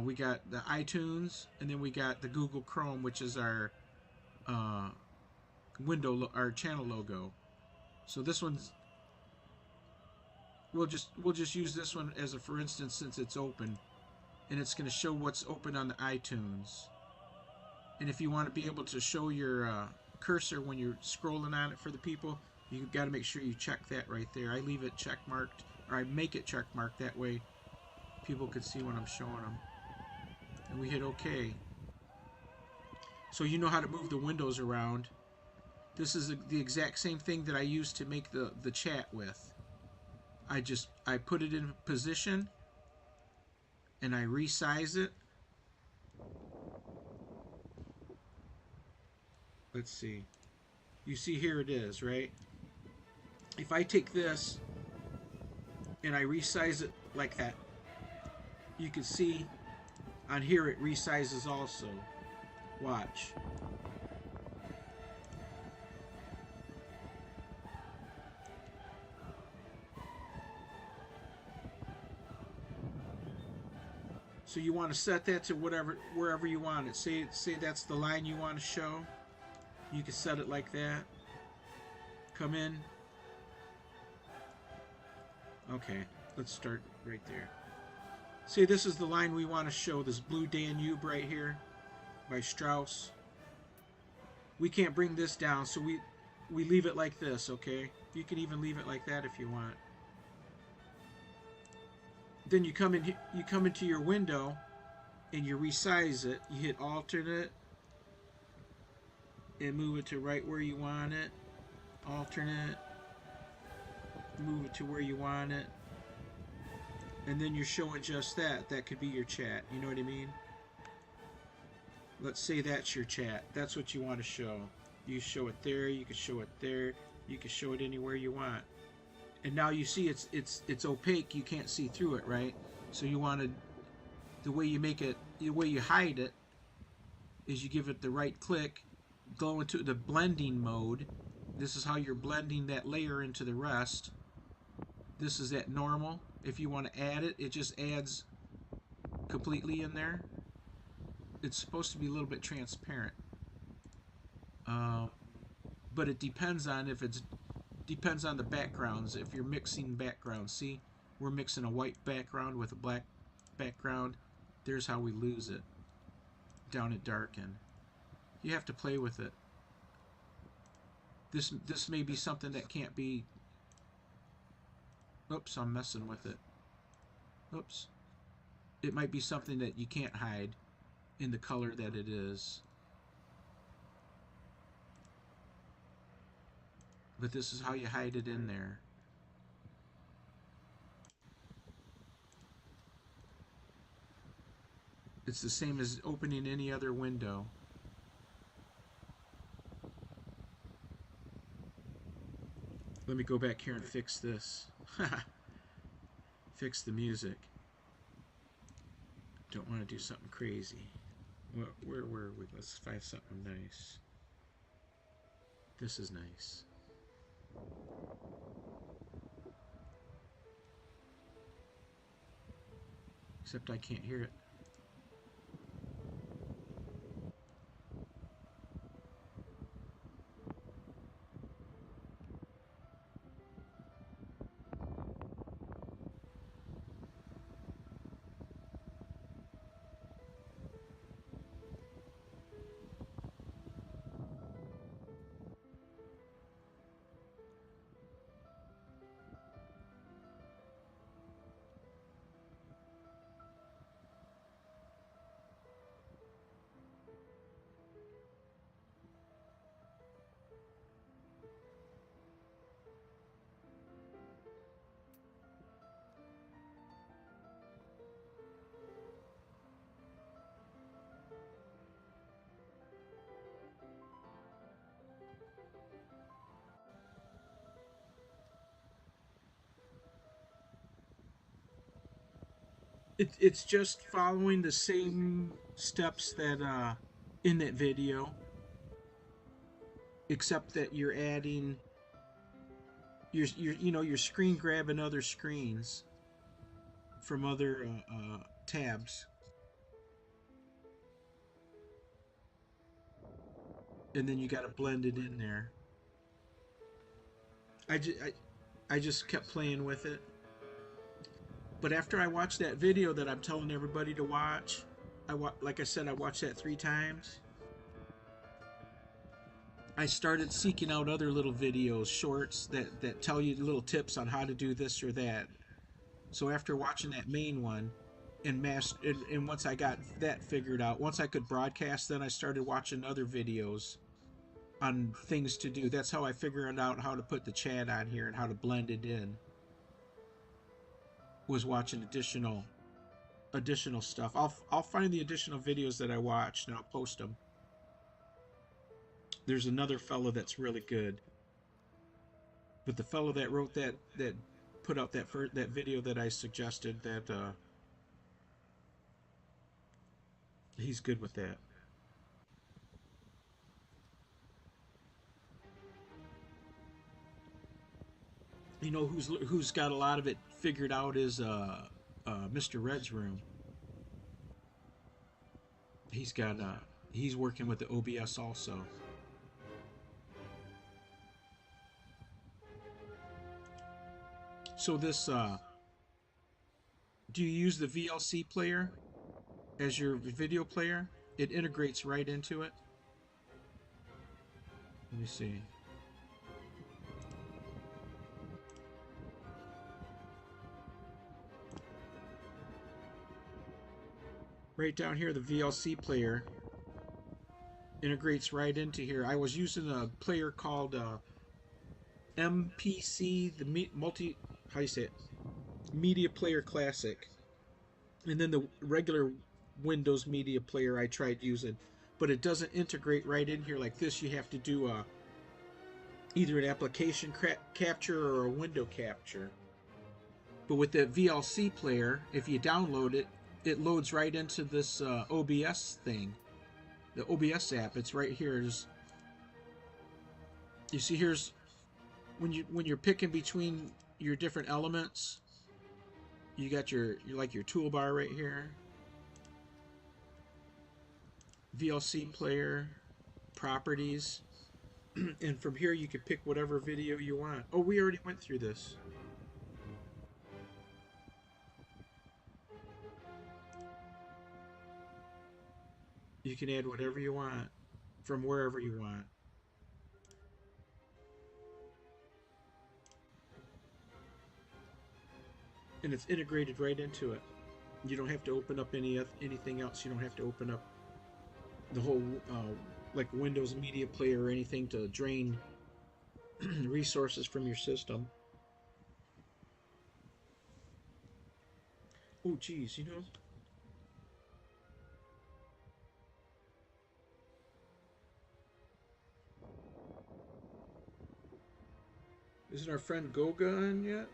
We got the iTunes, and then we got the Google Chrome, which is our our channel logo. So this one's we'll just use this one as a for instance, since it's open, and it's going to show what's open on the iTunes. And if you want to be able to show your cursor when you're scrolling on it for the people, you've got to make sure you check that right there. I leave it check marked, or I make it check marked, that way people can see when I'm showing them. And we hit OK. So you know how to move the windows around. This is the exact same thing that I used to make the chat with. I put it in position, and I resize it. Let's see. You see here it is, right? If I take this and I resize it like that, you can see on here it resizes also. Watch. So you want to set that to wherever you want it. Say that's the line you want to show. You can set it like that. Come in. Okay, let's start right there. Say this is the line we want to show, this Blue Danube right here by Strauss. We can't bring this down, so we leave it like this, okay? You can even leave it like that if you want. Then you come into your window and you resize it. You hit alternate and move it to right where you want it. Alternate, move it to where you want it, and then you're showing just that. That could be your chat. You know what I mean? Let's say that's your chat. That's what you want to show. You show it there. You can show it there. You can show it anywhere you want. And now you see it's opaque. You can't see through it, right? So you want to, the way you make it, the way you hide it, is you give it the right click, go into the blending mode. This is how you're blending that layer into the rest. This is at normal. If you want to add it, it just adds completely in there. It's supposed to be a little bit transparent, but it depends on depends on the backgrounds. If you're mixing backgrounds, see, we're mixing a white background with a black background. There's how we lose it down at darken. You have to play with it. This may be something that can't be. Oops, I'm messing with it. Oops. It might be something that you can't hide in the color that it is. But this is how you hide it in there. It's the same as opening any other window. Let me go back here and fix this. Fix the music. Don't want to do something crazy. Where were we? Let's find something nice. This is nice. Except I can't hear it. It's just following the same steps that in that video, except that you're adding you're screen grabbing other screens from other tabs, and then you got to blend it in there. I just kept playing with it. But after I watched that video that I'm telling everybody to watch, like I said, I watched that 3 times. I started seeking out other little videos, shorts that tell you little tips on how to do this or that. So after watching that main one, and once I got that figured out, once I could broadcast, then I started watching other videos on things to do. That's how I figured out how to put the chat on here and how to blend it in. Was watching additional stuff. I'll find the additional videos that I watched and I'll post them. There's another fellow that's really good, but the fellow that wrote that put out that video that I suggested, that he's good with that. You know who's got a lot of it figured out is Mr. Red's room. He's got he's working with the OBS also. So this do you use the VLC player as your video player? It integrates right into it. Let me see. Right down here, the VLC player integrates right into here. I was using a player called MPC, the how do you say it? Media Player Classic. And then the regular Windows Media Player I tried using, but it doesn't integrate right in here like this. You have to do either an application capture or a window capture. But with the VLC player, if you download it, it loads right into this OBS thing, the OBS app. It's right here. You see, here's when you're picking between your different elements. You got your toolbar right here. VLC player, properties, and from here you can pick whatever video you want. Oh, we already went through this. You can add whatever you want from wherever you want. And it's integrated right into it. You don't have to open up anything else. You don't have to open up the whole like Windows Media Player or anything to drain resources from your system. Oh, geez, you know. Isn't our friend Goga on yet?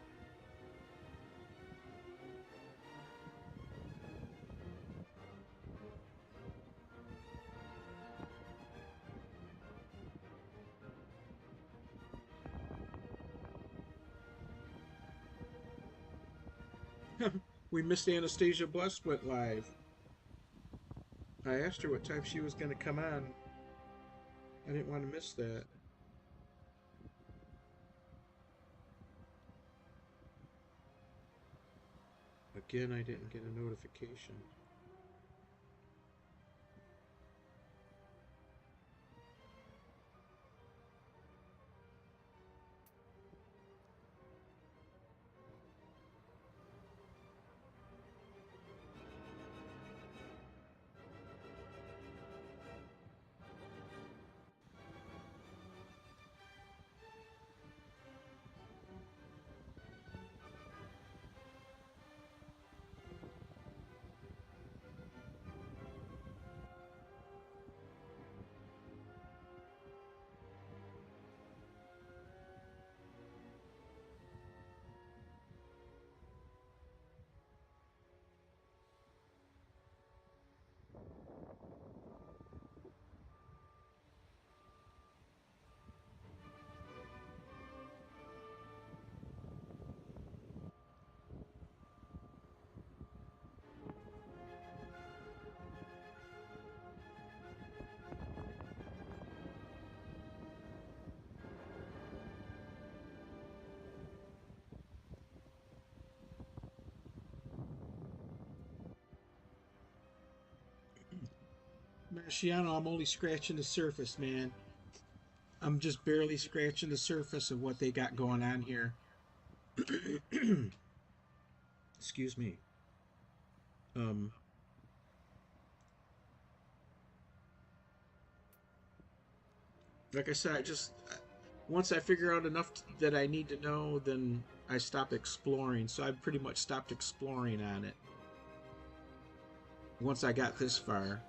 We missed Anastasia Bless went live. I asked her what time she was going to come on. I didn't want to miss that. Again, I didn't get a notification. Marciano, I'm only scratching the surface, man. I'm just barely scratching the surface of what they got going on here. Excuse me. Um, like I said, I just once I figure out enough that I need to know, then I stop exploring. So I've pretty much stopped exploring on it once I got this far.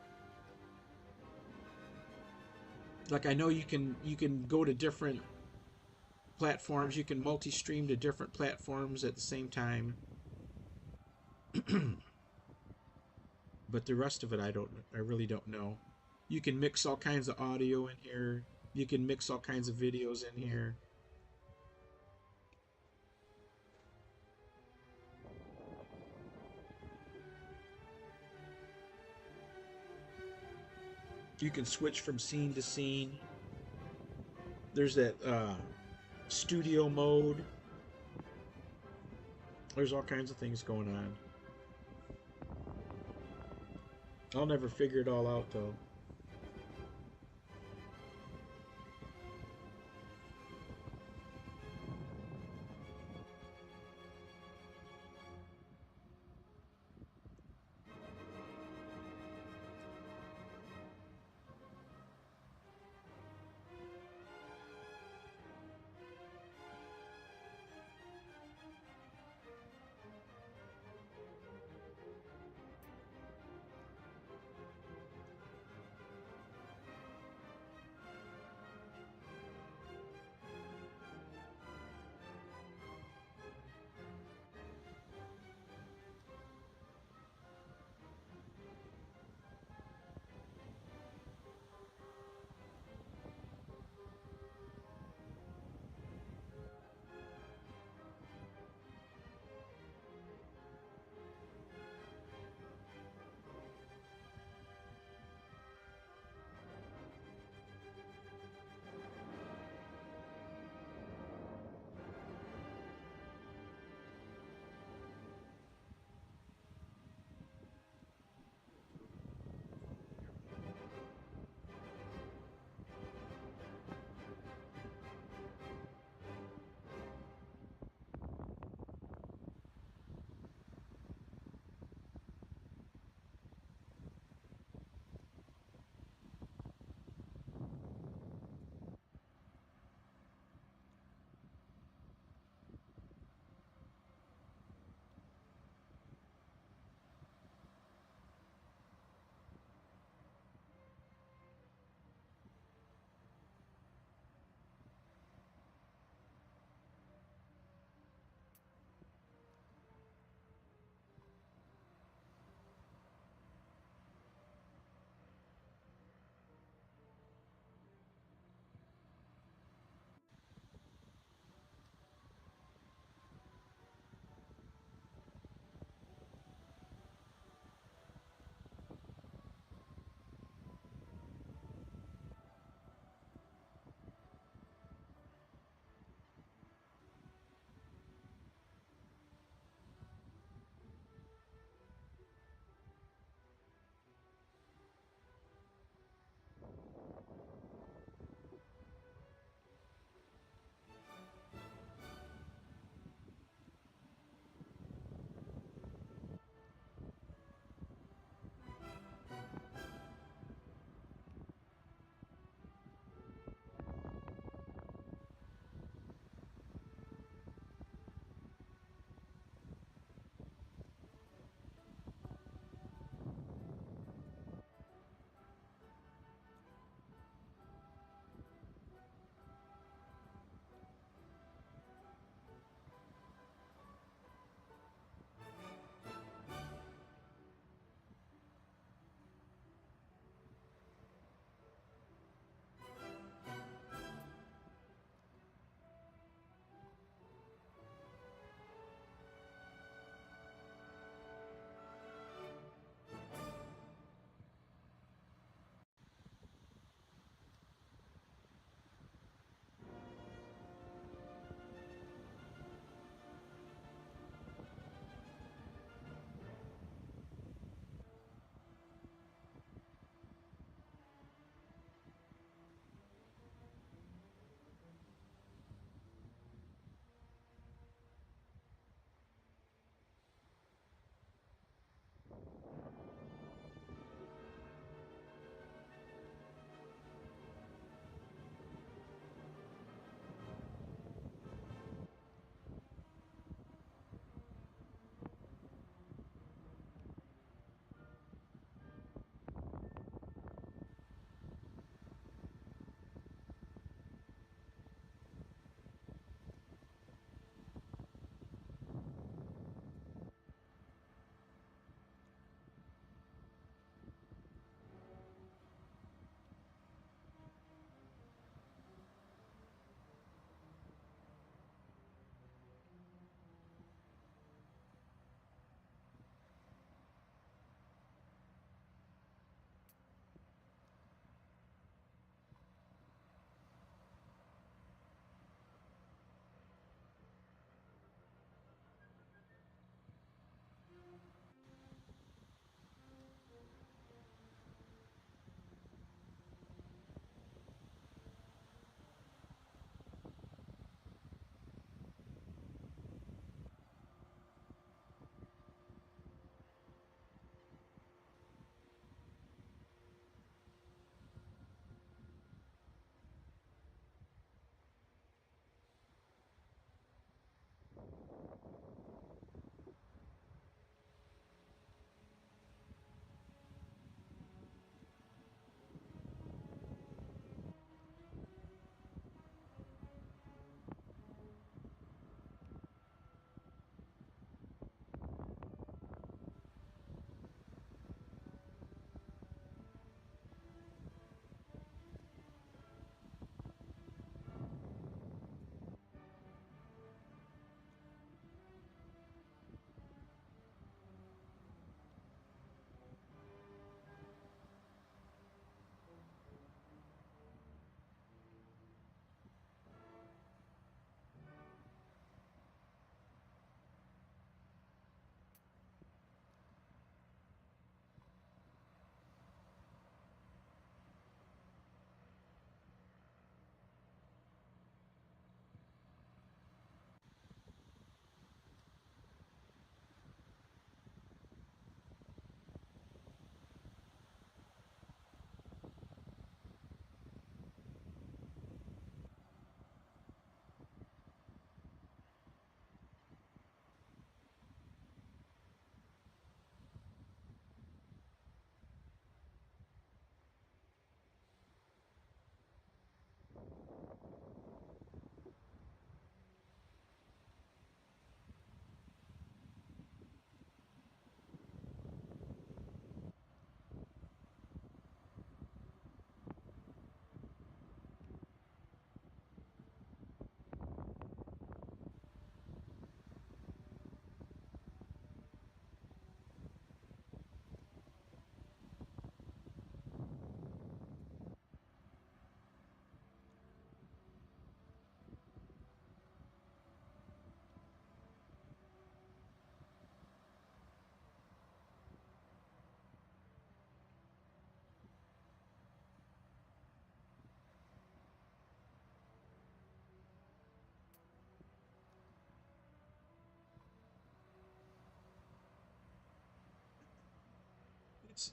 Like I know you can go to different platforms. You can multi-stream to different platforms at the same time. But the rest of it, I really don't know. You can mix all kinds of audio in here. You can mix all kinds of videos in here. You can switch from scene to scene. There's that studio mode. There's all kinds of things going on. I'll never figure it all out though.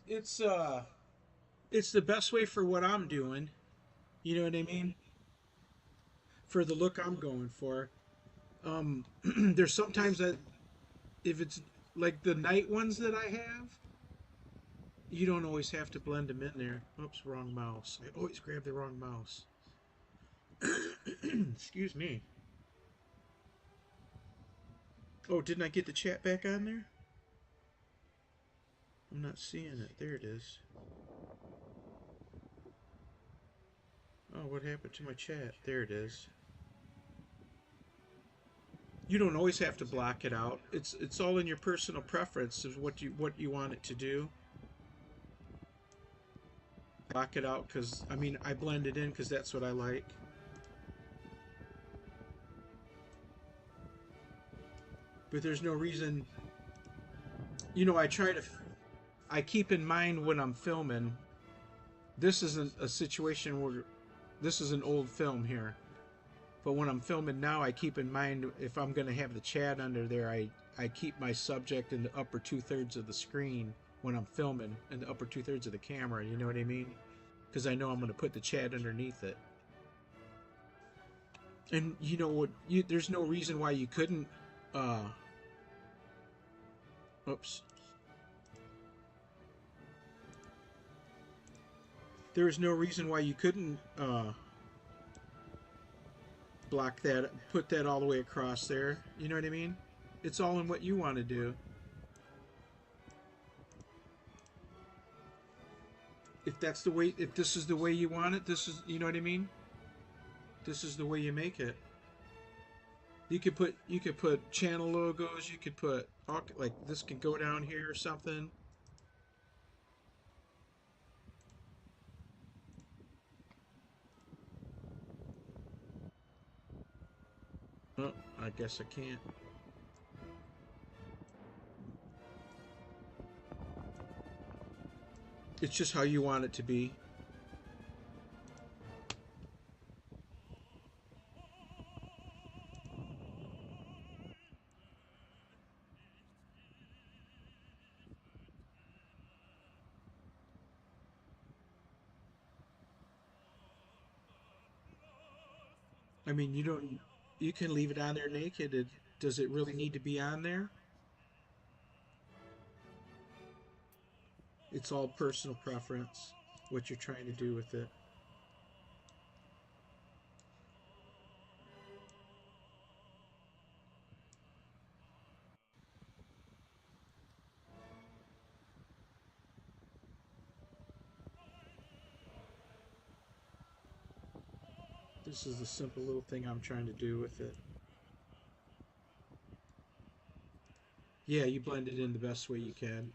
It's it's the best way for what I'm doing. You know what I mean? For the look I'm going for. There's sometimes that if it's like the night ones that I have, you don't always have to blend them in there. Oops, wrong mouse. I always grab the wrong mouse. Excuse me. Oh, didn't I get the chat back on there? I'm not seeing it. There it is. Oh, what happened to my chat? There it is. You don't always have to block it out. It's all in your personal preference of what you want it to do. Block it out because I mean I blend it in because that's what I like. But there's no reason. You know, I keep in mind when I'm filming. This isn't a situation where this is an old film here. But when I'm filming now, I keep in mind if I'm going to have the chat under there, I keep my subject in the upper 2/3 of the screen when I'm filming, in the upper 2/3 of the camera. You know what I mean? Because I know I'm going to put the chat underneath it. And you know what? There's no reason why you couldn't. Uh, oops. There is no reason why you couldn't block that, put that all the way across there. You know what I mean? It's all in what you want to do. If that's the way, if this is the way you want it, this is, you know what I mean? This is the way you make it. You could put channel logos. You could put like this can go down here or something. Oh, I guess I can't. It's just how you want it to be. I mean, you don't. You can leave it on there naked. Does it really need to be on there? It's all personal preference. What you're trying to do with it. This is the simple little thing I'm trying to do with it. Yeah, you blend it in the best way you can,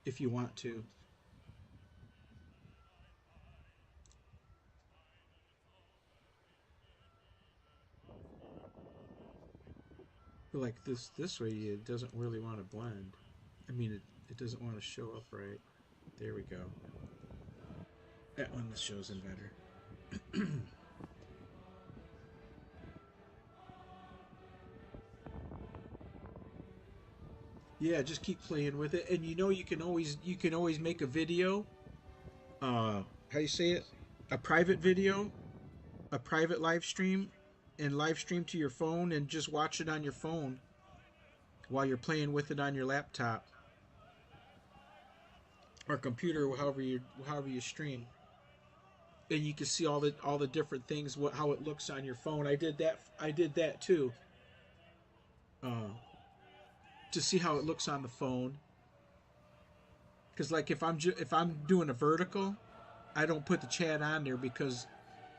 if you want to. But like this way, it doesn't really want to blend. I mean, it doesn't want to show up right. There we go. That one shows in better. Yeah, just keep playing with it, and you know you can always make a video. How do you say it? A private video, a private live stream, and live stream to your phone, and just watch it on your phone while you're playing with it on your laptop or computer, however you stream, and you can see all the different things, how it looks on your phone. I did that too, uh, to see how it looks on the phone. Because like if I'm doing a vertical, I don't put the chat on there because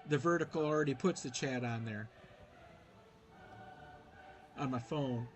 the vertical already puts the chat on there on my phone.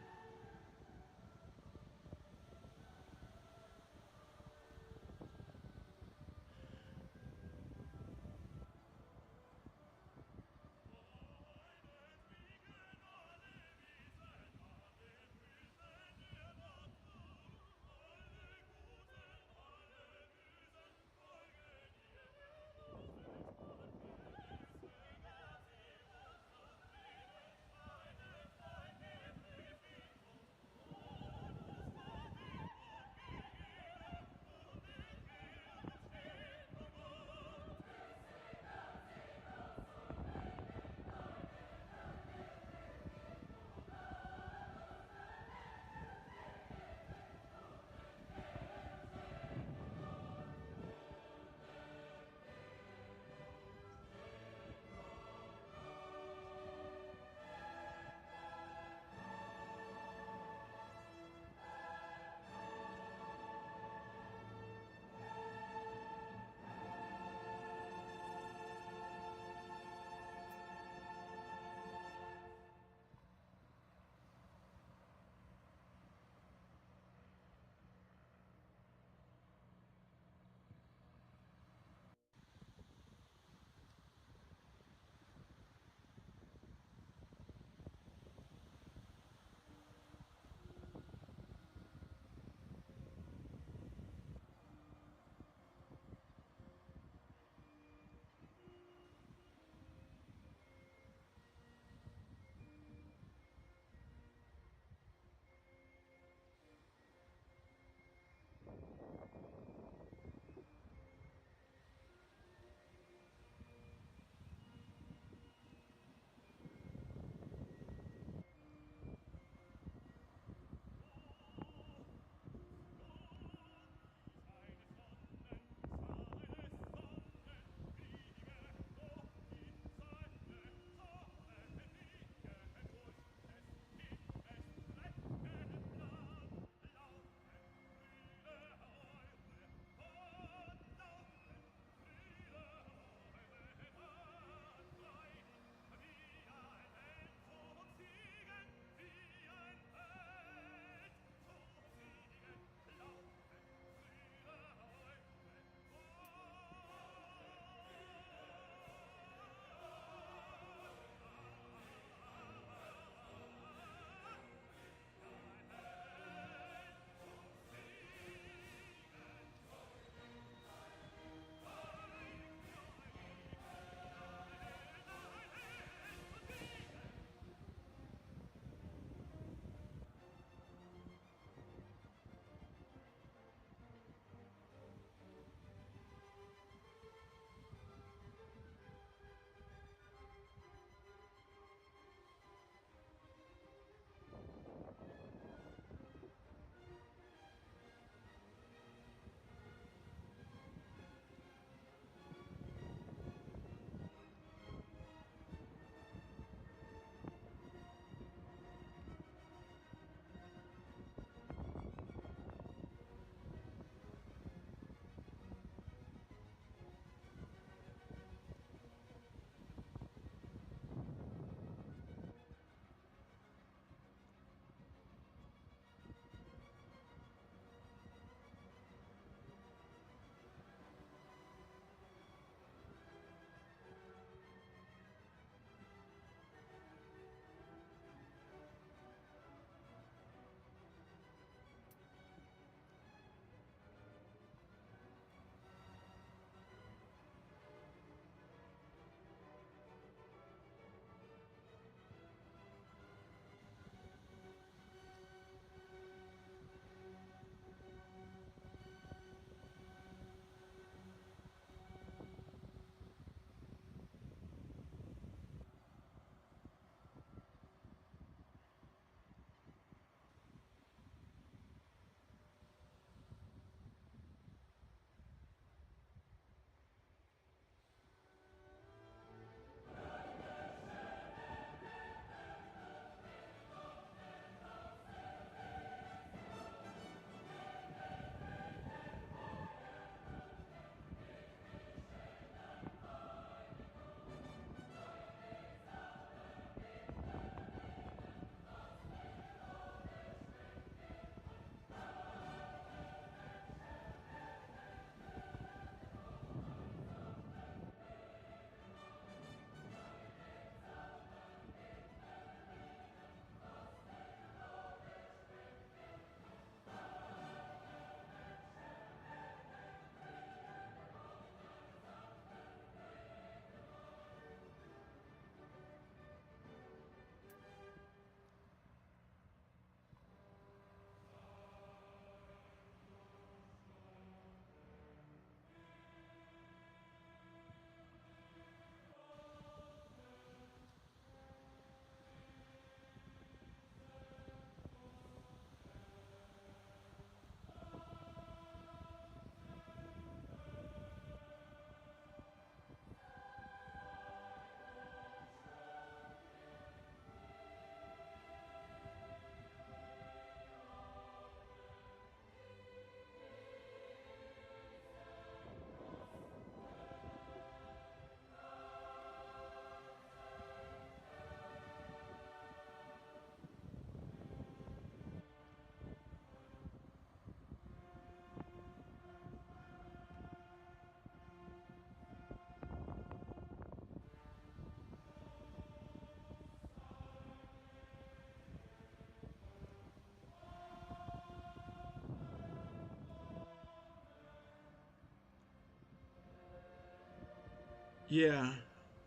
Yeah,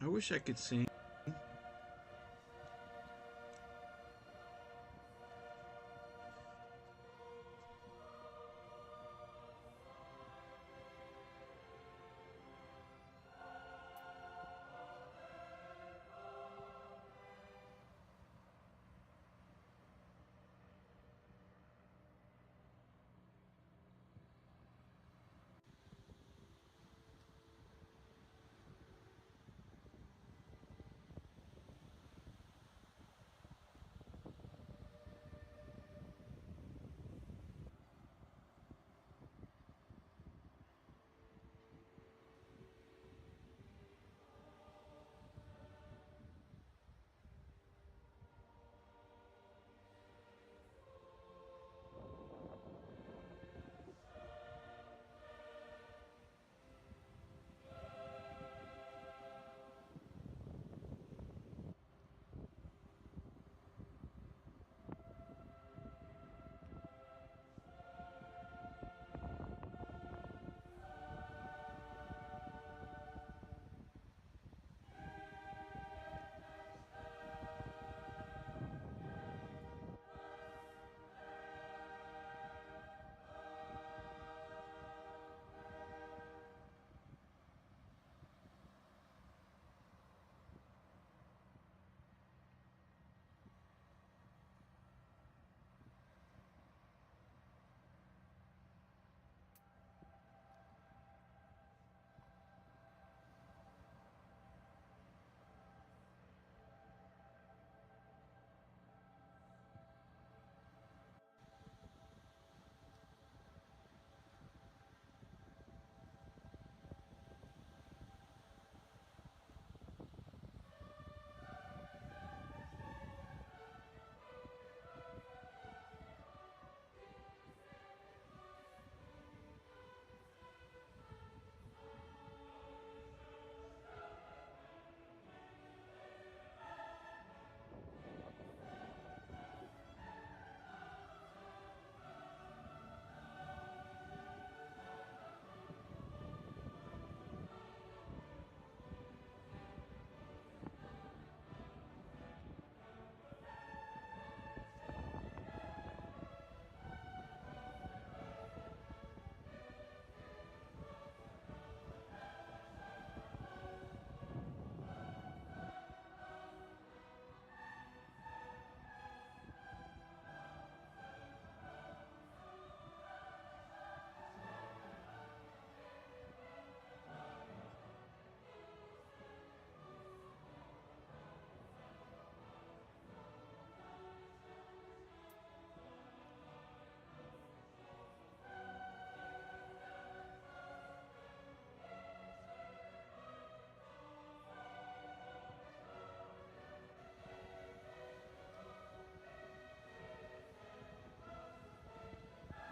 I wish I could sing.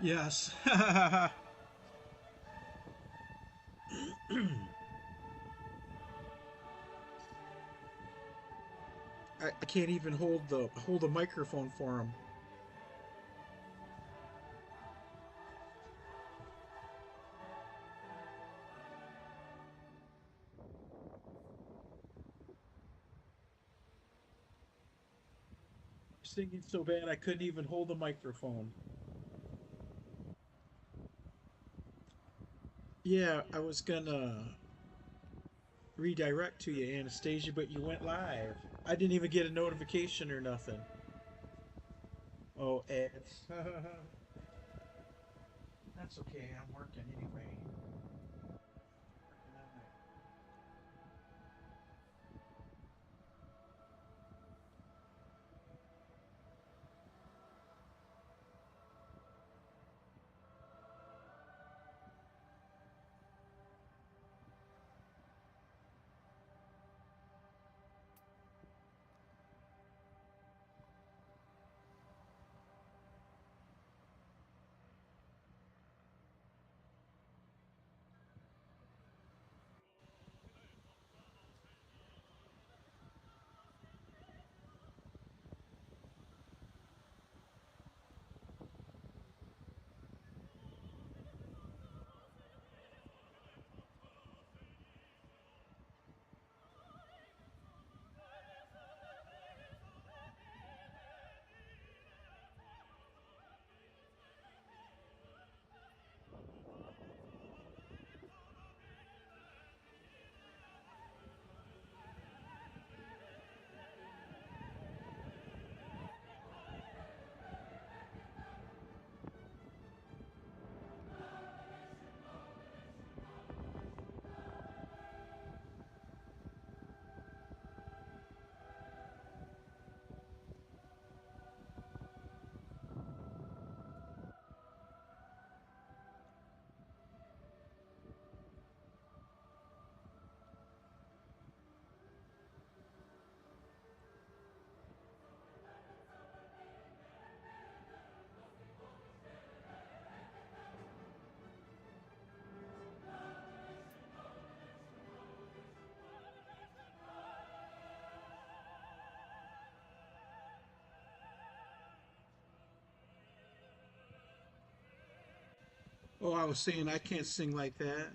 Yes. I can't even hold the microphone for him. Singing so bad I couldn't even hold the microphone. Yeah, I was gonna redirect to you, Anastasia, but you went live. I didn't even get a notification or nothing. Oh, ads. That's okay. I'm working anyway. Working on my Oh, I was saying I can't sing like that.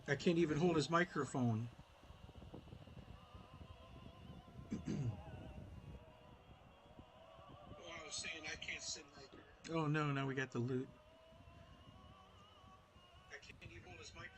I can't even hold his microphone. Oh, I was saying I can't sing like that. Oh no, now we got the lute. I can't even hold his microphone.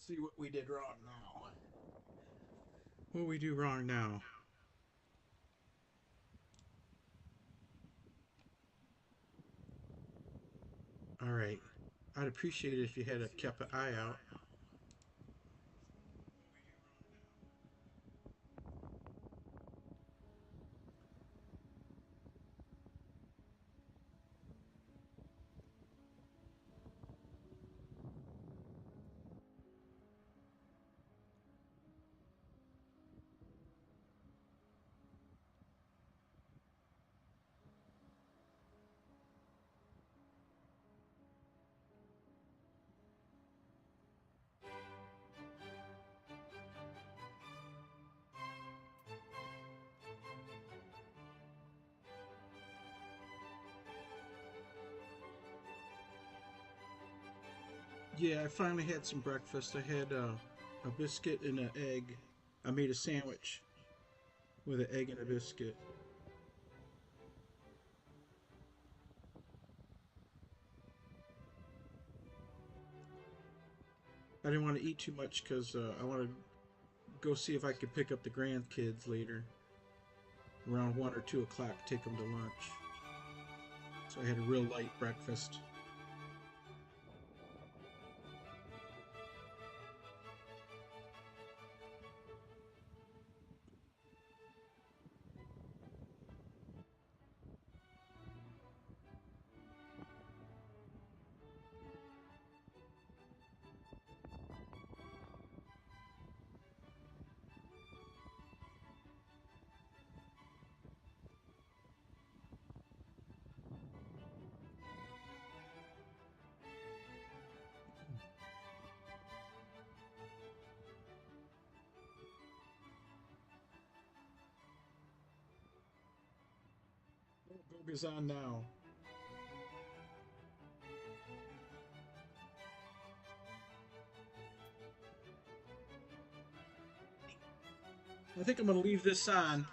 Let's see what we did wrong now. What we do wrong now? All right. I'd appreciate it if you had kept an eye out. Yeah, I finally had some breakfast. I had a biscuit and an egg. I made a sandwich with an egg and a biscuit. I didn't want to eat too much because I wanted to go see if I could pick up the grandkids later, around 1 or 2 o'clock, take them to lunch. So I had a real light breakfast. Goga's on now. I think I'm gonna leave this on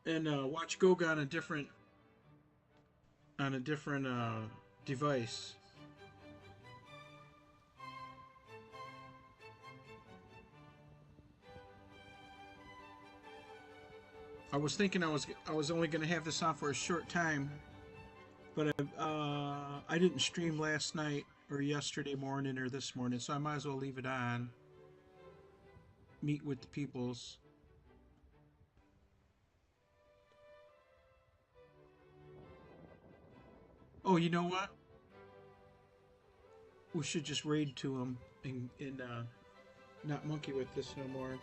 and watch Goga on a different device. I was thinking I was only gonna have this on for a short time, but I didn't stream last night or yesterday morning or this morning, so I might as well leave it on. Meet with the peoples. Oh, you know what? We should just raid to them and not monkey with this no more.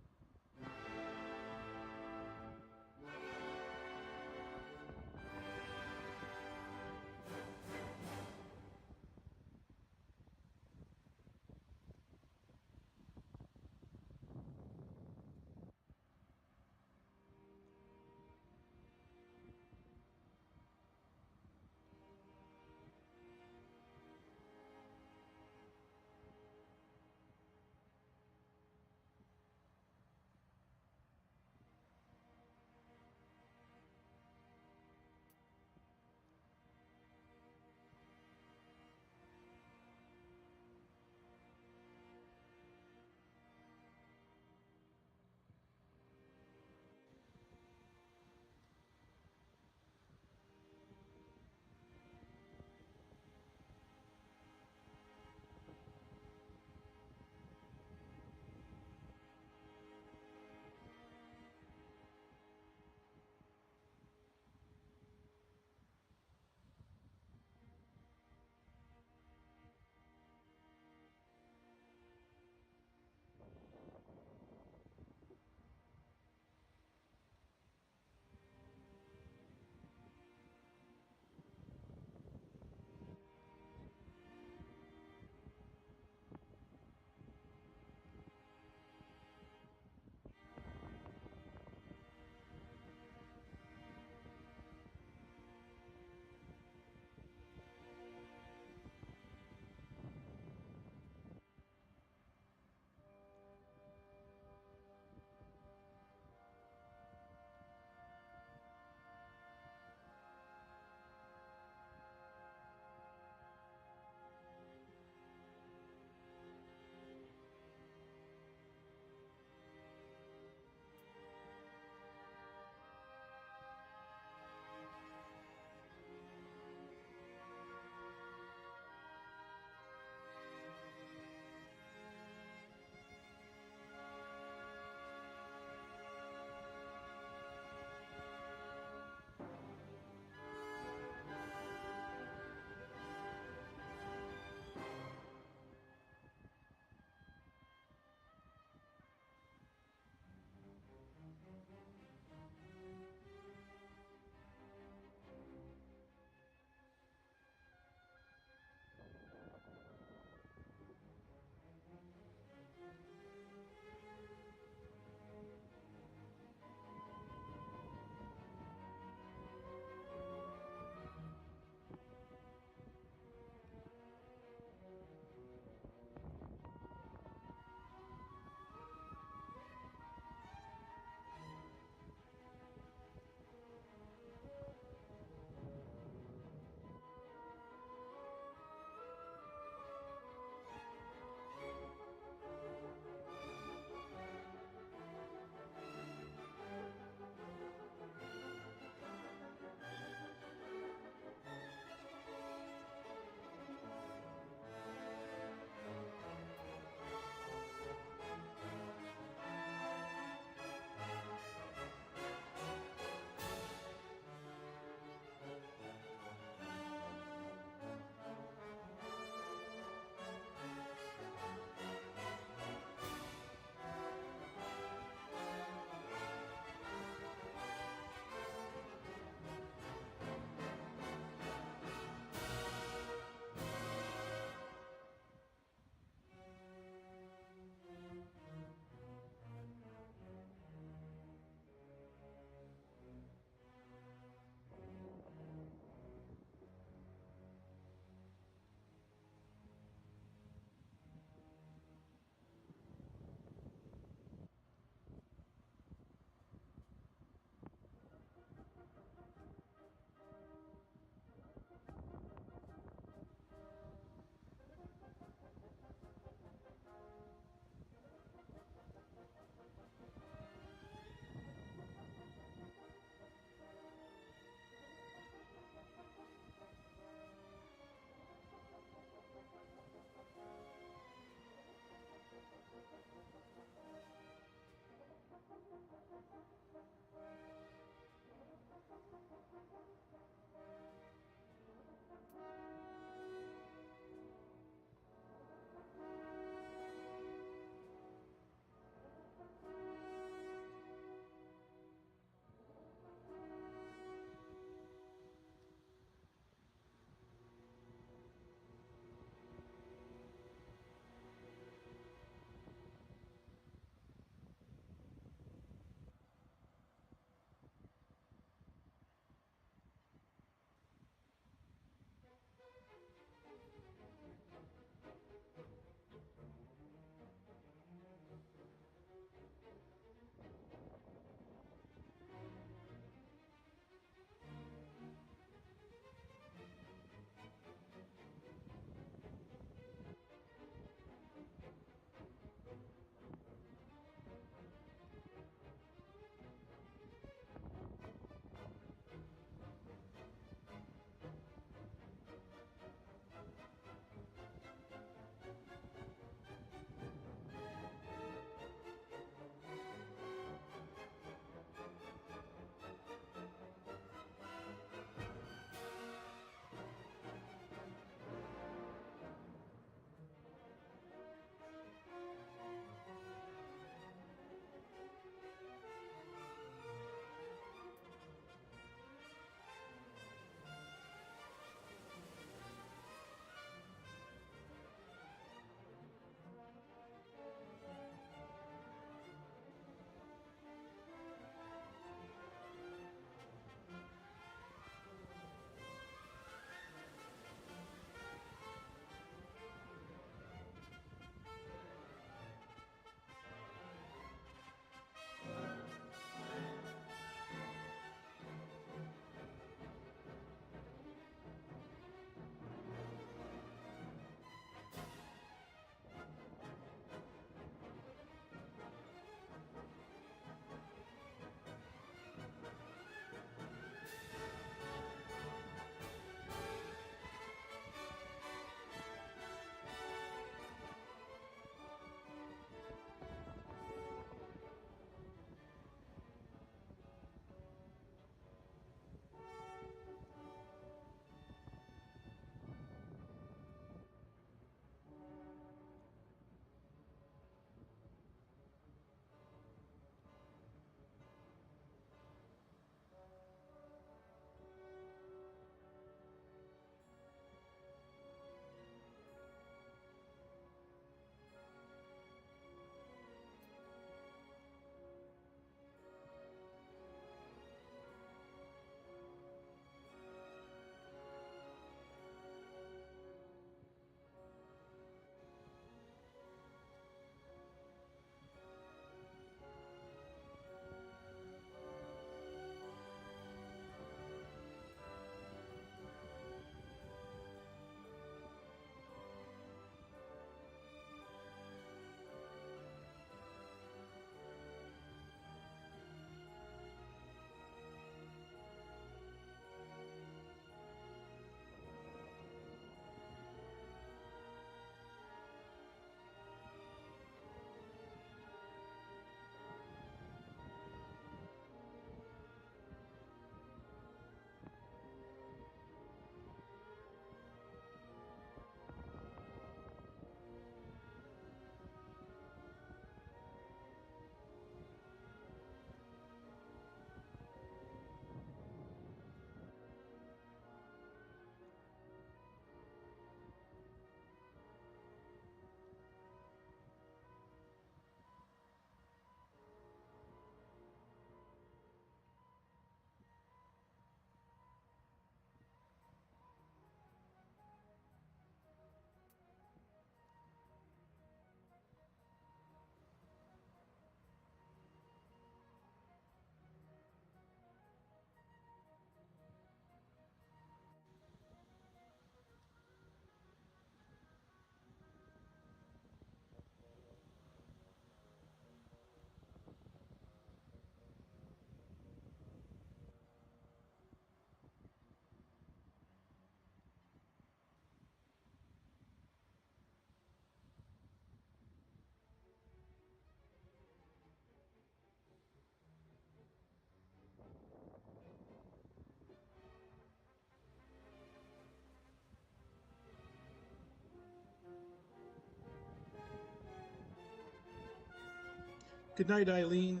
Good night, Eileen.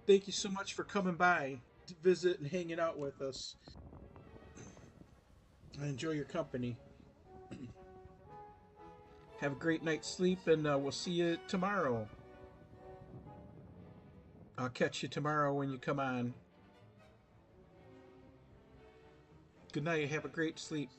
Thank you so much for coming by to visit and hanging out with us. I enjoy your company. Have a great night's sleep, and we'll see you tomorrow. I'll catch you tomorrow when you come on. Good night. Have a great sleep.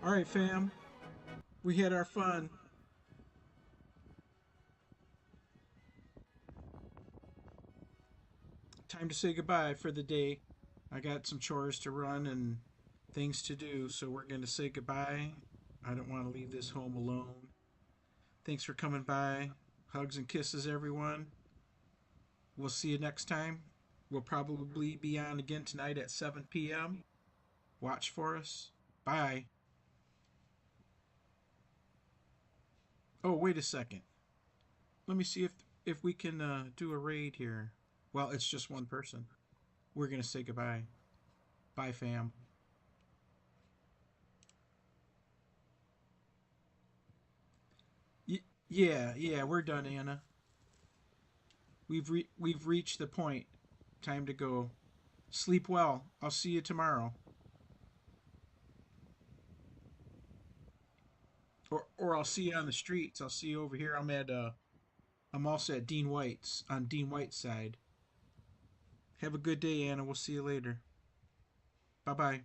All right, fam. We had our fun. Time to say goodbye for the day. I got some chores to run and things to do, so we're going to say goodbye. I don't want to leave this home alone. Thanks for coming by. Hugs and kisses, everyone. We'll see you next time. We'll probably be on again tonight at 7 p.m. Watch for us. Bye. Oh, wait a second. Let me see if we can do a raid here. Well, it's just one person. We're going to say goodbye. Bye, fam. Yeah, we're done, Anna. We've reached the point. Time to go. Sleep well. I'll see you tomorrow. Or I'll see you on the streets. I'll see you over here. I'm also at Dean White's on Dean White's side. Have a good day, Anna. We'll see you later. Bye bye.